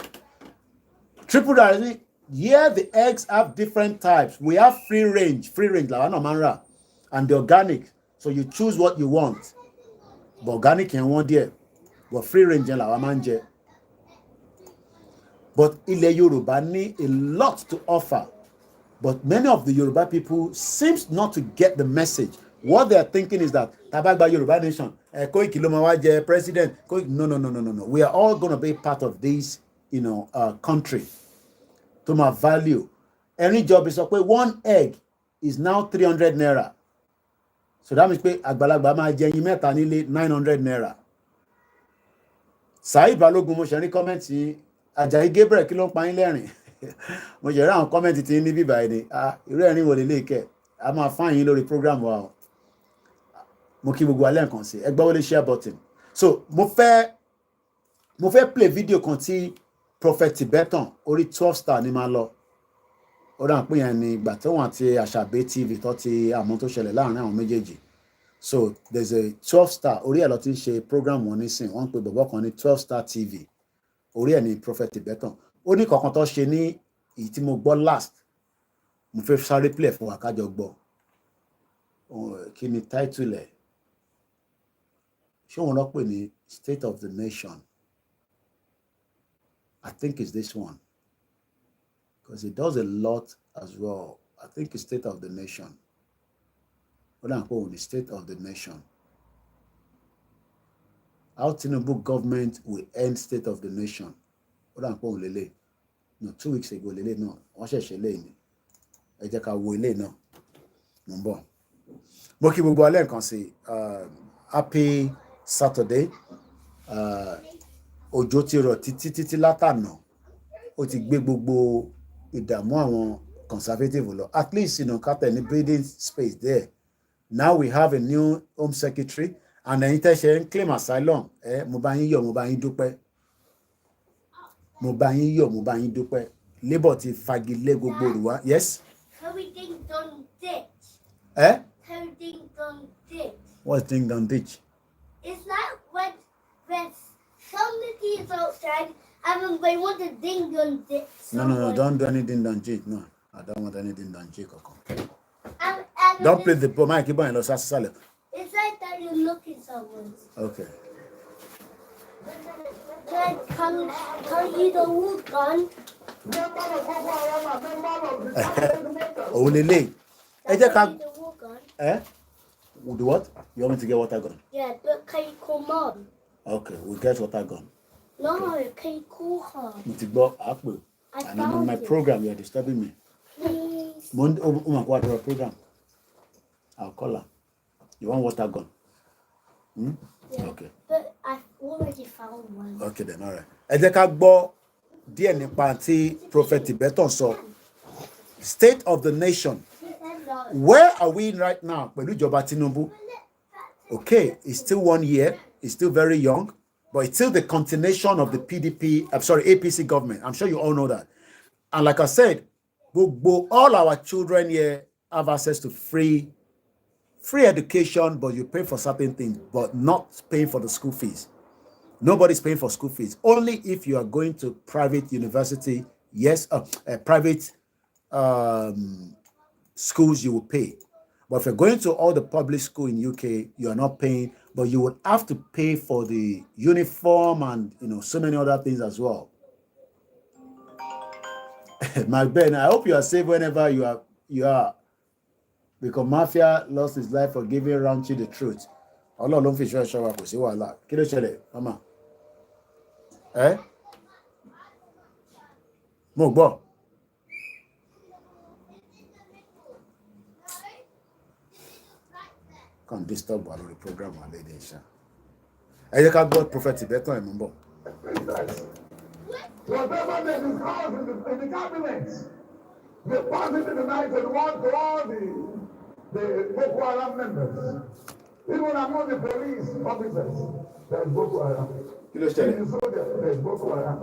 Triple directly. Here the eggs have different types. We have free range làwọn náà máa ń rà, and the organic. So you choose what you want. But organic yẹn wọ́n díẹ̀, but free range yẹn làwọn máa ń jẹ. But ilẹ̀ Yorùbá ní a lot to offer. But many of the Yoruba people seems not to get the message. What they are thinking is that Tabagba Yoruba nation, Koiki ló máa wá jẹ president. No. We are all going to be part of this, country. To my value. Any job is okay. One egg is now 300 naira. So that means pé àgbàlagbà máa jẹ ẹyin mẹ́ta nílé 900 naira. Saheed Balogun mo ṣe rí kọ́mẹ́ǹtì Ajayi Gabriel kí ló ń pa yín lẹ́rìn. Mo ṣe rí àwọn kọ́mẹ́ǹtì tí ní bíbá ẹni. Irú ẹ̀rín wò lélẹ̀ kẹ́. A máa fáyín yín lórí program wa o. Mo kí gbogbo alẹ́ nǹkan sí. Ẹ gbọ́ wọlé share button. So mo fẹ́ play video kan tí Prophet Tibetan orí 12 star ni máa lọ. Ó dà pé yẹn ni ìgbà tí wọ́n àti Àṣàbẹ́ TV tó ti àmọ́ tó ṣẹlẹ̀ láàrin àwọn méjèèjì. So there's a 12 star orí ẹ̀ lọ ti ń ṣe program wọn nísìn. Wọ́n ń pe bọ̀bọ̀ kan ní 12 star TV. Orí ẹ̀ ni Prophet Tibetan. Ó ní kankan tó ṣe ní èyí tí mo gbọ́ last. Mo fẹ́ sáré play fún wa kájọ gbọ́. Kí ni title ẹ̀? Ṣé wọ́n lọ pè ní State of the Nation? I think it's this one. Because it does a lot as well. I think it's State of the Nation. What I'm calling the State of the Nation. How Tinubu government will end State of the Nation. What I'm calling Lele. No, 2 weeks ago, Lele, no. What's she Lele? I just can't wait, no. Number. Moki Bugwale can say, happy Saturday. Òjò ti rọ̀ títí látànà. Ó ti gbé gbogbo ìdààmú àwọn conservative lọ. At least, cut any breathing space there. Now we have a new home secretary, and then he claim asylum. Mo bá yín yọ̀, mo bá yín dúpẹ́. Mo bá yín yọ̀, mo bá yín dúpẹ́. Labour ti fagilé gbogbo ìrùwá. Yes? Everything done ditch. Everything done ditch. What's thing done ditch? It's like when somebody is outside and they want a ding dong ditch. No, don't do anything done ditch. No, I don't want anything done ditch. Don't play the ball. Mike, keep on. It's like that you're looking someone. Okay. Can you the wood gun? Oh, Lele. The wood gun. The what? You want me to get water gun? Yeah, but can you call mom? Okay, we'll get water gun. No, can you call her? And I'm on my program. You're disturbing me. Please. Water program. I'll call her. You want water gun? Yeah, okay. But I've already found one. Okay then, all right. Ẹ jẹ́ ká gbọ́ díẹ̀ nípa tí Prophet Tibetan sọ. State of the nation. Where are we right now? Pẹ̀lú ìjọba Tinubu. Okay, it's still 1 year. It's still very young, but it's still the continuation of the APC government. I'm sure you all know that. And like I said, all our children here have access to free education, but you pay for certain things, but not paying for the school fees. Nobody's paying for school fees. Only if you are going to private university, yes, private schools, you will pay. But if you're going to all the public school in UK, you are not paying, but you would have to pay for the uniform and so many other things as well. My Ben, I hope you are safe whenever you are. Because Mafia lost his life for giving Ramchi the truth. Allah ló ń fi ṣọ́ ẹ̀ṣọ́ wa kò sí wàhálà. Kí ló ṣẹlẹ̀, mama? Mo gbọ́. Can't disturb our program, my lady. I think I got prophetic that time, remember. Whatever they discuss in the cabinet, they pass it in the night and want to all the Boko Haram members. Even among the police officers, there's Boko Haram. In the soldiers, there's Boko Haram.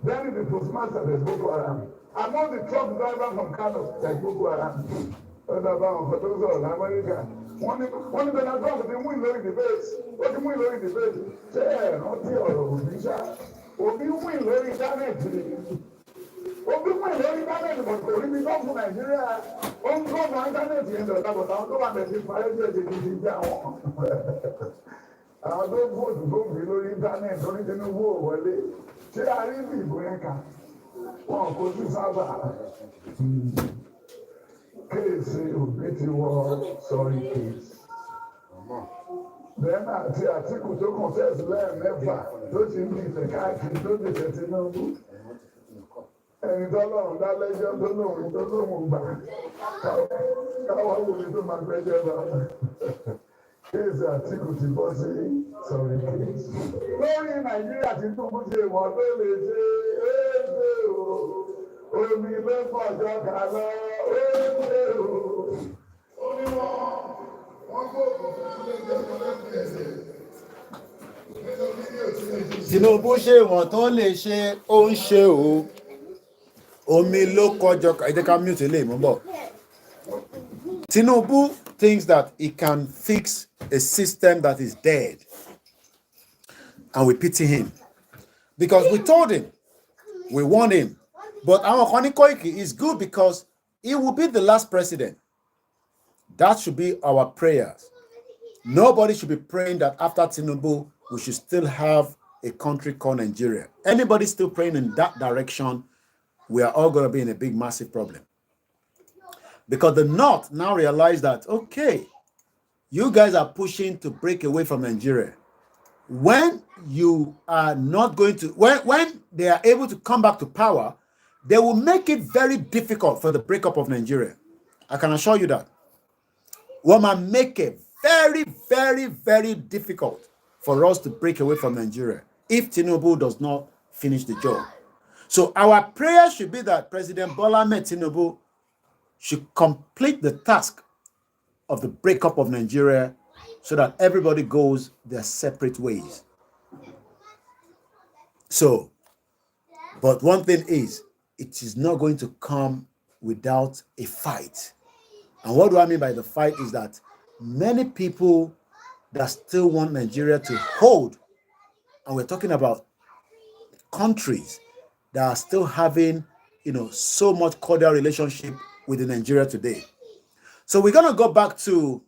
Then in the postmaster, there's Boko Haram. Among the truck drivers from Kano, there's Boko Haram. America. One of the adults, they win lórí debate. What do you win lórí debate? Ṣé ẹ̀ rántí ọ̀rọ̀ òbí ṣá? Òbí win lórí íńtánẹ́ẹ̀tì ni. Òbí win lórí íńtánẹ́ẹ̀tì bọ̀ kò rí mi tó fún Nàìjíríà. Ó ń kọ́ ọ̀nà íńtánẹ́ẹ̀tì yẹn dọ̀tà bọ̀ táwọn tó wà bẹ̀rẹ̀ sí parẹ́jọ́ èdè ti di àwọn. Àwọn tó vóòtù tó bí lórí íńtánẹ́ẹ̀tì oní Tinubu ò wọlé. Ṣé a rí ìbò yẹn kà? Wọn kò sí sábà. Kéèsì òbí ti wọ sọrí kéèsì. Bẹ́ẹ̀ni àti Àtíkù tó contest lẹ́ẹ̀mẹ́fà tó ti ń dìtẹ̀ káàkiri tó dìtẹ̀ Tinubu. Ẹni tọ́lọ́run dá lẹ́jọ́ tó lóun gbà. Káwọ́ wo ni tó máa gbẹ́jọ́ lọ. Kéèsì Àtíkù ti bọ́ sí sọrí kéèsì. Lórí Nàìjíríà tí Tinubu ṣe wọ́n tó lè ṣe éèdè o. Omi ló fọjọ́ kà lọ, éèdè o. Omi wọ́n gbóògùn fún ilé ìjọba lẹ́kùn ẹ̀sẹ̀. Tinubu ṣe wọ́n tó lè ṣe ó ń ṣe o. Omi ló kọjọ́ kà. Ẹ jẹ́ ká mute eléyìí mọ́ bọ̀. Tinubu thinks that he can fix a system that is dead. And we pity him. Because we told him, we warned him. But our Koiki is good because he will be the last president. That should be our prayers. Nobody should be praying that after Tinubu, we should still have a country called Nigeria. Anybody still praying in that direction, we are all going to be in a big, massive problem. Because the North now realize that, okay, you guys are pushing to break away from Nigeria. When you are not going to, when they are able to come back to power, they will make it very difficult for the breakup of Nigeria. I can assure you that. Woman, make it very, very, very difficult for us to break away from Nigeria if Tinubu does not finish the job. So our prayer should be that President Bola Ahmed Tinubu should complete the task of the breakup of Nigeria so that everybody goes their separate ways. So, but one thing is, it is not going to come without a fight. And what do I mean by the fight is that many people that still want Nigeria to hold, and we're talking about countries that are still having, so much cordial relationship with Nigeria today. So we're going to go back to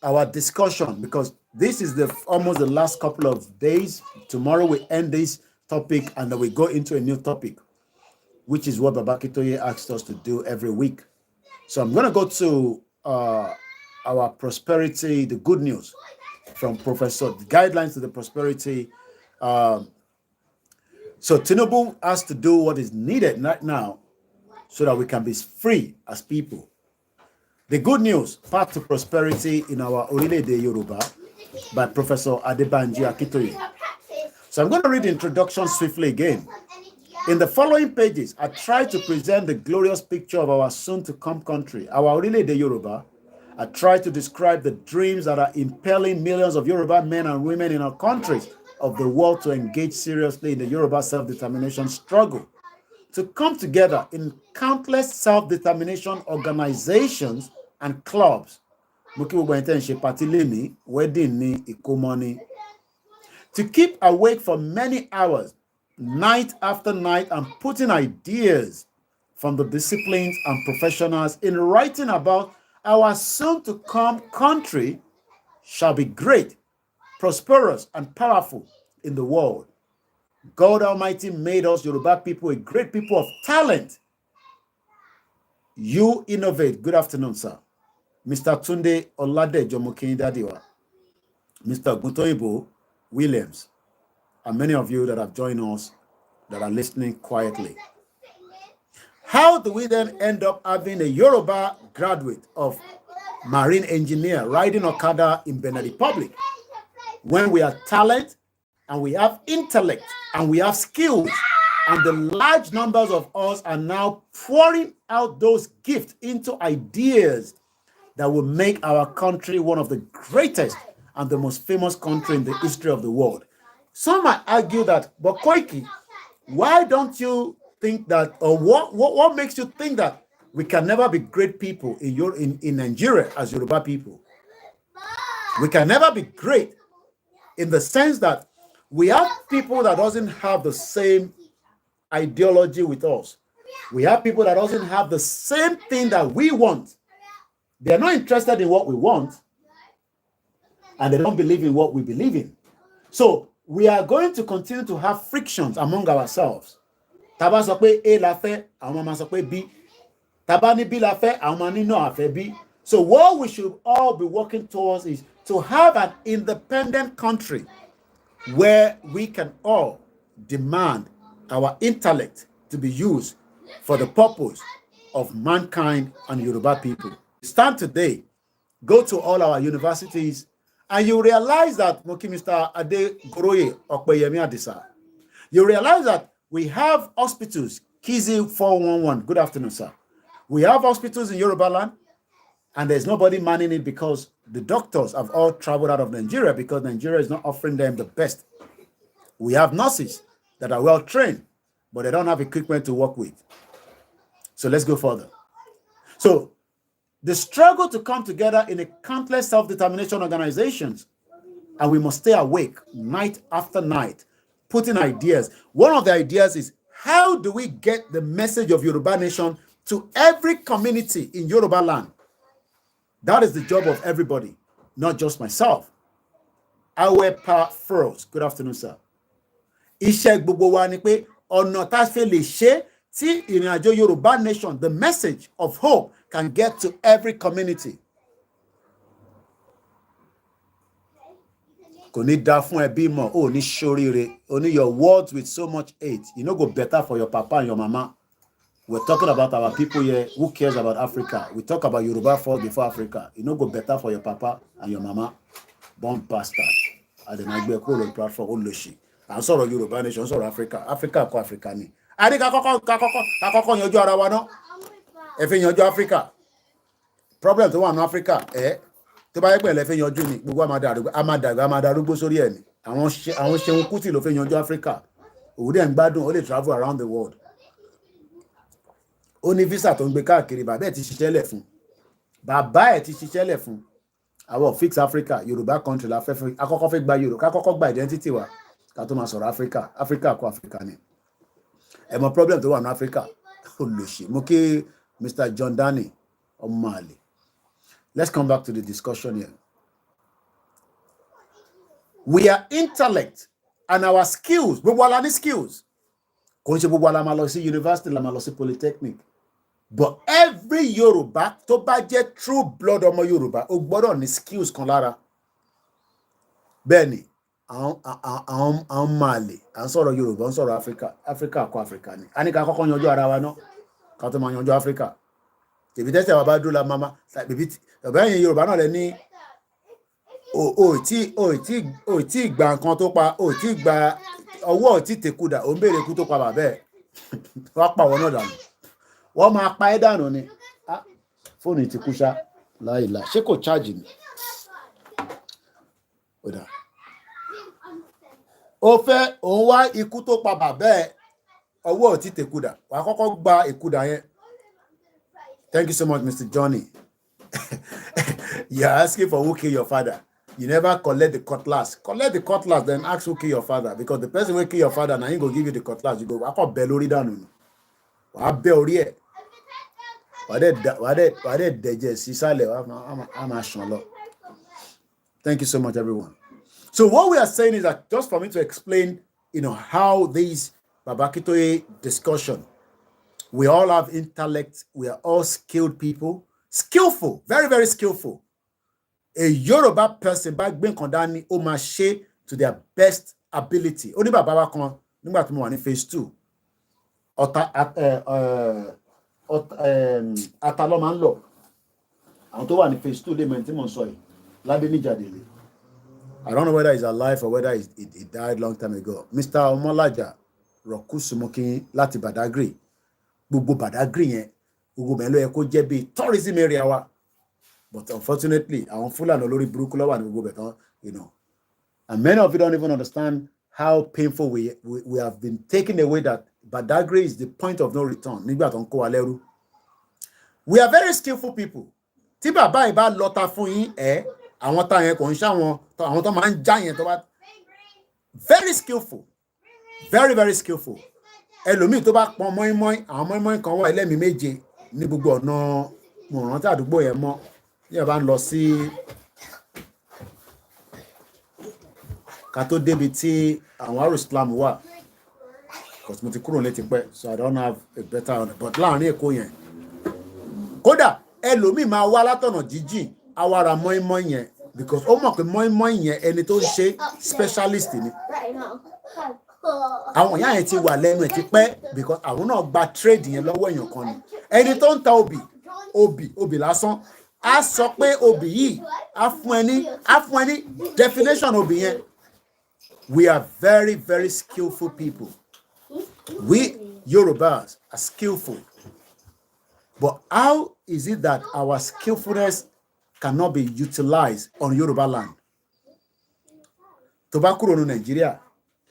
our discussion because this is almost the last couple of days. Tomorrow we end this topic and then we go into a new topic, which is what Baba Kitoye asked us to do every week. So I'm going to go to our prosperity, the good news from Professor, the guidelines to the prosperity. So Tinubu has to do what is needed right now so that we can be free as people. The good news, Path to Prosperity in our Orilede Yoruba by Professor Adebanji Akitoye. So I'm going to read the introduction swiftly again. In the following pages, I try to present the glorious picture of our soon-to-come country, our Orilede Yoruba. I try to describe the dreams that are impelling millions of Yoruba men and women in our countries of the world to engage seriously in the Yoruba self-determination struggle, to come together in countless self-determination organizations and clubs. To keep awake for many hours, night after night, and putting ideas from the disciplines and professionals in writing about our soon-to-come country shall be great, prosperous, and powerful in the world. God Almighty made us Yoruba people a great people of talent, You Innovate. Good afternoon, sir. Mr. Tunde Oladejo Mokindadiwa. Mr. Gutoibo Williams. And many of you that have joined us that are listening quietly. How do we then end up having a Yoruba graduate of marine engineer riding Okada in Benin Republic when we have talent and we have intellect and we have skills, and the large numbers of us are now pouring out those gifts into ideas that will make our country one of the greatest and the most famous country in the history of the world? Some might argue that, but Koiki, why don't you think that, or what makes you think that we can never be great people in Nigeria as Yoruba people? We can never be great in the sense that we have people that doesn't have the same ideology with us. We have people that doesn't have the same thing that we want. They're not interested in what we want, and they don't believe in what we believe in. So we are going to continue to have frictions among ourselves. Taba sọ pé A la fẹ́, àwọn máa sọ pé B. Taba ní B la fẹ́, àwọn máa ní no a fẹ́ B. So what we should all be working towards is to have an independent country where we can all demand our intellect to be used for the purpose of mankind and Yoruba people. Stand today, go to all our universities, and you realize that, Mr. Ade Goroye Okpeyemi Adisa, you realize that we have hospitals, Kizi 411, good afternoon, sir. We have hospitals in Yoruba land, and there's nobody manning it because the doctors have all traveled out of Nigeria because Nigeria is not offering them the best. We have nurses that are well trained, but they don't have equipment to work with. So let's go further. So the struggle to come together in a countless self-determination organizations, and we must stay awake night after night, putting ideas. One of the ideas is, how do we get the message of Yoruba Nation to every community in Yoruba land? That is the job of everybody, not just myself. Awepa Furrows, good afternoon, sir. Iṣẹ́ gbogbo wa ni pé ọ̀nà tá a fẹ́ lè ṣe tí ìrìnàjò Yoruba Nation, the message of hope, can get to every community. Kò ní dá fún ẹbí mọ́, ó ní ṣoríire, only your words with so much hate. You know, go better for your papa and your mama. We're talking about our people here. Who cares about Africa? We talk about Yoruba first before Africa. You know, go better for your papa and your mama. Born bastard. And then I be a cool platform. Oloshi. And sort of Yoruba Nation, sort of Africa. Africa ko Africa ni. Adi kakoko yanjú ara wa no. Ẹ fẹ́ yanjú Africa. Problem tó wà ní Africa. Tó bá yẹ pé ẹ fẹ́ yanjú ni. Gbogbo amadarúgbó sórí ẹ̀ ni. Àwọn Ṣeun Kútì ló fẹ́ yanjú Africa. Òun dẹ̀ ń gbádùn, ó lè travel around the world. Ó ní visa tó ń gbé káàkiri, bàbá ẹ̀ ti ṣiṣẹ́ lẹ̀ fún. Bàbá ẹ̀ ti ṣiṣẹ́ lẹ̀ fún. Àwọn fix Africa, Yoruba country la fẹ́ akọ́kọ́ fẹ́ gba Yoruba, akọ́kọ́ gba identity wa. Ká tó máa sọ̀rọ̀ Africa. Africa kọ́ Africa ni. Ẹ mọ problem tó wà ní Africa. Olóṣì. Mo kí Mr. John Dani ọmọ àlè. Let's come back to the discussion here. We are intellect and our skills. Gbogbo ala ní skills. Kò ń ṣe gbogbo ala máa lọ sí university, la máa lọ sí polytechnic. But every Yoruba tó bá jẹ́ true blood ọmọ Yoruba, ó gbọ́dọ̀ ní skills kan lára. Bẹ́ẹ̀ni, àwọn Mali, à ń sọ̀rọ̀ Yoruba, ń sọ̀rọ̀ Africa. Africa kọ́ Africa ni. A ní ká kọ́kọ́ yanjú ara wa náà. Ká tó máa yanjú Africa. Tèmi tẹ́sí àwọn bá dúró la mama. Bèbí ẹ̀yin Yoruba náà lẹ ní o tí gba nǹkan tó pa, o tí gba ọwọ́ tí tèkúdà, ó ń béèrè ikú tó pa bàbá ẹ̀. Wọ́n pa wọn náà dànù. Wọ́n máa pa ẹ́ dànù ni. Fóònù ti kú ṣá láìla. Ṣé kò charge ni? Ó dà. Ó fẹ́ òun wá ikú tó pa bàbá ẹ̀, ọwọ́ tí tèkúdà. Wàá kọ́kọ́ gba ìkúdà yẹn. Thank you so much, Mr. Johnny. You're asking for who killed your father. You never collect the cutlass. Collect the cutlass, then ask who killed your father. Because the person who killed your father, now he go give you the cutlass. You go, I call Belori down. I Belori. Thank you so much, everyone. So what we are saying is that just for me to explain, how these Babakitoye discussion We all have intellect. We are all skilled people. Skillful, very, very skillful. A Yoruba person back gbé nǹkan dání ó máa ṣe to their best ability. Ó ní bàbá wa kan nígbà tí mo wà ní phase 2. Ata ló máa ń lọ. Àwọn tó wà ní phase 2 lè mọ̀ tí mo ń sọ yìí. Ládé Níjàdélé. I don't know whether he's alive or whether he died long time ago. Mr. Omolaja Rokusumokin láti Badagry. Gbogbo Badagry yẹn, gbogbo bẹ́ẹ̀ ló yẹ kó jẹ́ bí tourism area wa. But unfortunately, àwọn Fúlàní olórí burúkú ló wà ní gbogbo bẹ̀ tán, you know. And many of you don't even understand how painful we have been taken away that Badagry is the point of no return. Nígbà tó ń kó wa lẹ́rú. We are very skillful people. Tí bàbá ìbá lọ́ta fún yín àwọn tá yẹn kò ń ṣàwọn àwọn tó máa ń já yẹn tó bá very skillful, very, very skillful. Ẹlòmíì tó bá pọn mọ́ínmọ́ín, àwọn mọ́ínmọ́ín kan wà ẹlẹ́mìí méje ní gbogbo ọ̀nà mọ̀ràn tí àdúgbò yẹn mọ́. Ní ẹ̀ bá ń lọ sí ká tó débi tí àwọn arò Islam wà, because mo ti kúrò létí pẹ́, so I don't have a better one. But láàrin Èkó yẹn, kódà ẹlòmíì máa wá látọ̀nà jíjìn awara mọ́ínmọ́ín yẹn because ó mọ̀ pé mọ́ínmọ́ín yẹn ẹni tó ń ṣe specialist ni. Àwọn ìyá yẹn ti wà lẹ́nu ẹ̀ ti pẹ́ because àwọn náà gba trade yẹn lọ́wọ́ èèyàn kan ni. Ẹni tó ń ta obì lásán á sọ pé obì yìí á fún ẹni definition obì yẹn. We are very, very skillful people. We Yorubas are skillful. But how is it that our skillfulness cannot be utilized on Yoruba land? Tó bá kúrò ní Nigeria,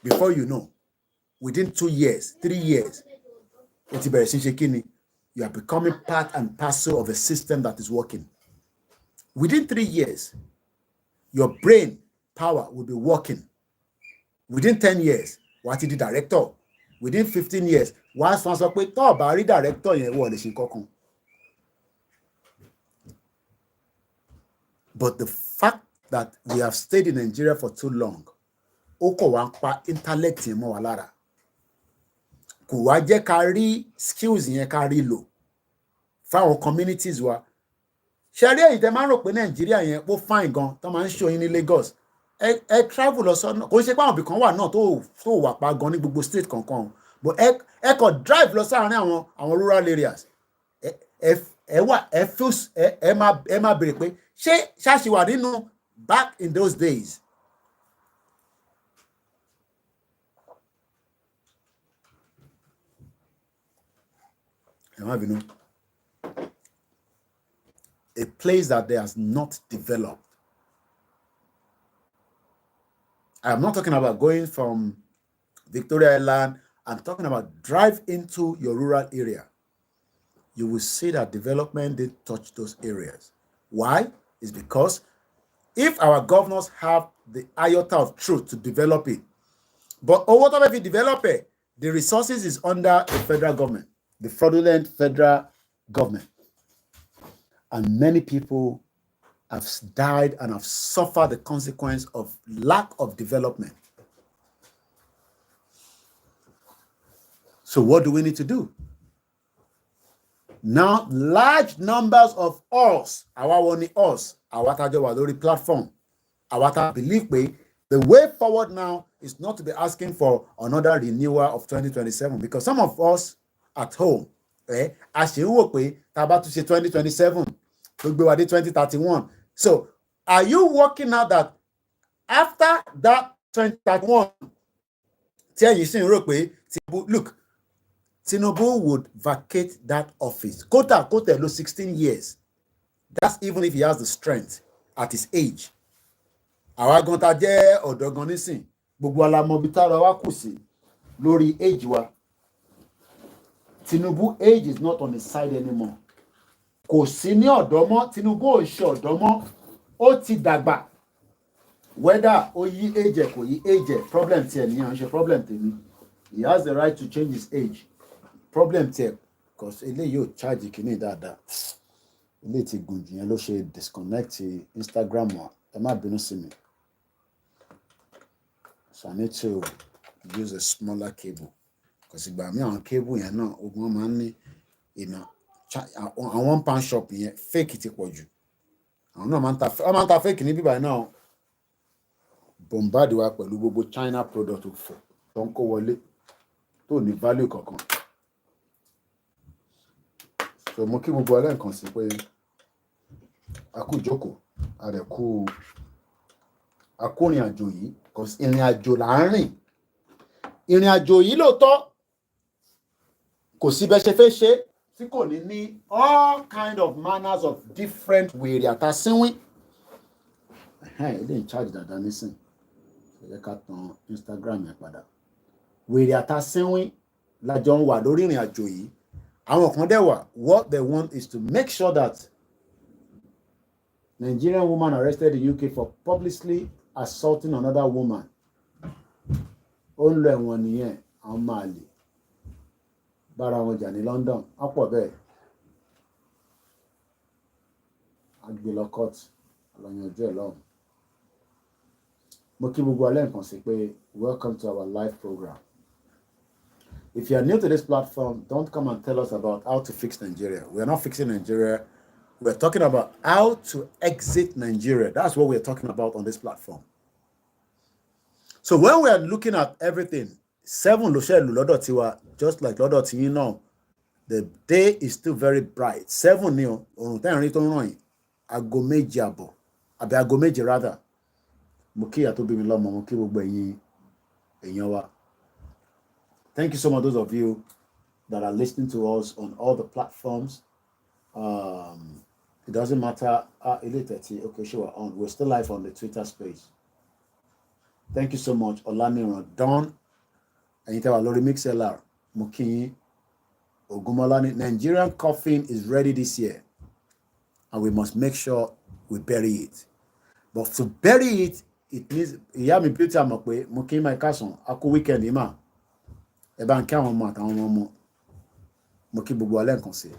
before you know, within 2 years, 3 years, you are becoming part and parcel of a system that is working. Within 3 years, your brain power will be working. Within 10 years, what is the director? Within 15 years, once sọ pé tó bá rí director yẹn wọ́n lè ṣe kankan. But the fact that we have stayed in Nigeria for too long, ó kọ̀ wá ń pa intellect yẹn mọ́ wa lára. Kò wá jẹ́ ká rí skills yẹn ká rí lò fáwọn communities wa. Ṣé rí èyí tẹ́ máa ń rò pé Nàìjíríà yẹn ó fine gan tó máa ń show yín ní Lagos. Ẹ travel lọ sọ́nà, kò ń ṣe pé àwọn ibì kan wà náà tó wà pa gan ní gbogbo state kankan. But ẹ kàn drive lọ sáàárín àwọn rural areas. Ẹ máa béèrè pé ṣé ṣáṣì wà nínú back in those days. A place that they has not developed. I'm not talking about going from Victoria Island. I'm talking about drive into your rural area. You will see that development did touch those areas. Why? It's because if our governors have the iota of truth to develop it, but whatever we develop it, the resources is under the federal government, the fraudulent federal government. And many people have died and have suffered the consequence of lack of development. So what do we need to do? Now, large numbers of us, our tajo wa lórí platform, our believe the way forward now is not to be asking for another renewal of 2027, because some of us at home, as you wò pé tá bá tún ṣe 2027, tó gbé wa dé 2031. So, are you working out that after that 2031, look, Tinubu would vacate that office. Kota lo 16 years. That's even if he has the strength at his age. Àwa gan tá jẹ́ ọ̀dọ́ gan nísìn, gbogbo wa la mọ̀ bí tára wa kù sí lórí age wa. Tinubu age is not on his side anymore. Kò sí ní ọ̀dọ́ mọ́, Tinubu ò ṣe ọ̀dọ́ mọ́, ó ti dàgbà. Whether ó yí age ẹ̀ kò yí age ẹ̀, problem tiẹ̀ nìyẹn, ó ṣe problem tèmi. He has the right to change his age. Problem tiẹ̀, because eléyìí ò charge kìíní dáadáa. Eléyìí ti gùn jù yẹn ló ṣe disconnect Instagram wa. Ẹ má bínú sí mi. So I need to use a smaller cable. Because ìgbà mi àwọn cable yẹn náà, ogun máa ń ní you know, and £1 shop here, fake it for you. I'm not fake in by now. Bombard wa pẹ̀lú gbogbo China product for tó ń kó wọlé tó ní value kankan. So mo kí gbogbo alẹ́ nǹkan sí pé a kú jókòó a dẹ̀ kú ìrìn àjò yìí because ìrìn àjò là ń rìn. Ìrìn àjò yìí lóòótọ́ kò sí bẹ́ẹ̀ ṣe fẹ́ ṣe tí kò ní all kind of manners of different wèrè àtàsínwín. Ilé in charge dáadáa nísìn. Ẹ ká tan Instagram yẹn padà. Wèrè àtàsínwín lájọ ń wà lórí ìrìn àjò yìí. Àwọn kan dẹ̀ wà, what they want is to make sure that Nigerian woman arrested in UK for publicly assaulting another woman. Ó ń lọ ẹ̀wọ̀n nìyẹn, àwọn máa lè bára wọn jà ní London. Á pọ̀ bẹ́ẹ̀. A gbé lọ court, àlọ́yànjú ẹ̀ lọ́hùn. Mo kí gbogbo alẹ́ nǹkan sí pé welcome to our live program. If you are new to this platform, don't come and tell us about how to fix Nigeria. We are not fixing Nigeria. We're talking about how to exit Nigeria. That's what we're talking about on this platform. So when we are looking at everything, 7 ló ṣe lù lọ́dọ̀ tiwa, just like lọ́dọ̀ tí yín náà, the day is still very bright. 7 ni o, òrùn tẹ́ ìrìn tó ń ràn yín, aago méje àbọ̀, àbí aago méje rather. Mo kí ìyá tó bí mi lọ́mọ, mo kí gbogbo ẹ̀yin èèyàn wa. Thank you so much, those of you that are listening to us on all the platforms. It doesn't matter. Okay, sure, we're on. We're still live on the Twitter space. Thank you so much, Olaniran Don. And you Lori Mixelar, Muki, Ogumolani. Nigerian coffin is ready this year, and we must make sure we bury it. But to bury it, it needs. Yami beauty amakwe Muki my cousin. Aku weekend ima. Eba nka won mo àtàwọn ọmọ mo kí gbogbo alẹ́ nǹkan sí.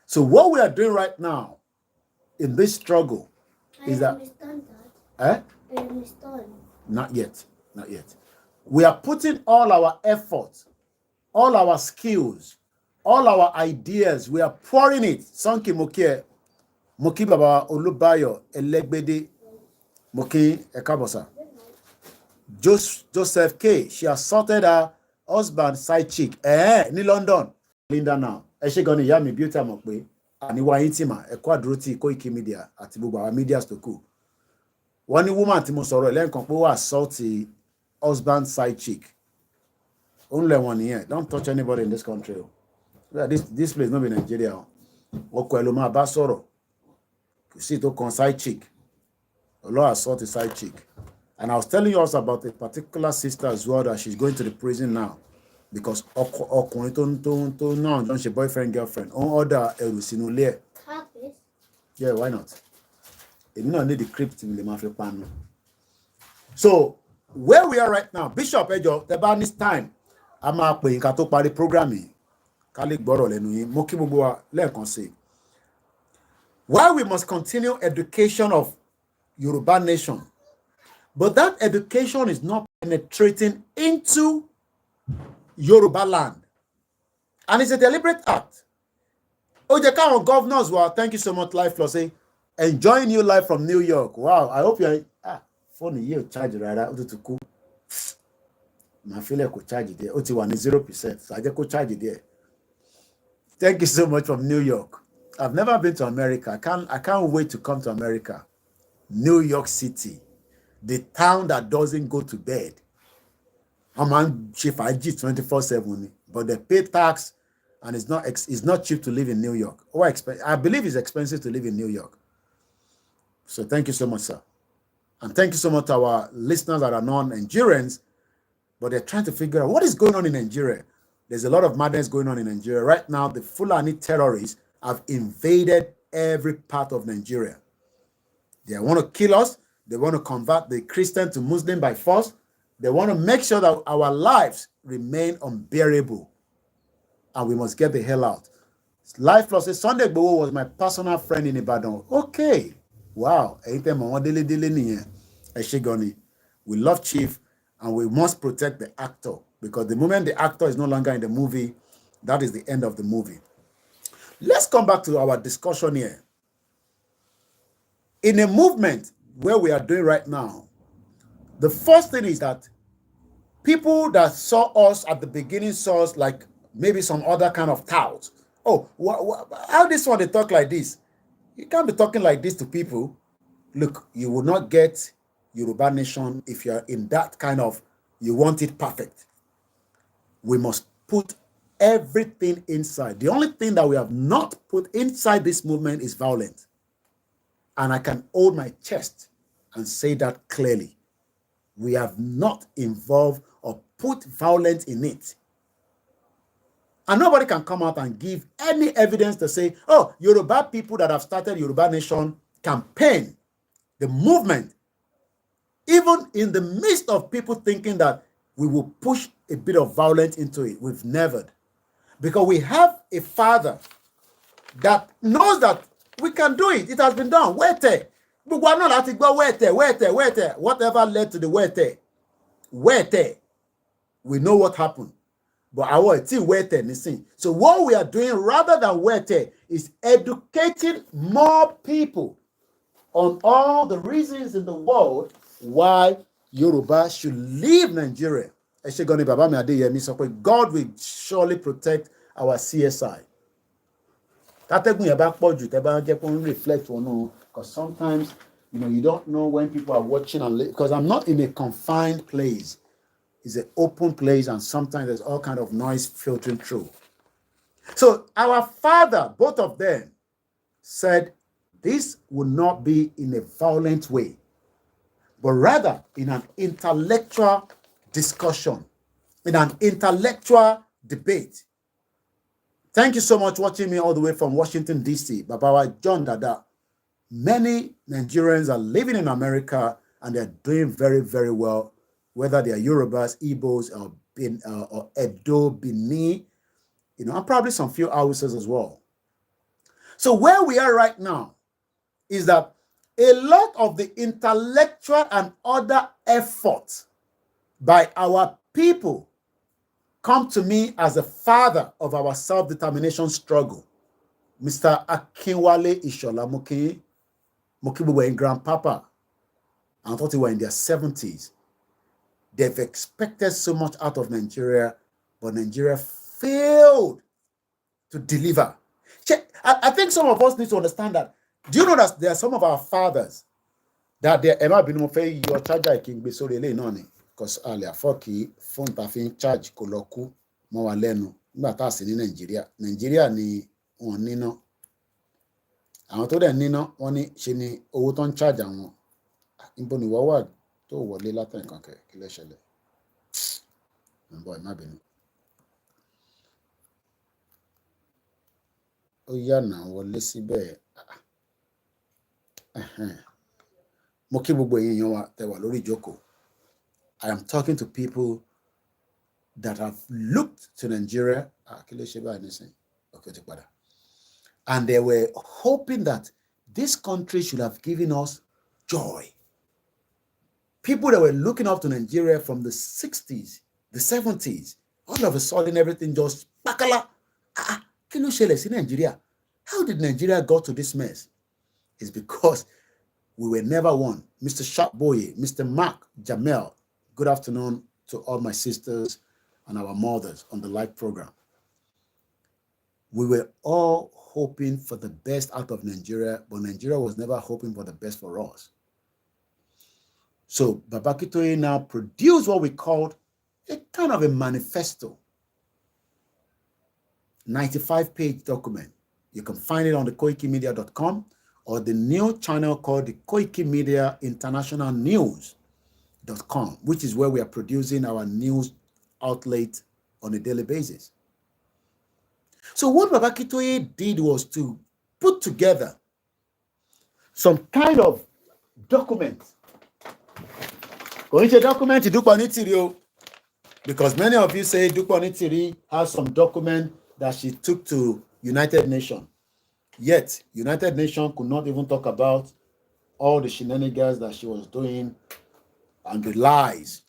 So what we are doing right now in this struggle is that not yet. We are putting all our efforts, all our skills, all our ideas, we are pouring it. Sanki Moki Baba Olubayo Elegbede Moki Ekabosa. Joseph K. She assaulted her husband side chick. Ní London. Linda now. She gonna yami beauty amokwe. Ani wa intima. Quadruti Koikimedia. Àti gbogbo our media to ku. One woman tí mo sọ̀rọ̀ lẹ́yìn kan pé ó assault husband side chick. Only one here. Don't touch anybody in this country. This place not be Nigeria. Oko elo ma bá sọ̀rọ̀. Kò sí tó kan side chick. Olo assault a side chick. And I was telling you also about a particular sister as well that she's going to the prison now because ọkùnrin tó náà jọ ń ṣe boyfriend girlfriend on order ẹrù sínú ilé ẹ̀. Yeah, why not? Èmi náà need the crypt mi lè máa fi panu. So where we are right now, Bishop ẹjọ tẹ́ bá ní time a máa pè nǹkan tó parí program yìí ká lè gbọ́rọ̀ lẹ́nu yín. Mo kí gbogbo wa lẹ́ẹ̀kan sí. Why we must continue education of Yoruba nation. But that education is not penetrating into Yoruba land. And it's a deliberate act. Ojekawon governors were, thank you so much, Life Plus, say, enjoying you live from New York. Wow, I hope you're, phone you charge right out to cool. My feel could charge it there. Oti 0%. So I just could charge it there. Thank you so much from New York. I've never been to America. I can't wait to come to America. New York City. The town that doesn't go to bed. I'm on Chifaji 24/7, but they pay tax and it's not cheap to live in New York. I believe it's expensive to live in New York. So thank you so much, sir. And thank you so much to our listeners that are non-Nigerians, but they're trying to figure out what is going on in Nigeria. There's a lot of madness going on in Nigeria. Right now, the Fulani terrorists have invaded every part of Nigeria. They want to kill us. They want to convert the Christian to Muslim by force. They want to make sure that our lives remain unbearable. And we must get the hell out. Life Plus says, Sunday Igboho was my personal friend in Ibadan. Okay. Wow. We love Chief and we must protect the actor. Because the moment the actor is no longer in the movie, that is the end of the movie. Let's come back to our discussion here. In a movement where we are doing right now, the first thing is that people that saw us at the beginning saw us like maybe some other kind of tout. Oh, how this one they talk like this? You can't be talking like this to people. Look, you will not get Yoruba Nation if you're in that kind of, you want it perfect. We must put everything inside. The only thing that we have not put inside this movement is violence. And I can hold my chest and say that clearly. We have not involved or put violence in it. And nobody can come out and give any evidence to say, oh, Yoruba people that have started Yoruba Nation campaign, the movement, even in the midst of people thinking that we will push a bit of violence into it, we've never. Because we have a father that knows that we can do it. It has been done. Wete. Whatever led to the wete. We know what happened. But our wete. So what we are doing rather than wete is educating more people on all the reasons in the world why Yoruba should leave Nigeria. God will surely protect our CSI. Reflect on, because sometimes you don't know when people are watching, and because I'm not in a confined place. It's an open place, and sometimes there's all kind of noise filtering through. So our father, both of them, said this would not be in a violent way, but rather in an intellectual discussion, in an intellectual debate. Thank you so much for watching me all the way from Washington, D.C. Babawa John Dada. Many Nigerians are living in America and they're doing very, very well, whether they are Yorubas, Igbos, or Edo, Bini, and probably some few Hausas as well. So where we are right now is that a lot of the intellectual and other efforts by our people come to me as a father of our self-determination struggle. Mr. Akinwale Ishola Mokibu were in grandpapa, and I thought they were in their 70s. They've expected so much out of Nigeria, but Nigeria failed to deliver. I think some of us need to understand that. Do you know that there are some of our fathers that they ever been your charger king be so really none? Because earlier forky phone tafin charge koloku mo wa lenu nígbà tá sí ní Nigeria ni wọ́n níná. Àwọn tó dẹ̀ níná wọ́n ní ṣe ni owó tó ń charge àwọn. Níbo ni wọ́n wà tó wọlé látàn nǹkan kí ló ṣẹlẹ̀. Nbo má bínú. Ó yá náà wọlé síbẹ̀. Mo kí gbogbo èèyàn wa tẹ́ wà lórí ìjókòó. I am talking to people that have looked to Nigeria, and they were hoping that this country should have given us joy. People that were looking up to Nigeria from the 60s, the 70s, all of a sudden everything just bakala. Nigeria. How did Nigeria go to this mess? It's because we were never one. Mr. Sharpboy, Mr. Mark, Jamel, good afternoon to all my sisters and our mothers on the live program. We were all hoping for the best out of Nigeria, but Nigeria was never hoping for the best for us. So Baba Akintoye now produced what we called a kind of a manifesto, 95-page document. You can find it on the Koikimedia.com or the new channel called the Koikimedia International News.com, which is where we are producing our news outlet on a daily basis. So what Baba Akintoye did was to put together some kind of document. Because many of you say Dukwani has some document that she took to United Nations. Yet, United Nations could not even talk about all the shenanigans that she was doing and the lies.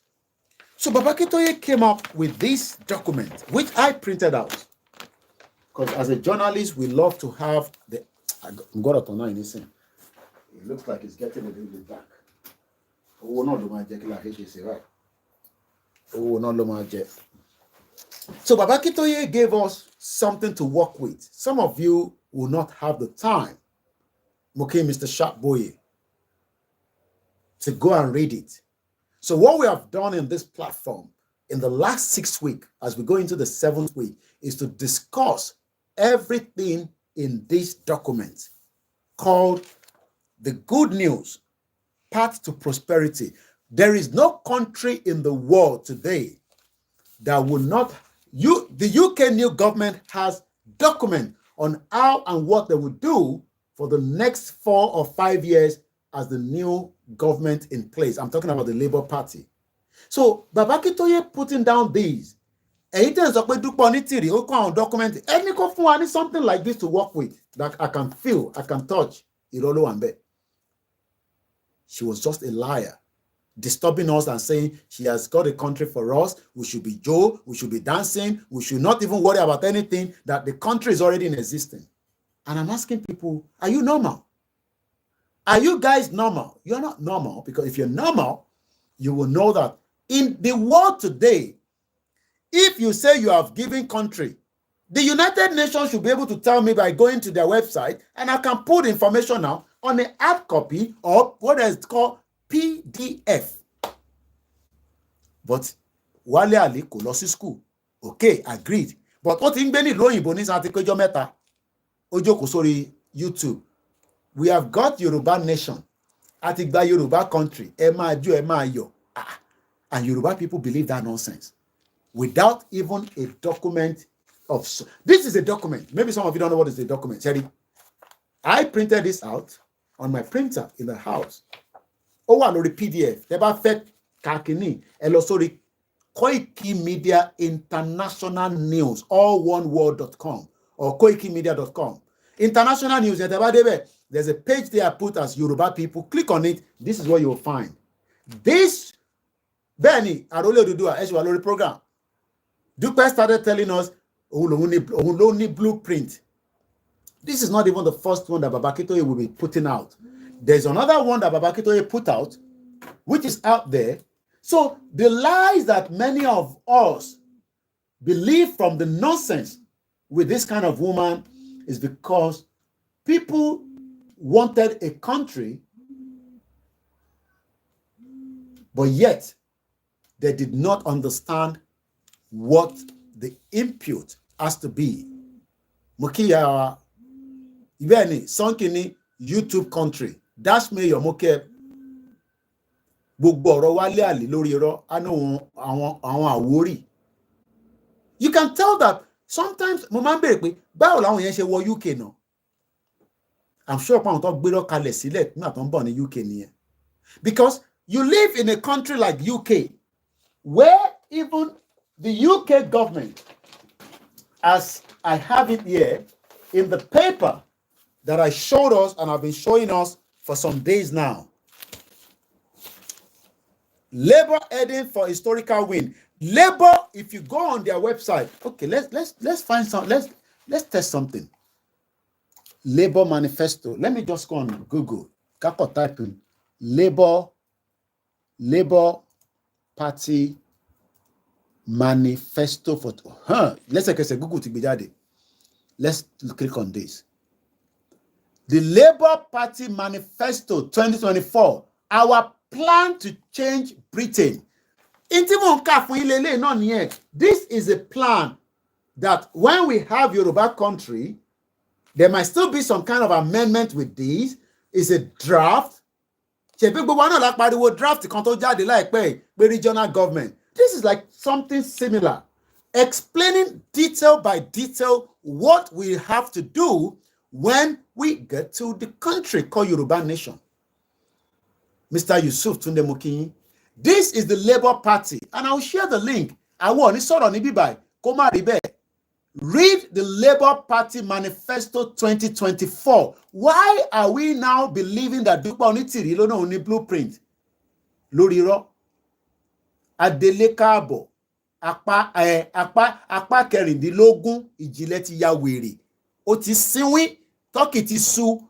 So Baba Akintoye came up with this document, which I printed out. Because as a journalist, we love to have the... I'm going to turn on anything. It looks like it's getting a little bit dark. Oh, no, right? Oh, no, so Baba Akintoye gave us something to work with. Some of you will not have the time, okay, Mr. Sharpboy, to go and read it. So what we have done in this platform in the last 6 weeks, as we go into the 7th week, is to discuss everything in this document called The Good News, Path to Prosperity. There is no country in the world today that will not... the UK new government has document on how and what they will do for the next 4 or 5 years as the new government in place. I'm talking about the Labour Party. So Baba Akintoye putting down these. Document. Something like this to work with that I can feel, I can touch. She was just a liar, disturbing us and saying she has got a country for us. We should be Joe. We should be dancing. We should not even worry about anything, that the country is already in existence. And I'm asking people, are you normal? Are you guys normal? You're not normal, because if you're normal, you will know that in the world today, if you say you have given country, the United Nations should be able to tell me by going to their website, and I can put information now on a hard copy or what is called PDF. But Wale Ali kò lọ sí school. Okay, agreed. But what in Beni lo yìnbó ní Santi Péjọ mẹ́ta, ó jókòó sórí YouTube. We have got Yoruba nation. Àti gba Yoruba country. Ẹ máa jó, ẹ máa yọ̀. And Yoruba people believe that nonsense without even a document of... This is a document. Maybe some of you don't know what is a document. Cherry, I printed this out on my printer in the house. Ó wà lórí PDF. Tẹ́ bá fẹ́ kakini, ẹ lọ sórí Koikimedia International News, all one word.com or koikimedia.com. International news, there's a page there I put as Yoruba people. Click on it. This is what you will find. This Benny Arole Odudua Eshwalori program. Dupe started telling us only blueprint. This is not even the first one that Baba Akintoye will be putting out. There's another one that Baba Akintoye put out, which is out there. So the lies that many of us believe from the nonsense with this kind of woman is because people wanted a country, but yet they did not understand what the input has to be. Mukiya Ibeni Sonkini YouTube country. Dash me your moke. You can tell that sometimes UK no. I'm sure because you live in a country like UK where even the UK government, as I have it here in the paper that I showed us and I've been showing us for some days now. Labour heading for historical win. Labour, if you go on their website, okay, let's find some, let's test something. Labour manifesto. Let me just go on Google. Type in Labour Party manifesto for let's say Google to be daddy. Let's click on this. The Labour Party Manifesto 2024. Our plan to change Britain. This is a plan that when we have Yoruba country, there might still be some kind of amendment with these. It's a draft. Draft regional government. This is like something similar, explaining detail by detail what we have to do when we get to the country called Yoruba Nation. Mr. Yusuf Tunde Mokinyi. This is the Labour Party, and I'll share the link. I want read the Labour Party Manifesto 2024. Why are we now believing that Dupa Onitiri no only blueprint? Loriro. adélé káàbọ̀ apá kẹrìndínlógún ìjìnlẹ̀ ti ya wèrè ó ti sínwín Turkey ti sú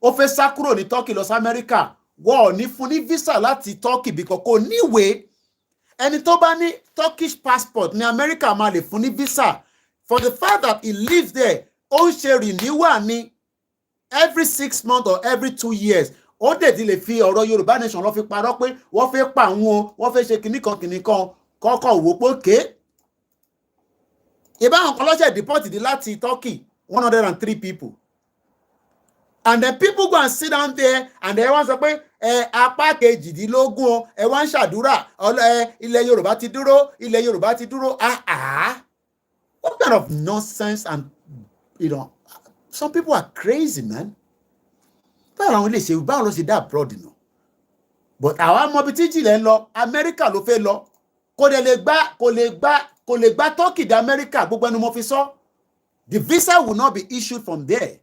ó fẹ́ sá kúrò ní Turkey lọ sí Amẹ́ríkà wọ́n ò ní fún ní visa láti Turkey bí kò níwèé ẹni tó bá ní Turkish passport ní Amẹ́ríkà máa lè fún ní visa for the fact that he lives there ó ń ṣe renewal ní every 6 months or every 2 years ó dẹ̀ ti lè fi ọ̀rọ̀ Yorùbá nation lọ fi parọ́ pé wọ́n fẹ́ pa àwọn wọ́n fẹ́ ṣe kìnnìkan kọ́kọ́ wò pé ké ìbáwọn kan lọ́sẹ̀ deport dé láti Turkey 103 people and then people go and sit down there and then wọ́n sọ pé apá kejìdínlógún ẹ wá ń ṣàdúrà ilẹ̀ Yorùbá ti dúró ilẹ̀ Yorùbá ti dúró what kind of nonsense and some people are crazy man báwo làwọn lè ṣe báwo ló ṣe dá abroad nù but àwa mọ ibi tí jìnlẹ̀ ń lọ Amẹ́ríkà ló fẹ́ lọ kò lè gbá Turkey dé Amẹ́ríkà gbogbo ẹnu mo fi sọ the visa will not be issued from there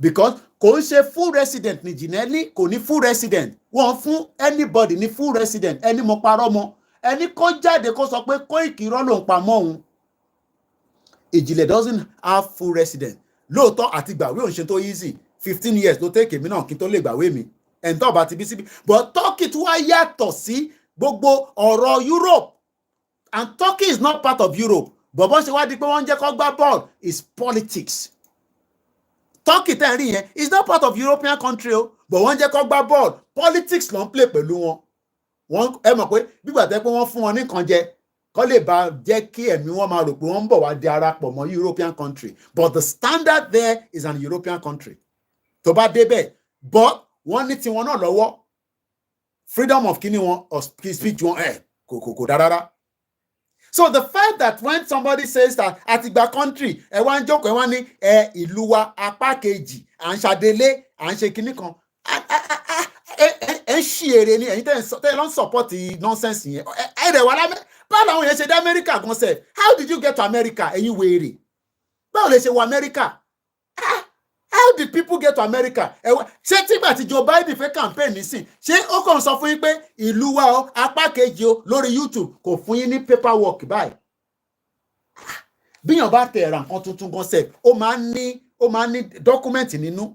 because kò ń ṣe full resident ní jìnnẹ́lì kò ní full resident wọ́n fún anybody ní full resident ẹni mo parọ́ mọ́ ẹni kó jáde kó sọ pé Koiki irọ́ ló ń pa mọ́ òun ìjìnlẹ̀ doesn't have full resident lóòótọ́ àti gbàwé òun ṣe tó easy 15 years ló take èmi náà kí n tó lè gbàwé mi ẹ̀ńtọ́ bá ti bí síbi but Turkey tí wá yàtọ̀ sí gbogbo ọ̀rọ̀ Europe and Turkey is not part of Europe but bọ́n ṣe wá di pé wọ́n ń jẹ́ kó gbá ball is politics Turkey tẹ́ ń rí yẹn is not part of European country o but wọ́n ń jẹ́ kó gbá ball politics ló ń play pẹ̀lú wọn ẹ mọ̀ pé bígbà tẹ́ pé wọ́n fún wọn ní nǹkan jẹ kó lè bá jẹ́ kí ẹ̀mí wọn máa rò pé wọ́n ń bọ̀ wá di arapọ̀ mọ́ European country but the standard there is an European country tó bá débẹ̀ but wọ́n ní tiwọn náà lọ́wọ́ freedom of kíní wọn of speech wọn kò dára. So the fact that when somebody says that àtìgbà country ẹ wá ń jókòó ẹ wá ní ìlú wa apá kejì à ń ṣàdélé à ń ṣe kíní kan ẹ ń ṣí èrè ni ẹ̀yin tẹ́ lọ ń support nonsense yẹn ẹ rẹ̀ wá lámẹ́ báwo làwọn yẹn ṣe dé America gan sef how did you get to America ẹ̀yin wèrè báwo lè ṣe wọ America how did people get to America ṣé tígbà tí Joe Biden fẹ́ campaign nísìn ṣé ó kàn sọ fún yín pé ìlú wa o apá kejì o lórí YouTube kò fún yín ní paperwork báyìí bíyàn bá tẹ̀ ra nǹkan tuntun gan sef ó máa ń ní document nínú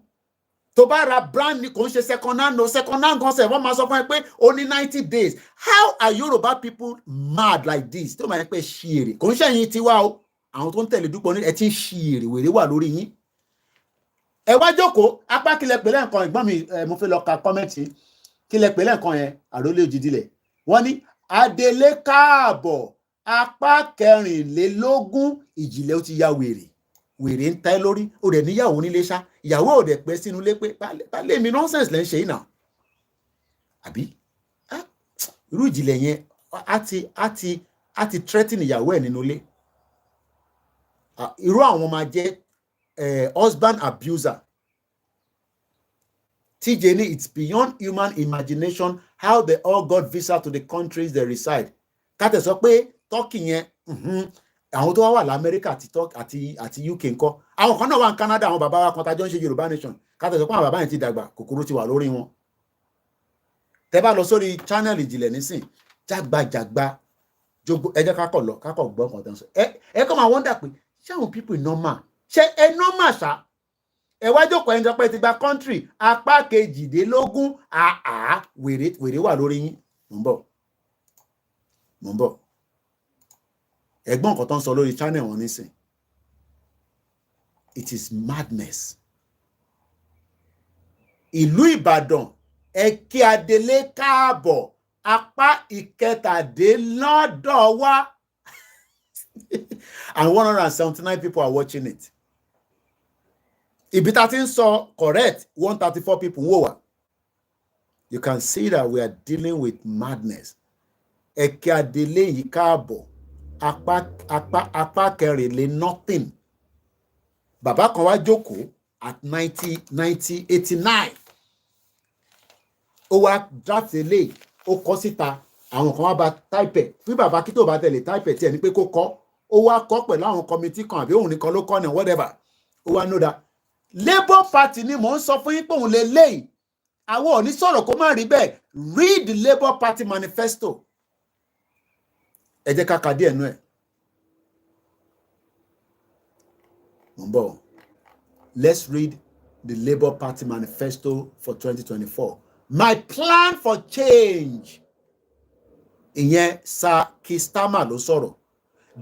tó bá ra brand ní kò ń ṣe second hand gan sef wọ́n máa sọ fún ẹ pé ó ní 90 days how are Yoruba people mad like this tó máa ń pẹ́ ṣí èrè kò ń ṣẹ̀yìn tiwa o àwọn tó ń tẹ̀lé dúpọ̀ ní ẹ ti ń ṣí èrè wèrè wà lórí yín ẹ wá jókòó apá kílẹ̀ pẹ̀lẹ́ nǹkan ìgbọ́n mi mo fẹ́ lọ ka kọ́mẹ́ǹtì kílẹ̀ pẹ̀lẹ́ nǹkan yẹn àrólé òjìdílẹ̀ wọ́n ní adélé káàbọ̀ apá kẹrìnlélógún ìjìnlẹ̀ ó ti ya wèrè ń tẹ́ lórí ó rẹ̀ níyàwó nílé ṣá ìyàwó ò dẹ̀ pẹ́ sínú ilé pé balẹ̀ mi nonsense lẹ́ ń ṣe ìnà àbí irú ìjìnlẹ̀ yẹn á ti threaten ìyàwó ẹ̀ nínú ilé irú àwọn máa jẹ́ husband abuser. TJ ni it's beyond human imagination how they all got visa to the countries they reside. Kátẹ̀ sọ pé Turkey yẹn àwọn tó wà l'Amẹ́ríkà àti UK ńkọ́ àwọn kan náà wà ní Canada àwọn bàbá wa kan tájọ́ ń ṣe Yorùbá nation kátẹ̀ sọ pé àwọn bàbá yẹn ti dàgbà kòkòrò ti wà lórí wọn. Tẹ́ bá lọ sórí channel ìjìnlẹ̀ nísìn jágbajàgba jogbo ẹ jẹ́ kákọ̀ gbọ́ kan tán sọ ẹ kọ́ máa wonder pé ṣé àwọn people normal ṣe ẹ normal ṣá ẹ wá jókòó ẹni tó pẹ́ ti gba country apá kejìdínlógún wèrè wà lórí yín mò ń bọ̀ ẹ̀gbọ́n nǹkan tó ń sọ lórí channel wọn nísìn it is madness ìlú Ìbàdàn ẹ̀kí adélé káàbọ̀ apá ìkẹtàdínlọ́dọ̀ wá and 179 people are watching it. Ibi tá ti ń sọ correct 134 people wò wá. You can see that we are dealing with madness. Ẹ̀kẹ́ adélé yìí káàbọ̀ apá kẹrìnlé nothing. Bàbá kan wá jókòó at 89. Ó wá draft eléyìí ó kọ síta àwọn kan wá bá type ẹ̀ bí bàbá kí tó bá tẹ̀lé type ẹ̀ tí ẹni pé kó kọ́ ó wá kọ́ pẹ̀lú àwọn committee kan àbí òun nìkan ló kọ́ ní whatever ó wá know that Labour Party ni mò ń sọ fún yín pé òun lè léyìí àwọn ò ní sọ̀rọ̀ kó má rí bẹ́ẹ̀ read the Labour Party manifesto ẹ jẹ́ ká ka díẹ̀ nú ẹ̀. Mumbo. Let's read the Labour Party manifesto for 2024. My plan for change. Ìyẹn Sir Keir Starmer ló sọ̀rọ̀.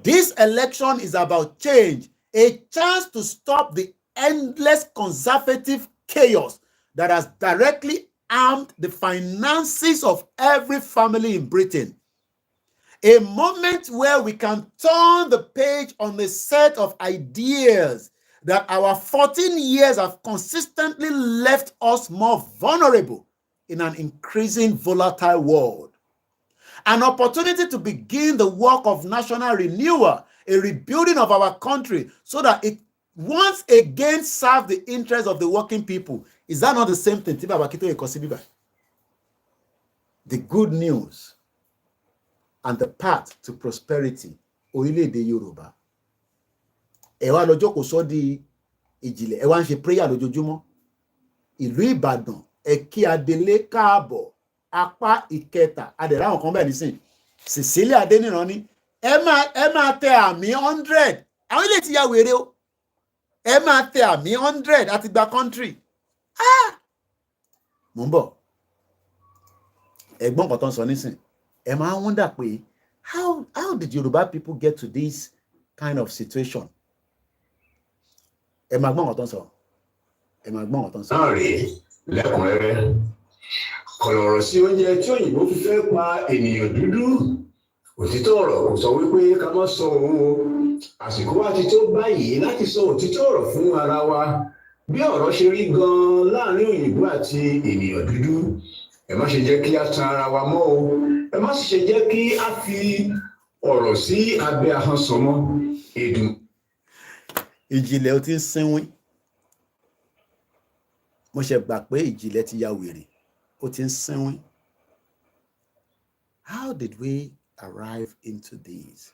This election is about change, a chance to stop the endless conservative chaos that has directly harmed the finances of every family in Britain. A moment where we can turn the page on a set of ideas that our 14 years have consistently left us more vulnerable in an increasing volatile world. An opportunity to begin the work of national renewal, a rebuilding of our country so that it once again serves the interests of the working people. Is that not the same thing? The good news and the path to prosperity. Orílẹ̀-èdè Yorùbá. Ẹ wá lọ jókòó sódì ìjìnlẹ̀, ẹ wá ń ṣe prayer lójoojúmọ́. Ìlú Ìbàdàn, ẹ kí Adélé káàbọ̀, apá ìkẹta, adẹ̀rẹ̀ àwọn kan bẹ́ẹ̀ nísìn. Cecilia Adéníran ní, ẹ máa tẹ àmì 100. Àwọn ilé ti ya wèrè o. Ẹ máa tẹ àmì 100 àti gba country. Mo ń bọ̀. Ẹ̀gbọ́n kan tó ń sọ nísìn. Ẹ máa wonder pé how did Yoruba people get to this kind of situation? Ẹ máa gbọ́n kan tó ń sọ. Ẹ máa gbọ́n kan tó ń sọ. Náà rèé lẹ́kùnrẹ́rẹ́. Kọ̀lọ̀rọ̀ sí oúnjẹ tí òyìnbó fi fẹ́ pa ènìyàn dúdú. Òtítọ́ ọ̀rọ̀ kò sọ wípé ká má sọ òun o. Àsìkò wa ti tó báyìí láti sọ òtítọ́ ọ̀rọ̀ fún ara wa. Bí ọ̀rọ̀ ṣe rí gan-an láàrin òyìnbó àti ènìyàn dúdú. Ẹ má ṣe jẹ́ kí a tan ara wa mọ́ o. Ẹ má sì ṣe jẹ́ kí a fi ọ̀rọ̀ sí abẹ́ ahọ́n sọmọ́. Ìjìnlẹ̀ ó ti ń sínwín. Mo ṣe gbà pé ìjìnlẹ̀ ti ya wèrè. Ó ti ń sínwín. How did we arrive into this?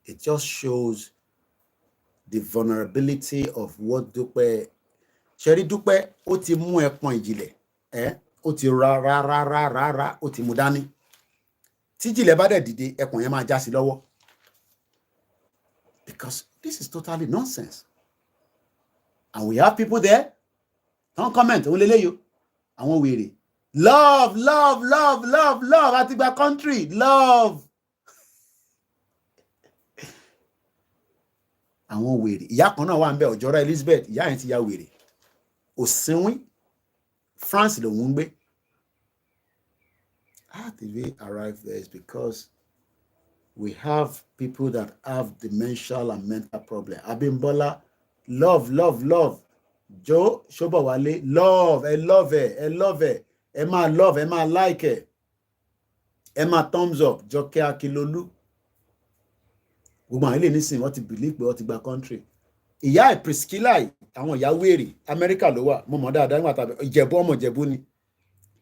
It just shows the vulnerability of what Dúpẹ́. Ṣẹ̀rí Dúpẹ́, ó ti mú ẹpọ̀n ìjìnlẹ̀. Ó ti ra, ó ti mú dání. Tí ìjìnlẹ̀ bá dẹ̀ dìde, ẹpọ̀n yẹn máa já sí lọ́wọ́. Because this is totally nonsense. And we have people there. Don't comment. Òun lélẹ́yìí. Àwọn wèrè. Love, love, love, love, love. Àti gba country. Love. Àwọn wèrè. Ìyá kan náà wà ń bẹ, Ọ̀jọ́rọ̀ Elizabeth. Ìyá yẹn ti ya wèrè. Òsínwín. France lòun ń gbé. How did we arrive there? Is because we have people that have dementia and mental problem. Abimbola, love, love, love. Joe Shobawale, love, I love it, I love it. Emma love, Emma like it. Emma thumbs up, Joke Akilolu. Gbogbo ilé nísìn wọ́n ti believe pé wọ́n ti gba country. Ìyá ẹ̀ Priscilla àwọn ìyá wèrè Amẹ́ríkà ló wà. Mo mọ̀ dáadáa nígbà tàbí Ìjẹ̀bú ọmọ Ìjẹ̀bú ni.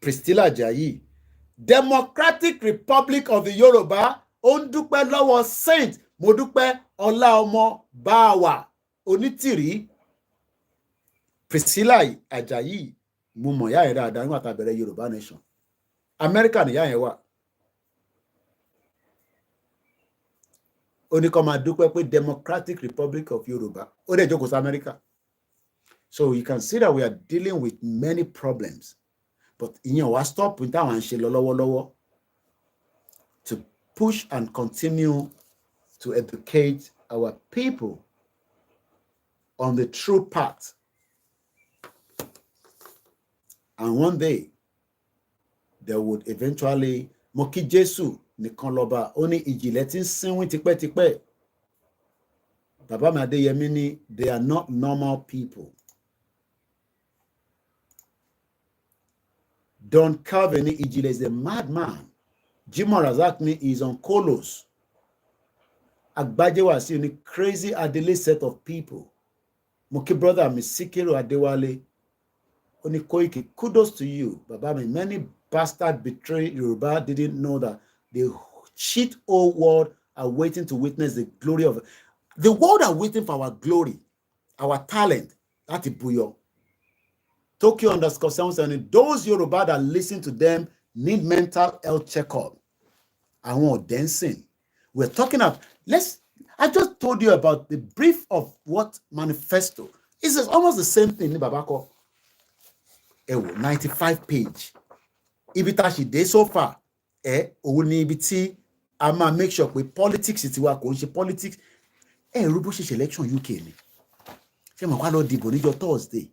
Priscilla Ajayi. Democratic Republic of the Yoruba. Ó ń dúpẹ́ lọ́wọ́ Saint Modúpẹ́ Ọláọmọ Báwà Onítìrí. Priscilla Ajayi mo mọ̀ ìyá ẹ̀ dáadáa nígbà tàbí bẹ̀rẹ̀ Yorùbá Nation. Amẹ́ríkà ni ìyá yẹn wà. Ó ní kó máa dúpẹ́ pé Democratic Republic of Yoruba. Ó dẹ̀ jókòó sí Amẹ́ríkà. So you can see that we are dealing with many problems. But ìyẹn wá stop with táwọn ṣe lọ lọ́wọ́lọ́wọ́ to push and continue to educate our people on the true path. And one day, they would eventually, Moki Jesu nìkan lọ́ba, ó ní ìjìnlẹ̀ tí ń sínwín tipẹ́tipẹ́. Bàbá mi Adéyẹmí ní, they are not normal people. Don Calvin ní ìjìnlẹ̀ is a madman. Jimoh Razak ní is on colos. Agbajewa sí ní crazy Adele set of people. Moki brother mi Sikiru Adewale. Oni Koiki, kudos to you, Baba. Many bastards betray Yoruba didn't know that the shit old world are waiting to witness the glory of the world are waiting for our glory, our talent. That's Ibuyo. Tokyo _7 those Yoruba that listen to them need mental health checkup. àwọn dancing. We're talking about, I just told you about the brief of what manifesto. It's almost the same thing, Babako. 95 page. Ibi tá ṣì dé so far, òun ni ibi tí a máa make sure pé politics ti wa kò ń ṣe politics. Rúbó ṣe election UK ni. Ṣé mo wá lọ dìbò níjọ́ Thursday?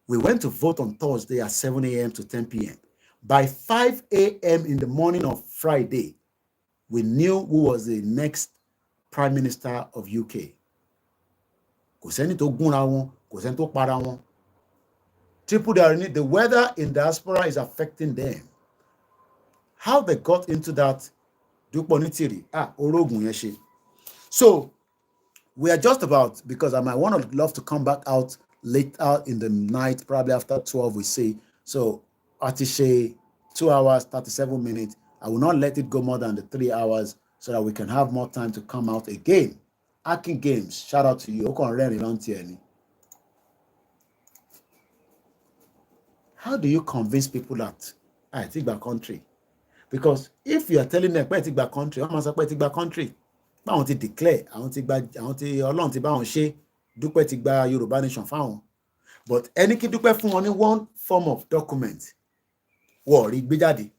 We went to vote on Thursday at 7 a.m. to 10 p.m. By 5 a.m. in the morning of Friday, we knew who was the next Prime Minister of UK. Kò sẹ́ni tó gúnra wọn, kò sẹ́ni tó para wọn. People that are in it, the weather in diaspora is affecting them. How they got into that, orogun yẹn ṣe. So we are just about, because I might want to love to come back out later in the night, probably after 12 we say. So Atishe, 2 hours, 37 minutes. I will not let it go more than the 3 hours so that we can have more time to come out again. Akin Games, shout out to you. How do you convince people that I take back country? Because if you are telling them I take back country, I'm say take back country. I want to declare, I want to Ọlọ́run ti bá wọn ṣe, dúpẹ́ ti gba Yorùbá nation fáwọn. But any kí dúpẹ́ fún wọn ní one form of document. Wọ́n rí gbé jáde.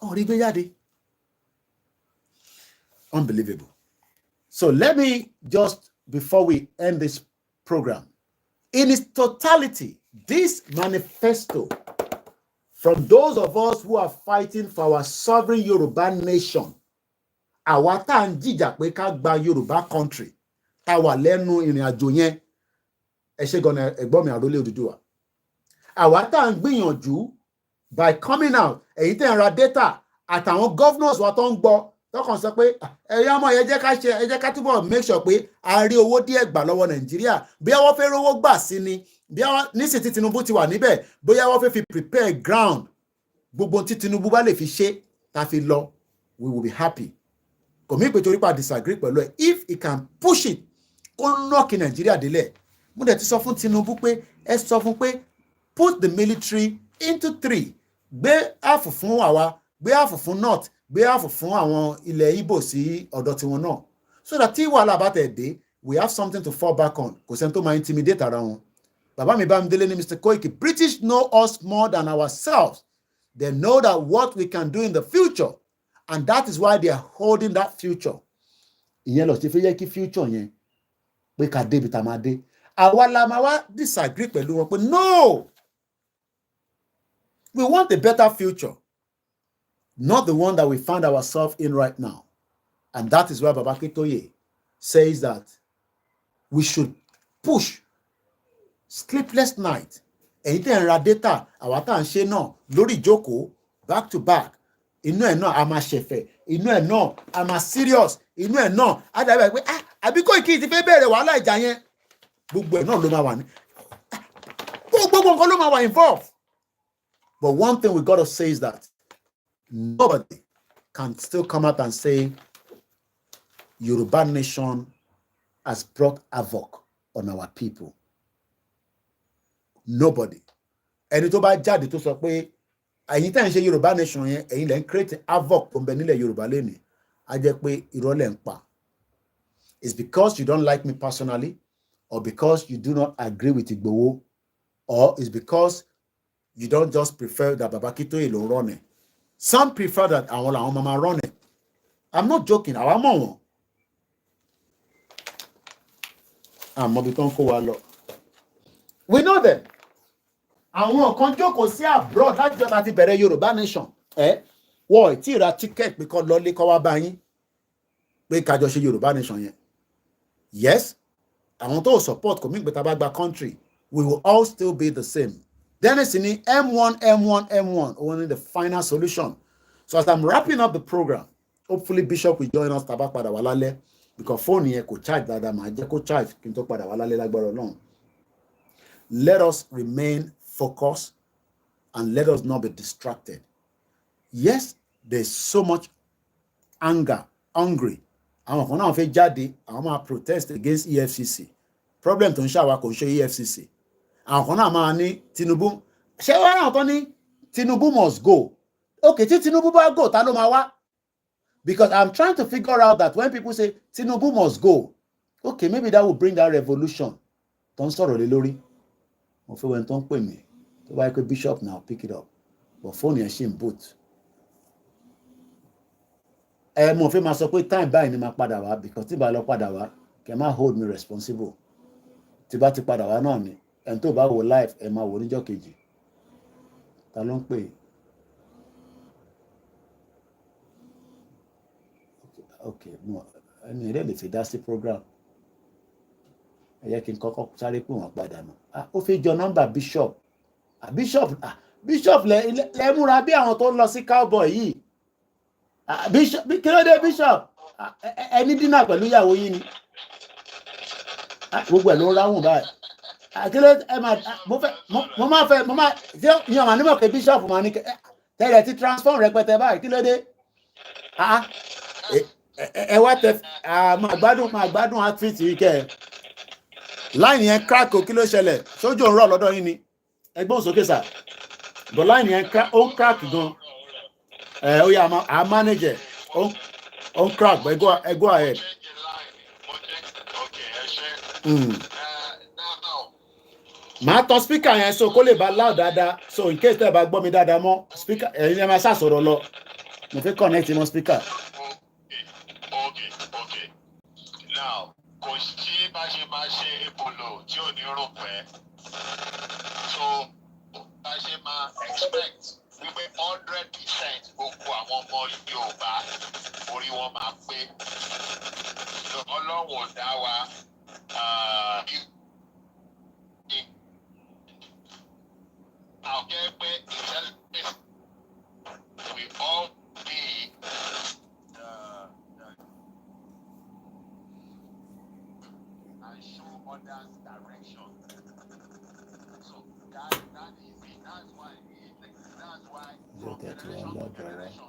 Rí gbé jáde. Unbelievable. So let me just, before we end this program, in its totality, this manifesto from those of us who are fighting for our sovereign Yoruba nation, àwa tá ń jìjà pé ká gba Yoruba country, tá wà lẹ́nu ìrìn àjò yẹn, ẹ ṣé gan-an ẹ̀gbọ́n mi Àrólé Odùduwà. Àwa tá ń gbìyànjú by coming out, èyí tẹ́ ń ra data àtàwọn governors wa tó ń gbọ́ tọkàn sọ pé ẹ̀yà ọmọ yẹn ẹ jẹ́ ká túbọ̀ make sure pé a rí owó díẹ̀ gbà lọ́wọ́ Nàìjíríà bí wọ́n fẹ́ rówó gbà sí ni bí wọ́n nísìn tí Tinubu ti wà níbẹ̀ bóyá wọ́n fẹ́ fi prepare ground gbogbo tí Tinubu bá lè fi ṣe tá fi lọ, we will be happy. Kò mí pé torí pa disagree pẹ̀lú ẹ̀, if he can push it kó knock Nàìjíríà délẹ̀. Mo dẹ̀ ti sọ fún Tinubu pé ẹ sọ fún pé put the military into 3, gbé àfù fún àwa, gbé àfù fún north, gbé àfù fún àwọn ilẹ̀ Ìgbò sí ọ̀dọ̀ tiwọn náà, so that tí wàhálà bá tẹ̀ dé, we have something to fall back on. Kò sẹ́ni tó máa intimidate ara wọn. Bàbá mi Bámidélé ní Mr. Koiki, British know us more than ourselves. They know that what we can do in the future, and that is why they are holding that future. Ìyẹn lọ sí fẹ́ yẹ kí future yẹn pé ká débi tá máa dé. Àwa la máa wá disagree pẹ̀lú wọn pé no, we want a better future, not the one that we find ourselves in right now. And that is why Baba Akintoye says that we should push sleepless night. Èyí tẹ́ ń ra data, àwa tá ń ṣe náà lórí ìjókòó back to back. Inú ẹ̀ náà a máa ṣẹ̀fẹ̀, inú ẹ̀ náà a máa serious, inú ẹ̀ náà a dàbí pé àbí Koiki ti fẹ́ bẹ̀rẹ̀ wàhálà ìjà yẹn. Gbogbo ẹ̀ náà ló máa wà ní. Gbogbo nǹkan ló máa wà involved. But one thing we got to say is that nobody can still come out and say Yoruba nation has brought havoc on our people. Nobody. Ẹni tó bá jáde tó sọ pé ẹ̀yin tẹ́ ń ṣe Yoruba nation yẹn, ẹ̀yin lẹ́ ń create havoc tó ń bẹ nílẹ̀ Yorùbá lẹ́nìí, á jẹ́ pé irọ́ lẹ̀ ń pa. It's because you don't like me personally, or because you do not agree with Igboho, or it's because you don't just prefer that Baba Akintoye ló run it. Some prefer that àwọn làwọn máa run it. I'm not joking. Àwa mọ̀ wọ́n. Àmọ́ bí tó ń kó wa lọ. We know them. Àwọn kan jókòó sí abroad láti jọ láti bẹ̀rẹ̀ Yorùbá nation. Wọ́n ti ra ticket pé kó lọ lé kó wá bá yín pé ká jọ ṣe Yorùbá nation yẹn. Yes, àwọn tó support kò mí pé tá bá gba country, we will all still be the same. Then it's in the M1, only the final solution. So as I'm wrapping up the program, hopefully Bishop will join us tabak pada walale, because phone here could charge that ma je ko charge kin to pada walale lagbara Ọlọ́run. Let us remain focused and let us not be distracted. Yes, there's so much anger, hungry. Àwọn kan náà fẹ́ jáde, àwọn máa protest against EFCC. Problem tó ń ṣàwa kò ń ṣe EFCC. Àwọn kan náà máa ní Tinubu, ṣé wọ́n náà tó ní Tinubu must go. okay, Tinubu bá go, ta ló máa wá? Because I'm trying to figure out that when people say Tinubu must go, okay, maybe that will bring that revolution. Don't sọ̀rọ̀ lé lórí. Mo fẹ́ wẹ́n tó ń pè mí. Tó bá yẹ pé bishop now pick it up. But phone yẹn ṣì ń boot. Mo fẹ́ máa sọ pé time báyìí ni máa padà wá because tí bá lọ padà wá, kẹ́ máa hold me responsible. Tí bá ti padà wá náà ni. Ẹni tó bá wo live, ẹ máa wò níjọ́ kejì. Ta ló ń pè? Okay, no, ẹni ilé lè fi dá sí program. Ẹ yẹ kí n kọ́kọ́ sáré pé wọ́n padà nù. Ó fi jọ nọ́mbà bishop. Bishop lẹ múra bí àwọn tó ń lọ sí cowboy yìí. Bishop, kí ló dé bishop? Ẹni dínà pẹ̀lú ìyàwó yín ni. Gbogbo ẹ̀ ló ráhùn báyìí. Kí ló ẹ máa mo máa ṣé yan màá nímọ̀ pé bishop máa ní tẹ́lẹ̀ ti transform rẹpẹtẹ báyìí kí ló dé? Ẹ wá tẹ máa gbádùn outfit yìí kẹ́ ẹ. Line yẹn crack o kí ló ṣẹlẹ̀? Sójú òun rọ̀ lọ́dọ̀ yín ni. Ẹgbọ́n sókè sà. But line yẹn ó ń crack gan. Ó yá a manage ó ń crack but ẹ go ahead. Màá tọ speaker yẹn so kó lè bá loud dáadáa so in case tẹ́ ẹ bá gbọ́ mi dáadáa mọ́ speaker ẹ̀yin ẹ máa ṣàṣọ̀rọ̀ lọ. Mo fẹ́ connect mọ́ speaker. Okay. Now, kò sí bá ṣe máa ṣe ebolo tí ò ní rò pẹ́. So, bá ṣe máa expect wípé 100% gbogbo àwọn ọmọ Yorùbá orí wọn máa pé. Ọlọ́run ò dá wa àwọn pé intelligence we all be and show others direction. So that is it. That's why from generation to generation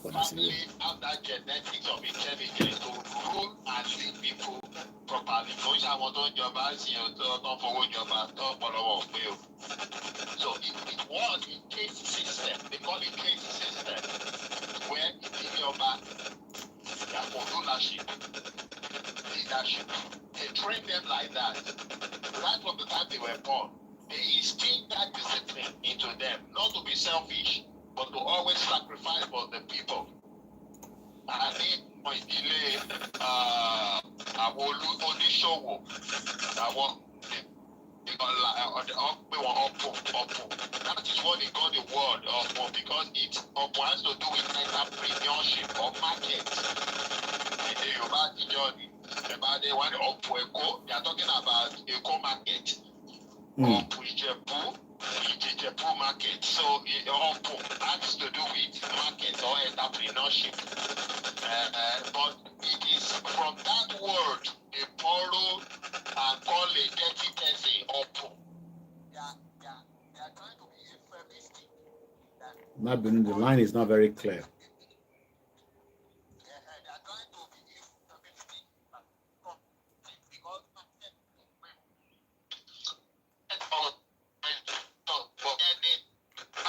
family have that genetics of intelligence to rule and lead people properly. Kò ṣe àwọn tó ń jọba sí tó ń fowó jọba tó ń pọlọwọ pé o. So it was a case system. They call it case system where ìdílé ọba leadership. They train them like that. Right from the time they were born, they instill that discipline into them, not to be selfish, but to always sacrifice for the people. And ní ìdílé àwọn oníṣòwò, àwọn that is what they call the word of because it has to do with entrepreneurship or market. They are talking about eco market. Ijebu market. So Opu has to do with market or entrepreneurship. But it is from that word they borrow and call a dirty person Opu. They are trying to be euphemistic. The line is not very clear.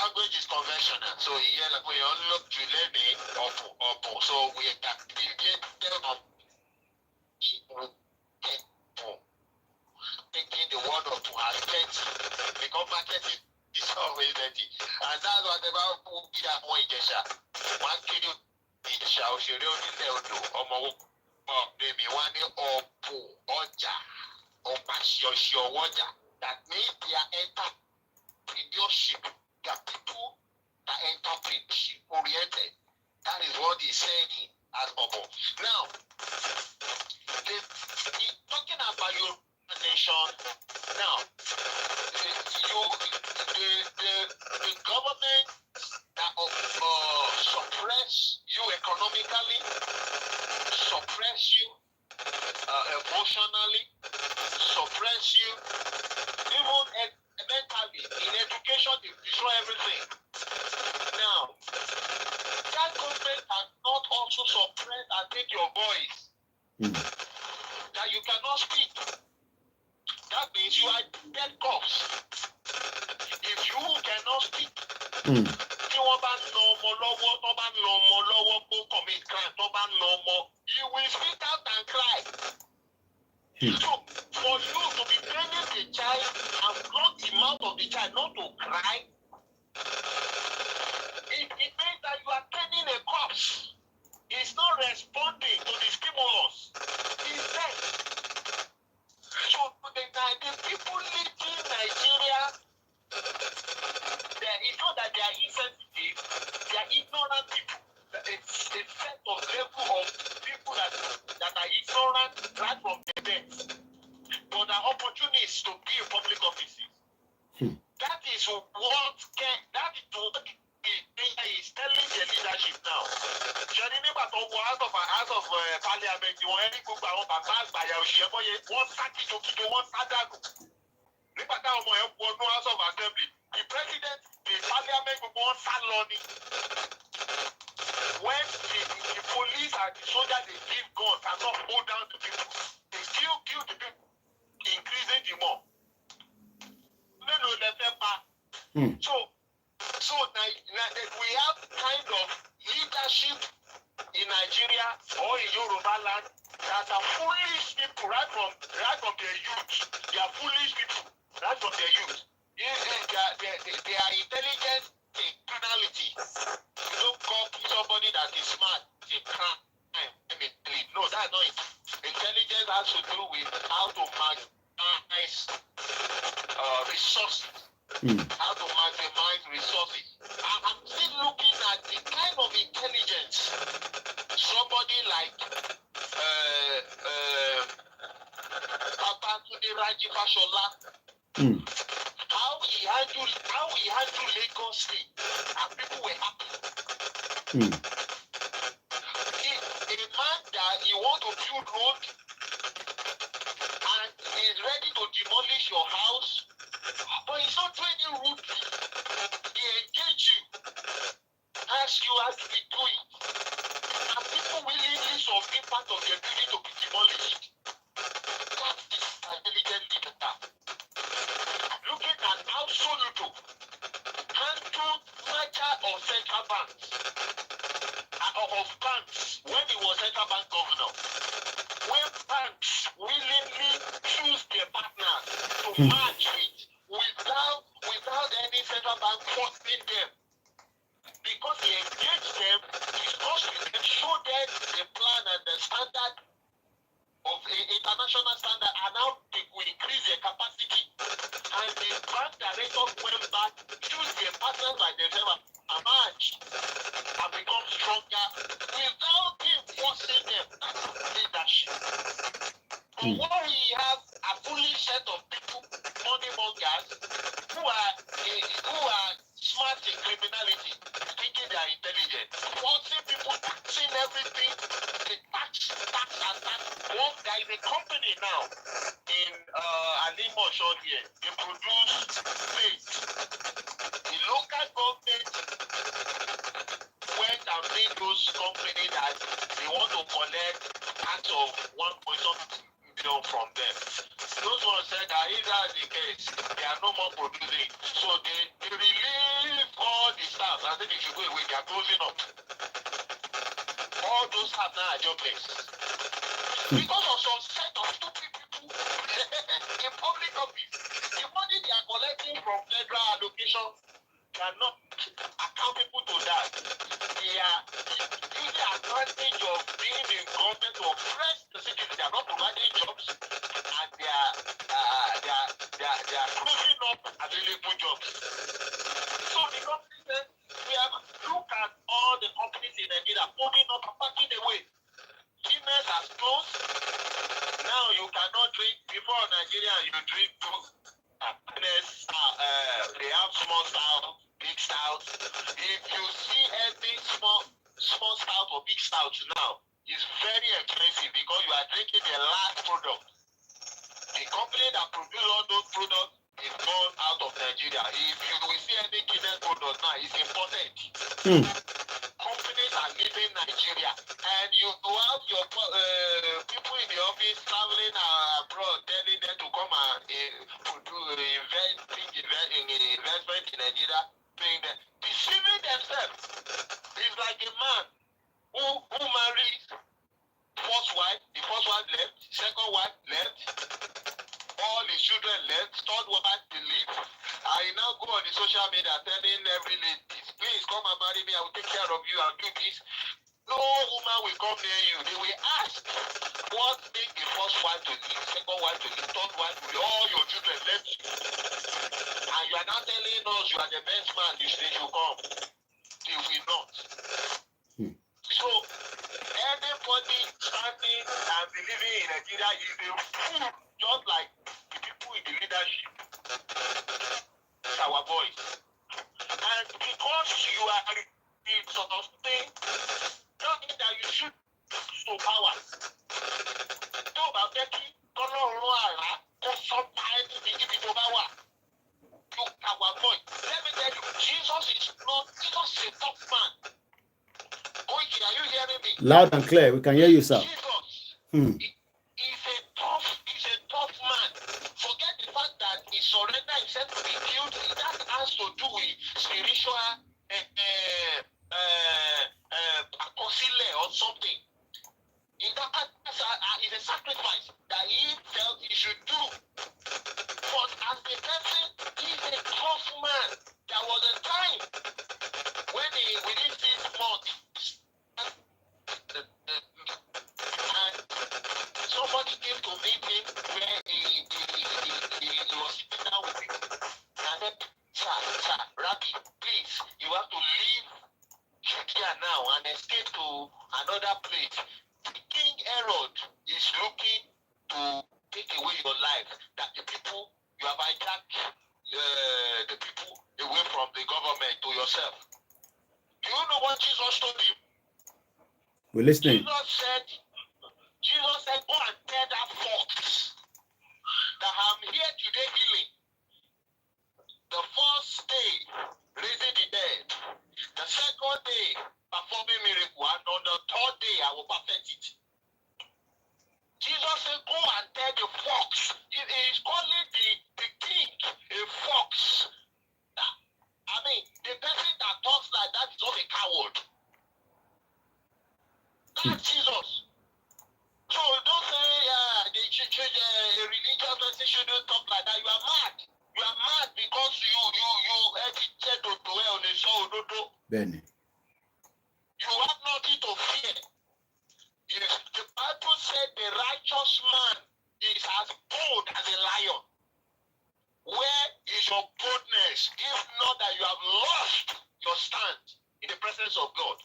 Language is conventional, so here we all look to learning Opu. So we are taking the word of to aspect because market is always dirty. And that's what about Ìjẹ̀ṣà one kilo Ìjẹ̀ṣà òṣèré onílẹ̀ odò ọmọ ọ̀gbẹ̀mí wá ní Opu ọjà ọ̀pàṣẹ ọwọ́jà. That means they are entrepreneurship. They are people that are entrepreneurship oriented. That is what he's saying as Opu. Now, talking about your nation, now, the government that suppress you economically, suppress you emotionally, suppress you, even mentally. In education, they destroy everything. Now, that government cannot also suppress and take your voice. That you cannot speak. That means you are dead cops. If you Tí wọ́n bá na ọmọ lọ́wọ́, tó bá na ọmọ lọ́wọ́ kó commit crime, tó bá na ọmọ, you will speak out and cry. So for you to be training the child and block the mouth of the child not to cry, it means that you are training a corpse. It's not responding to the stimulus. It's dead. So the people living in Nigeria, it's not that they are insensitive, they are ignorant people. It's a set of level of people that are ignorant right from the birth, but are opportunists to be in public offices. That is what is telling the leadership now. Ṣẹ́ni nígbà tó wọ House of Parliament wọn ẹni gbogbo àwọn bàbá àgbàyà òṣìṣẹ́ bọ́yẹ wọ́n sá kìjokìjo wọ́n sá dànù. Nígbà táwọn ọmọ yẹn wọnú House of Assembly, the president, the parliament gbogbo wọn sá lọ ni. When the police and the soldiers they give guns and not hold down the people, they still kill the people, increasing the more. So we have kind of leadership in Nigeria or in Yoruba land that are foolish people right from their youth. They are foolish people right from their youth. They are intelligent in carnality. You don't call somebody that is smart a crime. No, that's not it. Intelligence has to do with how to maximize resources. How to maximize resources. I'm still looking at the kind of intelligence somebody like Papa Raji Fashola, how he handled Lagos State, and people were happy. A man that he want to build road and is ready to demolish your house, but he's not doing it rudely. He engage you, ask you how to be doing, and people willingly submit part of their building to be demolished. That is intelligent leader. Looking at how Soludo handled merger of central banks, of banks when he was central bank governor. When banks willingly choose their partners to merge without any central bank forcing them. Because he engaged them, discussed with them, showed them the plan and the standard of international standard, and now they will increase their capacity. And the bank director went back, choose their partners by themselves, and merge and become stronger without him forcing them. That's leadership. But what we have a foolish set of people, money mongers, who are smart in criminality, thinking they are intelligent, forcing people, taxing everything, they tax. There is a company now in Alimosho here, they produce plates. The local government went and made those companies that they want to collect tax of 1.something million from them. Those ones said that if that's the case, they are no more producing. So they relieve all the staff and then they should go away. They are closing up. All those staff now are jobless. Because of some set of stupid people in public office, the money they are collecting from federal allocation cannot accountable to that. They are using advantage of being in government to oppress the citizens. They are not providing jobs, and they are closing up available jobs. So the company said, we have looked at all the companies in Nigeria pulling up and packing away. Guinness has closed. Now you cannot drink. Before Nigeria, you drink Guinness. They have small stout, big stout. If you see any small stout or big stout now, it's very expensive because you are drinking the last product. The company that produce all those products is gone out of Nigeria. If you will see any Guinness product now, it's important. Companies are leaving Nigeria, and you have your people in the office traveling abroad, telling them to come and invest in investment in Nigeria, paying them. The themselves. It's like a man who marries first wife, the first wife left, second wife left, all his children left, third wife left. I now go on the social media telling every lady, please come and marry me, I will take care of you, I'll do this. No woman will come near you. They will ask, what made the first wife to leave, second wife to leave, third wife to leave, all your children left you. And you are now telling us you are the best man, you say you come. They will not. So, anybody standing and believing in Nigeria is a fool, just like the people in the leadership. It's our voice. And because you are in something, nothing that you should to power. Tó bá fẹ́ kí Ọlọ́run àrá kó sọ́ta ẹni níbi tó bá wà. You our voice. Let me tell you, Jesus is a tough man. Koiki, are you hearing me? Loud and clear. We can hear you, sir. Jesus he's a tough man. Forget the fact that he surrendered himself to be killed. That has to do with spiritual or something. That is a sacrifice that he felt he should do. But as a person, he's a tough man. There was a time when within 6 months, and somebody came to meet him where he was sitting down with him and said, Sir, Rabbi, please, you have to leave Judea now and escape to another place. King Herod is looking to take away your life, that the people, you have hijacked the people away from the government to yourself. Do you know what Jesus told him? We're listening. Jesus said, go and tell that fox that I'm here today healing. The first day, raising the dead. The second day, performing miracle. And on the third day, I will perfect it. Jesus said, go and tell the fox. He is calling the king a fox. I mean, the person that talks like that is not a coward. That's Jesus. So don't say a religious person shouldn't talk like that. You are mad. You are mad because you edited to on the show. Benny. You have nothing to fear. The Bible said the righteous man is as bold as a lion. Where is your boldness? If not that you have lost your stand in the presence of God.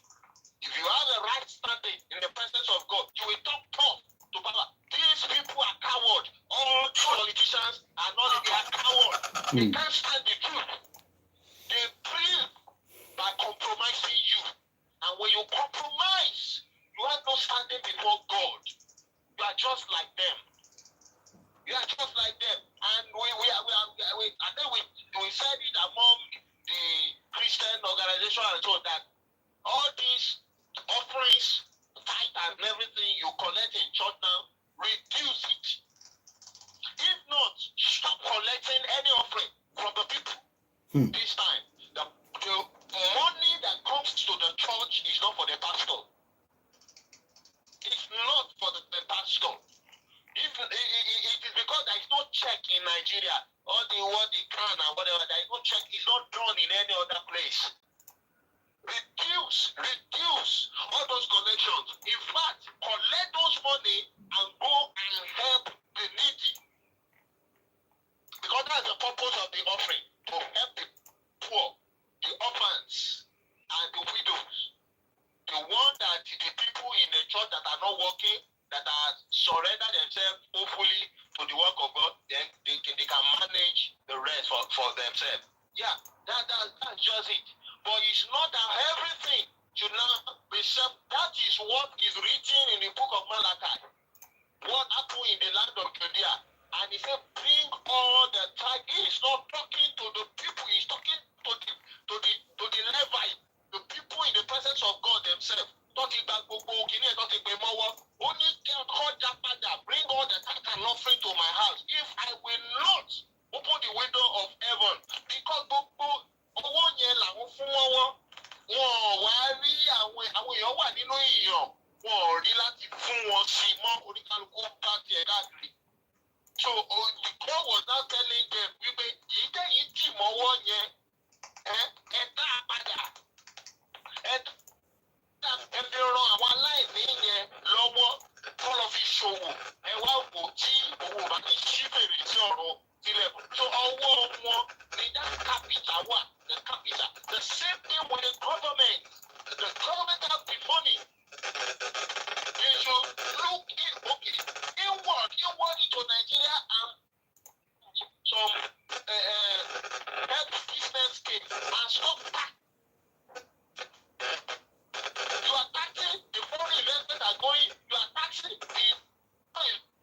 If you have the right standing in the presence of God, you will talk tough to power. These people are cowards. All politicians are not, they are cowards. They can't stand the truth. They breathe by compromising you. And when you compromise, you have no standing before God. You are just like them. You are just like them. And I think we said it among the Christian organization and so that all these offerings, tithe and everything you collect in church now, reduce it. If not, stop collecting any offering from the people. This time, the money that comes to the church is not for the pastor. It's not for the pastor. It is because there is no check in Nigeria. All the what they can and whatever, there is no check. It's not done in any other place. Reduce all those collections. In fact, collect those money and go and help the needy. Because that's the purpose of the offering, to help the poor, the orphans, and the widows. The one that the people in the church that are not working, that are surrendered themselves hopefully to the work of God, then they can manage the rest for themselves. Yeah, that's just it. But it's not that everything should now be self. That is what is written in the book of Malachi. What happened in the land of Judea. And he said, bring all the tithe. He is not talking to the people. He's talking to the Levite, the people in the presence of God themselves. Bring all the tithe and offering to my house. If I will not open the window of heaven, because You are taxing the foreign investment are going, you are taxing the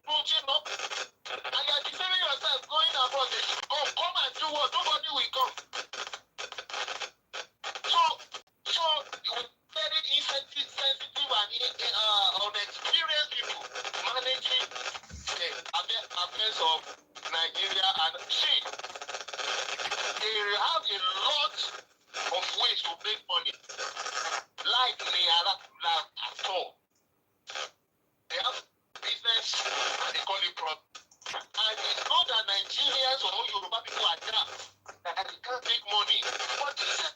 approaching up, and you are defending yourself going abroad. They should come and do what? Nobody will come. So very sensitive and unexperienced people managing the affairs of Nigeria, and see, they have a lot of ways to make money. Like Niara at all. They have business and they call it profit. And it's not that Nigerians or Yoruba people are trapped that they can't make money. But this is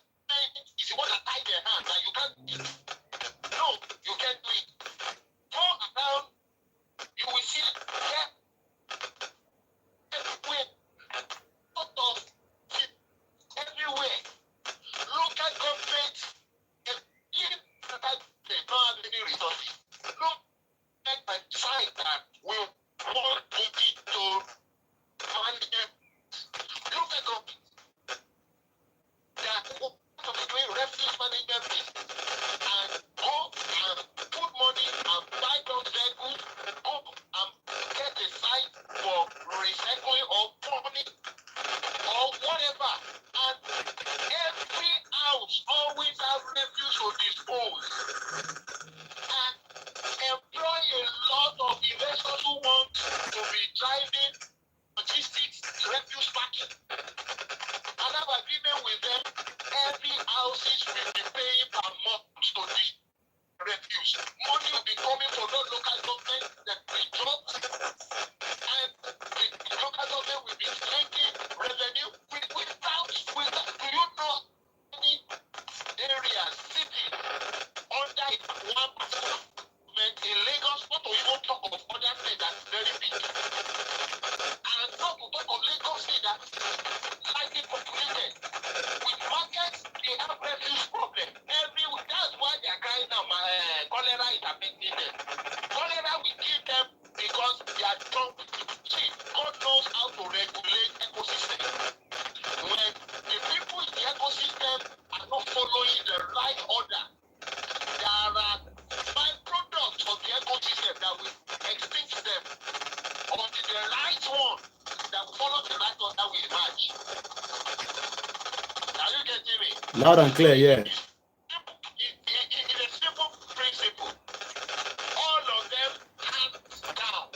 you want to tie their hands and you can't do it. No, you can't do it. Go around, you will see everywhere. Local governments, if they don't have any resources, look at the site that will want to manage local governments that will be doing refuge management and go and put money and buy those vehicles, go and get a site for recycling or burning or whatever. And every house always have refuse to dispose. And employ a lot of investors who want to be driving logistics, refuse packing. And have agreement with them, every houses will be paying per month to this refuse. Money will be coming from the local government that we drop, and the local government will be taking revenue without, do you know any areas, cities under one particular government in Lagos, not to even talk of other states that's very big, and not to talk of Lagos state that's highly populated. With markets, they have refuse problem. That's why they are crying now. Cholera is affecting them. Cholera will kill them because they are drunk. See, God knows how to regulate ecosystem. When the people in the ecosystem are not following the right order, there are byproducts of the ecosystem that will extinct them. Or the right one that will follow the right order will emerge. Are you getting me? Loud and clear, yeah. It's a simple principle. All of them hands down,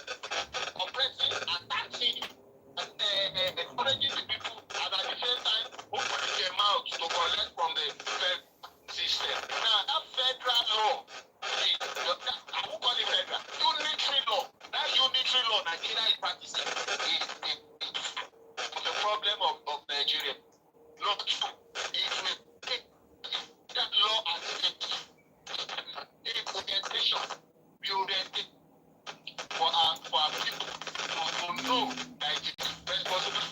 oppressing and taxing, encouraging the people, and at the same time opening their mouths to collect from the federal system. Now that federal law, I won't call it federal, unitary law. That unitary law Nigeria is practicing is the problem of Nigeria. Not true. If we take that law as a orientation, we orientate for our people to know that it is responsible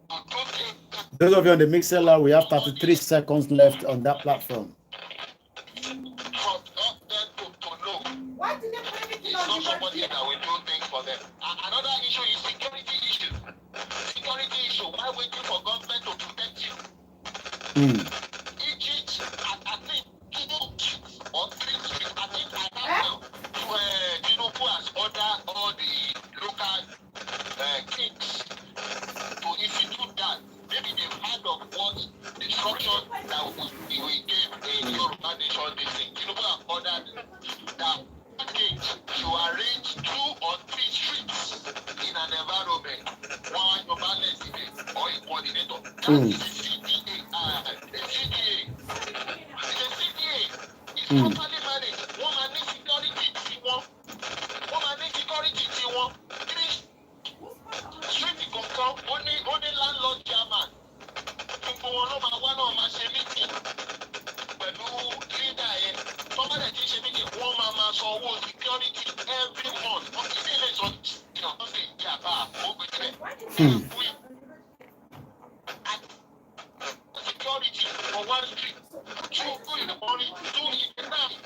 to do things. Those of you on the mixer, we have 33 seconds left on that platform. For them to know. Why did they put everything It's on not the somebody that will do things for them. Another issue is security issue. Security issue. Why waiting for government to protect you? Egypt, I think 2 or 3 weeks, I think I have now. Tinubu has ordered all the local kings to institute that. Maybe they've heard of what the structure that we gave in Yoruba nation this thing. Tinubu have ordered that kings to arrange 2 or 3 streets in an environment. One Yoruba or a coordinator. That is a CDA. It's a CDA. It's properly managed. One man needs security. One man needs security. 3 streets can come. Only landlord chairman. Gbogbo wọn ló máa wá náà máa ṣe meeting pẹ̀lú leader yẹn. Tọ́ba dẹ̀ ti ṣe meeting, wọ́n máa san owó security every month. Wọ́n ti lè sọ wọ́n sì di àbá ògbé tẹ̀. Security for 1 street, 2 in the morning, 2 in the night.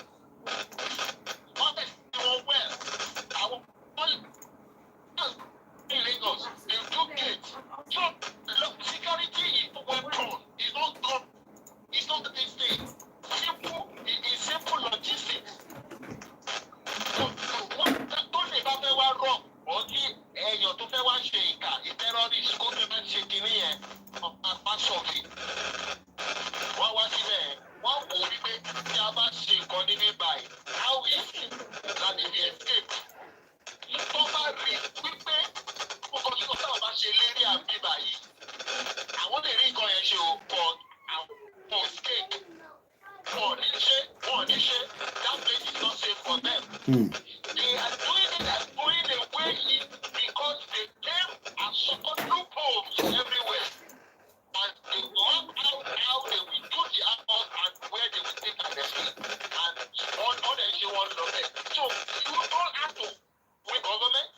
Honestly, well, I will in Lagos, they do gates. So security is well done. It's not gone They are doing it and going away because they came and saw loopholes everywhere. And they work out how they will do the apples and where they will take an escape. And all the issue one of it. So you don't have to win government.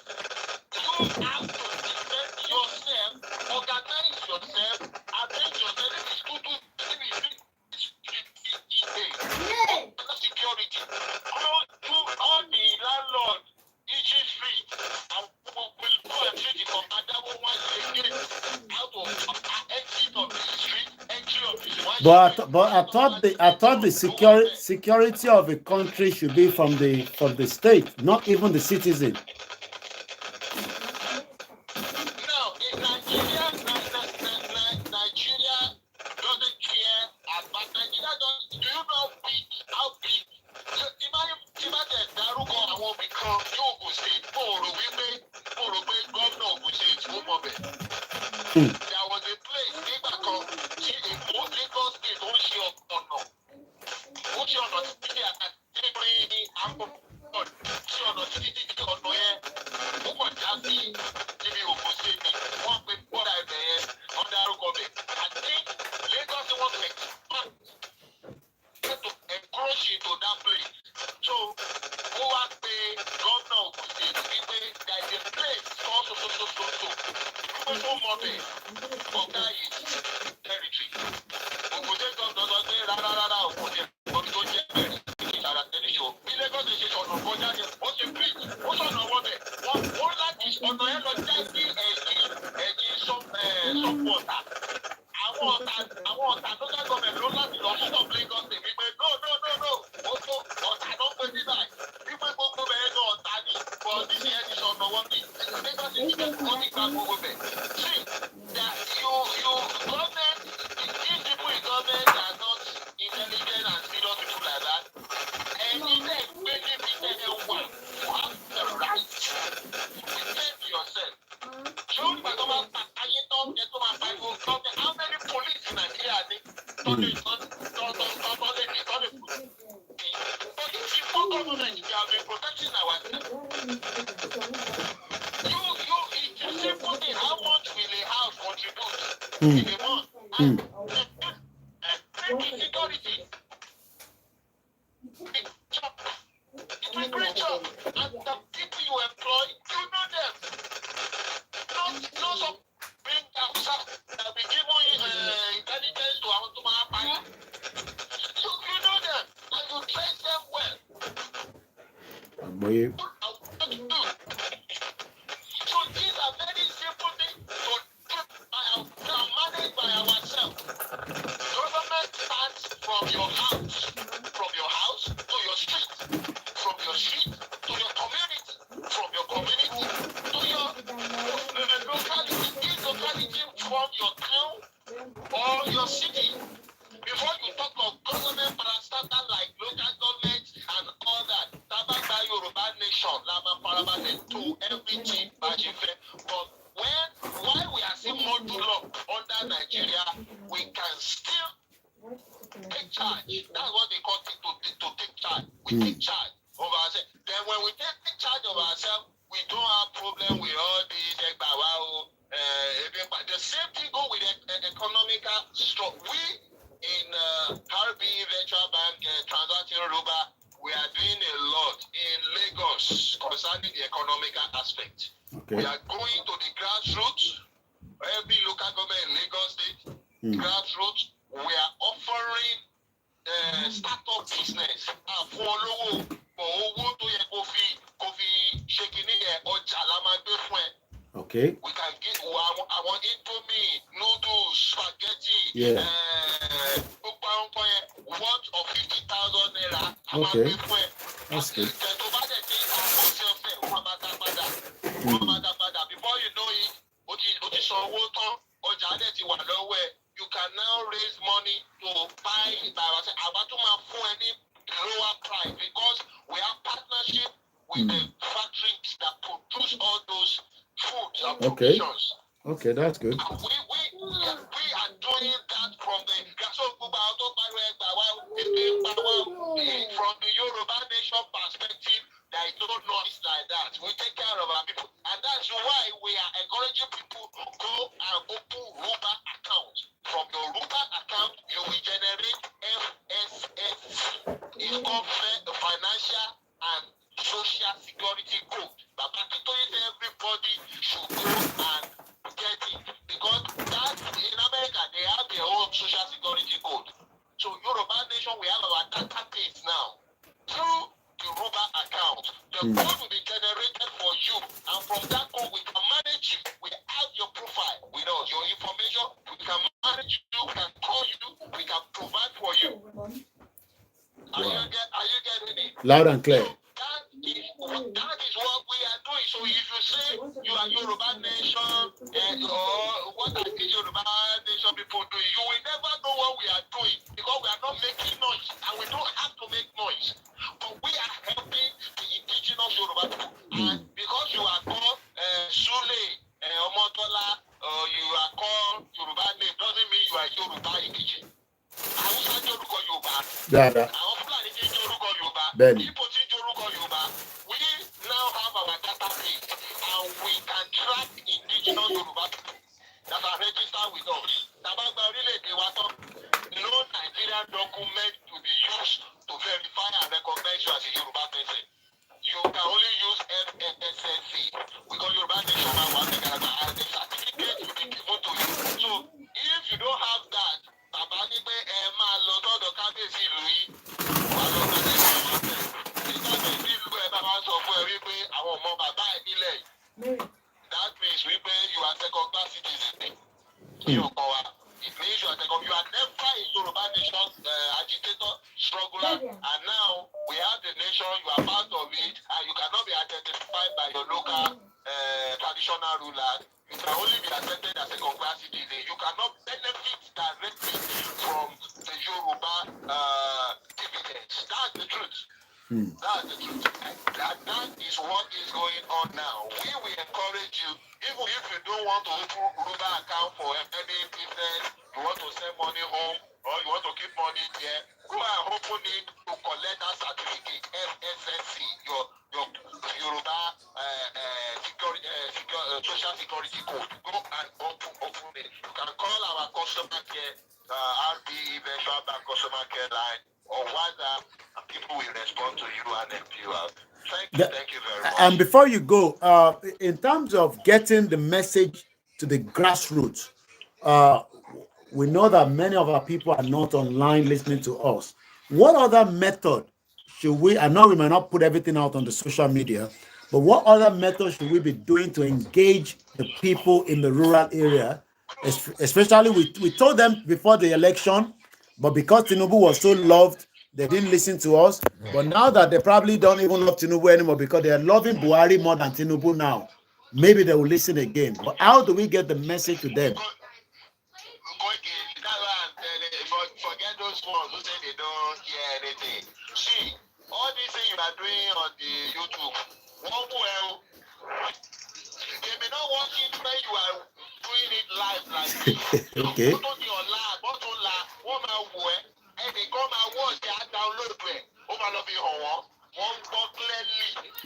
You have to defend yourself, organize yourself, and make yourself security. All the landlord issues free and will go and treat the commander once again out of exit of the street, entry of the street. But I thought the security of a country should be from the state, not even the citizen. Now, in Nigeria doesn't care about Nigeria. Do you know how big? So, imagine Daruko and what become Yoruba State. Governor of State, there was a place in Lagos State, to that place. So, who has the governor of the state? There is a place called so. People so money for that is territory. Ogunde governor doesn't say Ogunde, but don't get very. Lagos is on the border. What's a bridge? What's on the water? What that is on the end of that some water. I want another government roll out the law of Lagos. No. Also, I don't believe that. People go to but this year is on the one thing. Lagos is coming back over. See, that you government, these people in government are not intelligent and serious people like that. And if they make it be one, you have the right to defend yourself. How many police in Nigeria are there? But if you focus on Nigeria, we are protecting ourselves. It's a simple thing. How much will a house contribute in a month? And security. It's a great job. And the people you employ, you know them. Not bring outside that be given intelligence to our to my partner. You know them and you train them well. So these are very simple things to manage by ourselves. Government starts from your house to your street, from your street to your community, from your community to your locality, from your town or your city. Before you talk of government parastatal like local government and all that, Tabaka Yoruba nation, Lama Parabate to everything, but while we are still modular under Nigeria, we can still take charge. That's what they call it, to take charge. We take charge of ourselves. Then when we take charge of ourselves, we don't have problem with all these the same thing go with economical structure. We in RB Virtual Bank Transacting Yoruba, we are doing a lot in Lagos concerning the economical aspect. Okay. We are going to the grassroots, every local government in Lagos State, grassroots. We are offering startup business. Okay. We can get our Indomie, noodles, spaghetti, worth of 50,000 naira. Okay. That's good. Before you know it, you can now raise money to buy any lower price because we have partnership with the factories that produce all those foods and provisions. Okay, that's good. And we are doing that from the from the Yoruba nation perspective. There called financial and social security code. But everybody should go and get it because that in America they have their own social security code. So Yoruba Nation, we have our database now through the Yoruba account. The code will be generated for you, and from that code we can manage you. We have your profile with us, your information. We can manage you, we can call you, we can provide for you. Are you getting it? Loud and clear. So that is what we are doing. So if you say you are Yoruba Nation, or what are the Yoruba Nation people doing, you will never know what we are doing because we are not making noise, and we don't have to make noise. But we are helping the indigenous Yoruba people. And because you are called Sule, Omotola, you are called Yoruba name, doesn't mean you are Yoruba indigenous. Hausa jẹ́ orúkọ Yorùbá. Àwọn Fúlàní tí ń jẹ́ orúkọ Yorùbá. Ìgbò tí ń jẹ́ orúkọ Yorùbá. We now have our database and we can track indigenous Yoruba people that are registered with us. Tàbágbà orílẹ̀-èdè wa tán. No Nigerian document to be used to verify and recognize you as a Yoruba person. You can only use FSSC because Yoruba Nation and the certificate will be given to you. So if you don't have that, bàbá ní pé ẹ máa lọ sọ́dọ̀ kábíyèsí ìlú yìí wà lọ sọ́dọ̀ kábíyèsí ìlú ẹ bá máa sọ fún ẹ wípé àwọn ọmọ bàbá ẹ nílẹ̀ yìí. That means wípé you are second class citizen ní ọkọ wa. It means you are second. You are never a Yoruba Nation agitator, struggler, and now we have the nation. You are part of it, and you cannot be identified by your local traditional rulers. You can only be accepted as a second-class citizen. You cannot benefit directly from the Yoruba dividends. That's the truth. That's the truth. That is what is going on now. We will encourage you, even if you don't want to open Yoruba account for any business, you want to send money home, or you want to keep money there, go and open it to collect that certificate, FSSC, your Yoruba social security code. Go and open it. You can call our customer care, RB Virtual Bank customer care line, or WhatsApp, and people will respond to you and help you out. Thank you very much. And before you go, in terms of getting the message to the grassroots, we know that many of our people are not online listening to us. What other method should we, I know we might not put everything out on the social media, but what other method should we be doing to engage the people in the rural area? Especially, we told them before the election, but because Tinubu was so loved, they didn't listen to us. But now that they probably don't even love Tinubu anymore because they are loving Buhari more than Tinubu now, maybe they will listen again. But how do we get the message to them? Forget those ones who say they don't hear anything. See, all these things you are doing on the YouTube, they may not watch it when you are doing it live like this. Okay. And they come and watch, they are download it.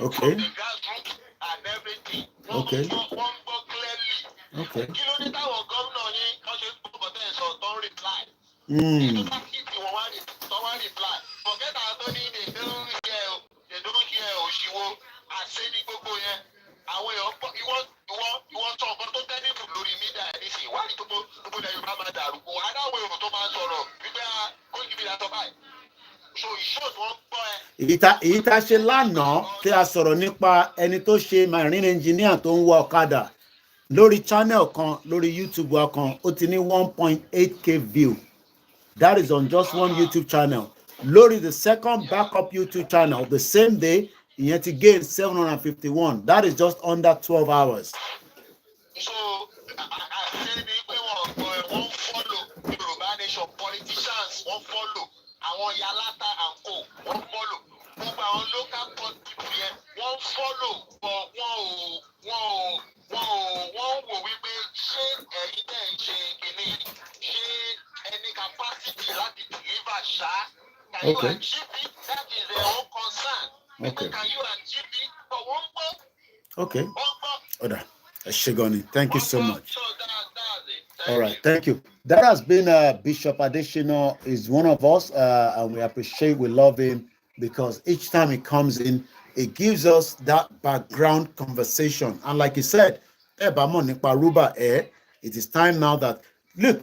Okay. The grassroots and everything. Okay. Okay. Forget Anthony, they don't hear Oshiwo. I say the go here. You want to go to tell people to media anything. Why do people that you have at that? I don't know to man sọ̀rọ̀. People Koikimedia to buy. So it shows one boy. Ìta ṣe lánàá tí a sọ̀rọ̀ nípa ẹni tó ṣe marine engineer tó ń wọ ọ̀kadà lórí channel kan lórí YouTube wa kan ó ti ní 1.8k view. That is on just one YouTube channel. Lórí the second backup YouTube channel the same day, ìyẹn ti gain 751. That is just under 12 hours. So I say people won't follow Yoruba Nation politicians, won't follow àwọn Yalata and co, won't follow. Gbogbo àwọn local people here won't follow, but wọ́n wò wípé ṣé ẹ̀yin tẹ̀ ń ṣe kìíní ṣé any capacity láti deliver ṣá. Can you achieve it? That is their own concern. Okay. Can you achieve it? But one more. Okay. Shigoni, thank you so much. All right, thank you. That has been Bishop Adesina is one of us, and we appreciate, we love him. because each time it comes in, it gives us that background conversation. And like you said, it is time now that, look,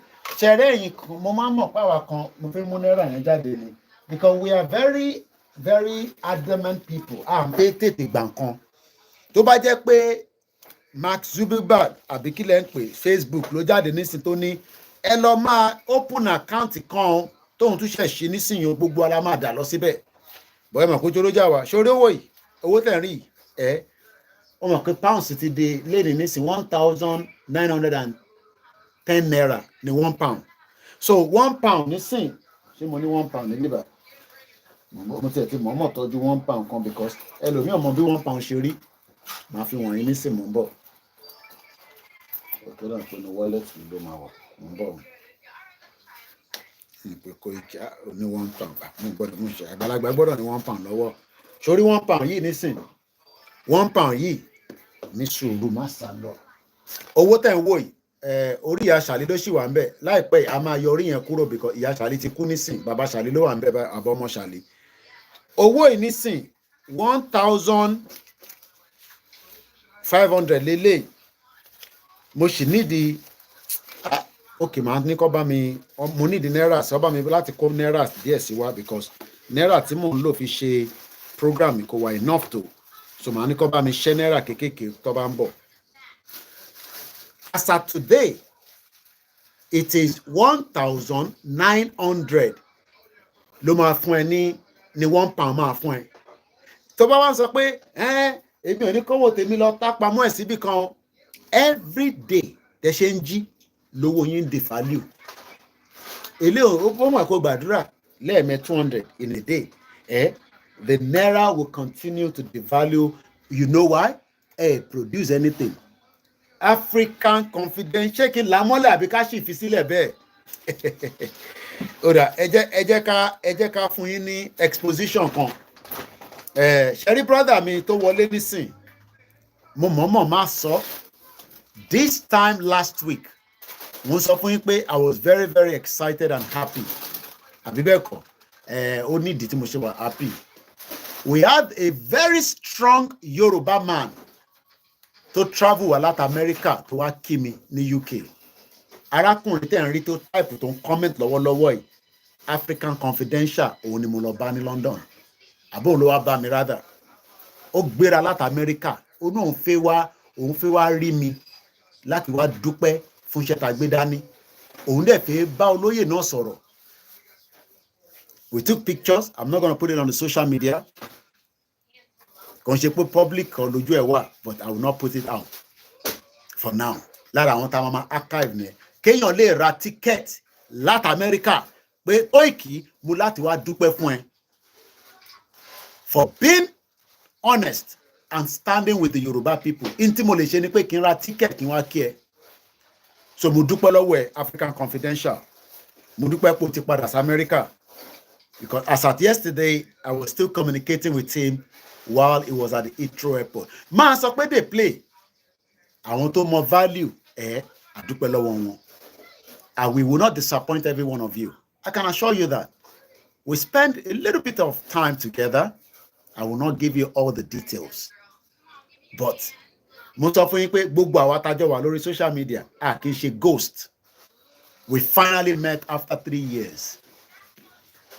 because we are very, very adamant people. Tó bá jẹ́ pé Mark Zuckerberg àbí kí lẹ́ ń pè Facebook ló jáde nísìn tó ní ẹ lọ máa open account kan tóun tún ṣẹ̀ ṣe nísìnyí gbogbo ara máa dà lọ síbẹ̀ bọ́ẹ̀ mọ̀ kó jóró jà wá ṣorí owó yìí owó tẹ̀ ń rí ẹ̀ ó mọ̀ pé pounds ti di léde nísìn 1,910 naira ní £1. So £1 nísìn ṣé mo ní £1 ní níbà mo tiẹ̀ ti mọ̀ọ́mọ̀ tọ́jú £1 kan because ẹlòmíì ọmọ bí £1 ṣe rí màá fi wọ̀nyí nísìn mò ń bọ̀ ọ̀tọ́ náà pé ní wallet mi ló máa wà mò ń bọ̀ ìpè Koiki ní £1 mo gbọ́dọ̀ mú ṣe àgbàlagbà gbọ́dọ̀ ní £1 lọ́wọ́ sórí £1 yìí nísìn £1 yìí ní sùúrù má sá lọ owó tẹ̀ ń wò yìí orí ìyá ṣàlí ló ṣì wà ń bẹ̀ láìpẹ́ a máa yọ orí yẹn kúrò because ìyá ṣàlí ti kú nísìn bàbá ṣàlí ló wà ń bẹ̀ àbọ̀ ọmọ ṣàlí owó yìí nísìn 1,500 lélẹ̀ mo sì nídìí ok màá ní kọ́ bá mi mo nídìí náírà sí ọba mi láti kó náírà díẹ̀ sí wa because náírà tí mò ń lò fi ṣe program kò wà enough to so màá ní kọ́ bá mi ṣẹ́ náírà kékèké tó bá ń bọ̀. As at today it is 1,900 ló máa fún ẹ ní £1 máa fún ẹ tó bá wá sọ pé èmi ò ní kówó tèmi lọ tá pamọ́ ẹ̀ síbì kan every day tẹ ṣe ń jí lówó yín di value èlé ó mọ̀ kó gbàdúrà lẹ́ẹ̀mẹ́ 200 in a day the naira will continue to devalue. You know why? Produce anything. African confidence ṣé kí n lámọ́lẹ̀ àbí ká sì fi sílẹ̀ bẹ́ẹ̀ ọ̀dà ẹ jẹ́ ká fún yín ní exposition kan ṣẹ́rí brother mi tó wọlé nísìn mo mọ̀ọ́mọ̀ máa sọ this time last week mo sọ fún yín pé I was very very excited and happy àbí bẹ́ẹ̀ kọ́ ó ní ìdí tí mo ṣe wà happy. We had a very strong Yoruba man to travel wá láti America tó wá kí mi ní UK. Arákùnrin tẹ̀ ń rí tó type tó ń comment lọ́wọ́lọ́wọ́ yìí African Confidential òun ni mo lọ bá ní London. Àbó ló wá bá mi rather. Ó gbéra láti America. Ó ní òun fẹ́ wá rí mi láti wá dúpẹ́ fún iṣẹ́ tá a gbé dání. Òun dẹ̀ fẹ́ bá olóyè náà sọ̀rọ̀. We took pictures. I'm not going to put it on the social media. Kò ń ṣe pé public kan lójú ẹ̀ wà, but I will not put it out for now. Lára àwọn tá a máa archive ni kéèyàn lè ra ticket láti America pé Koiki mo láti wá dúpẹ́ fún ẹ for being honest and standing with the Yoruba people. Ntí mo lè ṣe ni pé kí n ra ticket kí n wá kí ẹ. So mo dúpẹ́ lọ́wọ́ ẹ African Confidential. Mo dúpẹ́ pé o ti padà sí America. Because as at yesterday, I was still communicating with him while he was at the Heathrow airport. Máa sọ pé they play. Àwọn tó mọ value àdúpẹ́ lọ́wọ́ wọn. And we will not disappoint every one of you. I can assure you that. We spend a little bit of time together. I will not give you all the details. But mo sọ fún yín pé gbogbo àwa tájọ wà lórí social media kì í ṣe ghost. We finally met after 3 years.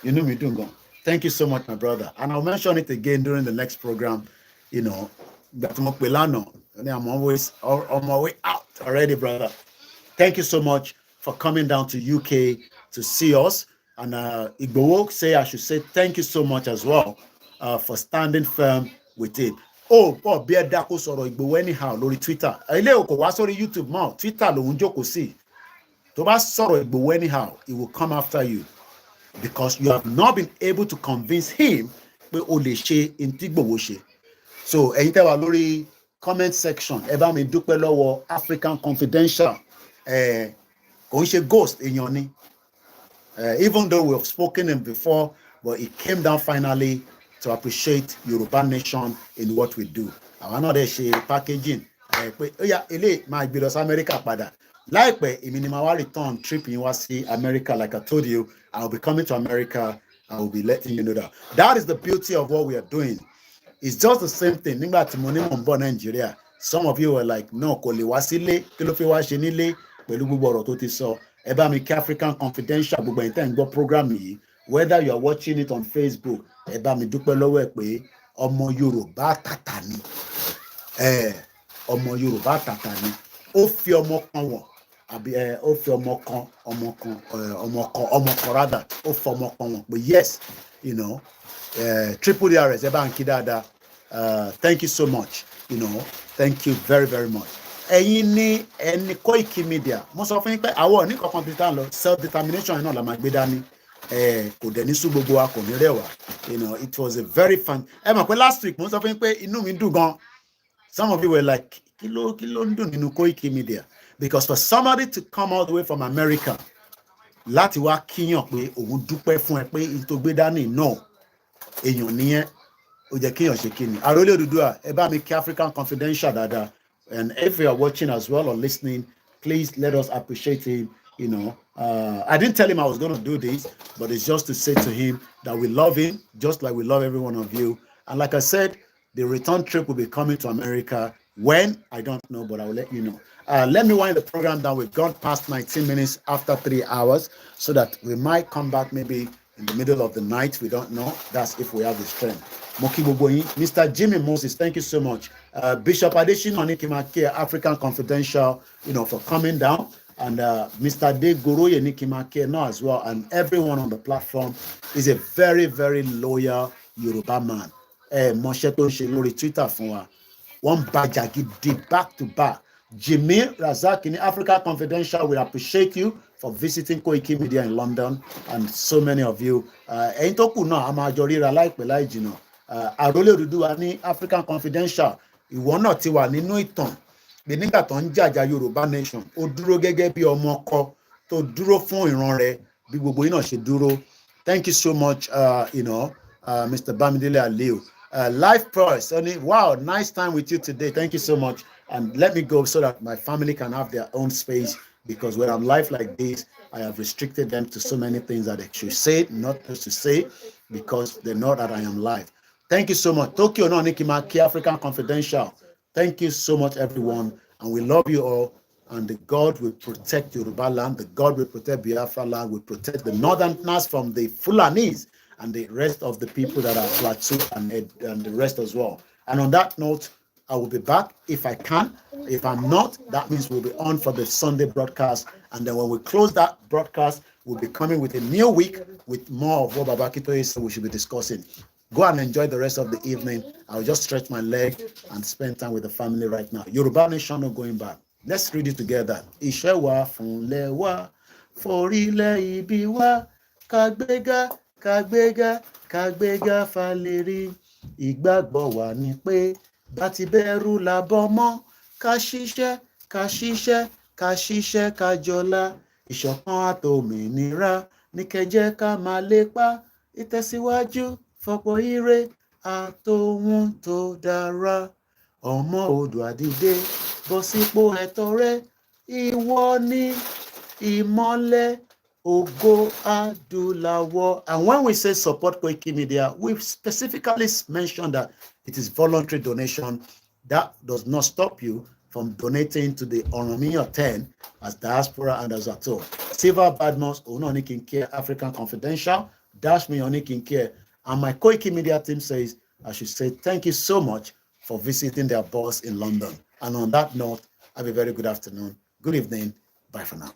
You know me doing. Thank you so much, my brother. And I'll mention it again during the next program. You know, that I'm always on my way out already, brother. Thank you so much for coming down to UK to see us. And Igbowo say I should say thank you so much as well for standing firm with it. Oh, Bob, be a dako sọ̀rọ̀ Igbowo anyhow lórí Twitter. Ilé oko wá sórí YouTube mọ́. Twitter lòun jókòó sí. Tó bá sọ̀rọ̀ Igbowo anyhow, it will come after you. Because you have not been able to convince him pé o lè ṣe ntí Igbowo ṣe. So ẹ̀yin tẹ́ wà lórí comment section ẹ bá mi dúpẹ́ lọ́wọ́ African Confidential kò ń ṣe ghost èèyàn ni even though we have spoken him before, but he came down finally to appreciate Yoruba nation in what we do. Àwọn náà dẹ̀ ṣe packaging pé ó yá ilé máa gbé lọ sí America padà láìpẹ́ èmi ni màá wá return trip yín wá sí America. Like I told you, I'll be coming to America I will be letting you know that. That is the beauty of what we are doing. It's just the same thing. Nígbà tí mo ní mò ń bọ̀ Nigeria, some of you were like, no, kò lè wá sílé, kí ló fi wá ṣe nílé pẹ̀lú gbogbo ọ̀rọ̀ tó ti sọ. Ẹ bá mi kí African Confidential gbogbo ẹ̀yin tẹ́ ń gbọ́ program yìí, whether you are watching it on Facebook, ẹ bá mi dúpẹ́ lọ́wọ́ ẹ̀ pé ọmọ Yorùbá tàtà ni. Ọmọ Yorùbá tàtà ni. Ó fi ọmọ kan wọ̀n. Ó fi ọmọ kan rather, ó fi ọmọ kan wọ̀n. But yes, you know, triple DRS, ẹ bá ń kí dáadáa. Thank you so much. You know, thank you very, very much. Ẹ̀yin ní ẹni Koikimedia. Mo sọ fún yín pé àwọn ní kankan bí tá lọ self-determination náà la máa gbé dání. Kò dẹ̀ ní sú gbogbo wa, kò ní rẹ̀ wá. You know, it was a very fun. Ẹ mọ̀ pé last week mo sọ fún yín pé inú mi dùn gan. Some of you were like, kí ló ń dùn nínú Koikimedia? Because for somebody to come all the way from America láti wá kíyàn pé òun dúpẹ́ fún ẹ pé in tó gbé dání náà èèyàn nìyẹn ó jẹ́ kíyàn ṣe kíni. Àròlé Odùduwà, ẹ bá mi kí African Confidential dáadáa. And if you are watching as well or listening, please let us appreciate him. You know, I didn't tell him I was going to do this, but it's just to say to him that we love him just like we love every one of you. And like I said, the return trip will be coming to America. When? I don't know, but I will let you know. Let me wind the program down. We've gone past 19 minutes after 3 hours, so that we might come back maybe in the middle of the night. We don't know. That's if we have the strength. Mr. Jimmy Moses, thank you so much. Bishop Adesina Nikimake, African Confidential, you know, for coming down. And Mr. De Goroye Nikimake now as well. And everyone on the platform is a very, very loyal Yoruba man. Moshe tó ń ṣe lórí Twitter fún wa. One bajagi did back to back. Jimmy Razak in Africa Confidential, we appreciate you for visiting Koikimedia in London, and so many of you. Ẹ̀yin tó kù náà a máa jọ ríra láìpẹ́ láì jìnnà. Àròlé Odùduwà ní African Confidential, ìwọ náà ti wà nínú ìtàn. Bí nígbà tó ń jàjà Yorùbá Nation, ó dúró gẹ́gẹ́ bí ọmọ ọkọ tó dúró fún ìran rẹ̀ bí gbogbo yín náà ṣe dúró. Thank you so much, Mr. Bamidele Aliu. Life Price, wow, nice time with you today. Thank you so much. And let me go so that my family can have their own space, because when I'm live like this, I have restricted them to so many things that they should say, not supposed to say, because they know that I am live. Thank you so much. Tokyo no Nikimaki, African Confidential. Thank you so much, everyone. And we love you all. And the God will protect Yoruba land. The God will protect Biafra land. Will protect the northerners from the Fulanis and the rest of the people that are Plateau and the rest as well. And on that note, I will be back if I can. If I'm not, that means we'll be on for the Sunday broadcast. And then when we close that broadcast, we'll be coming with a new week with more of what Baba Kitoye said we should be discussing. Go and enjoy the rest of the evening. I'll just stretch my leg and spend time with the family right now. Yoruba Nation not going back. Let's read it together. Iṣẹ́ wa fúnlẹ̀ wa, forílẹ̀ ibi wa, kàgbéga, kàgbéga, kàgbéga falérí. Ìgbàgbọ́ wa ni pé bá ti bẹ̀rù làbọ̀ mọ́, ká ṣiṣẹ́, ká ṣiṣẹ́, ká ṣiṣẹ́, ká jọlá. Ìṣọ̀kan àtòmìnira ní kẹjẹ́ ká máa lépa. Ìtẹ̀síwájú fọ̀pọ̀ ire àtòhun tó dára. Ọmọ Oòduà dìde, bọ́ sípò ẹ̀tọ́ rẹ. Ìwọ ni ìmọ́lẹ̀ ògo adúláwọ̀. And when we say support Koikimedia, we specifically mentioned that it is voluntary donation. That does not stop you from donating to the Oromia 10 as Diaspora and as Ato. Silver Badmos, Ononikin Care, African Confidential, Dash Me Onikin Care. And my Koikimedia team says, I should say thank you so much for visiting their boss in London. And on that note, have a very good afternoon. Good evening. Bye for now.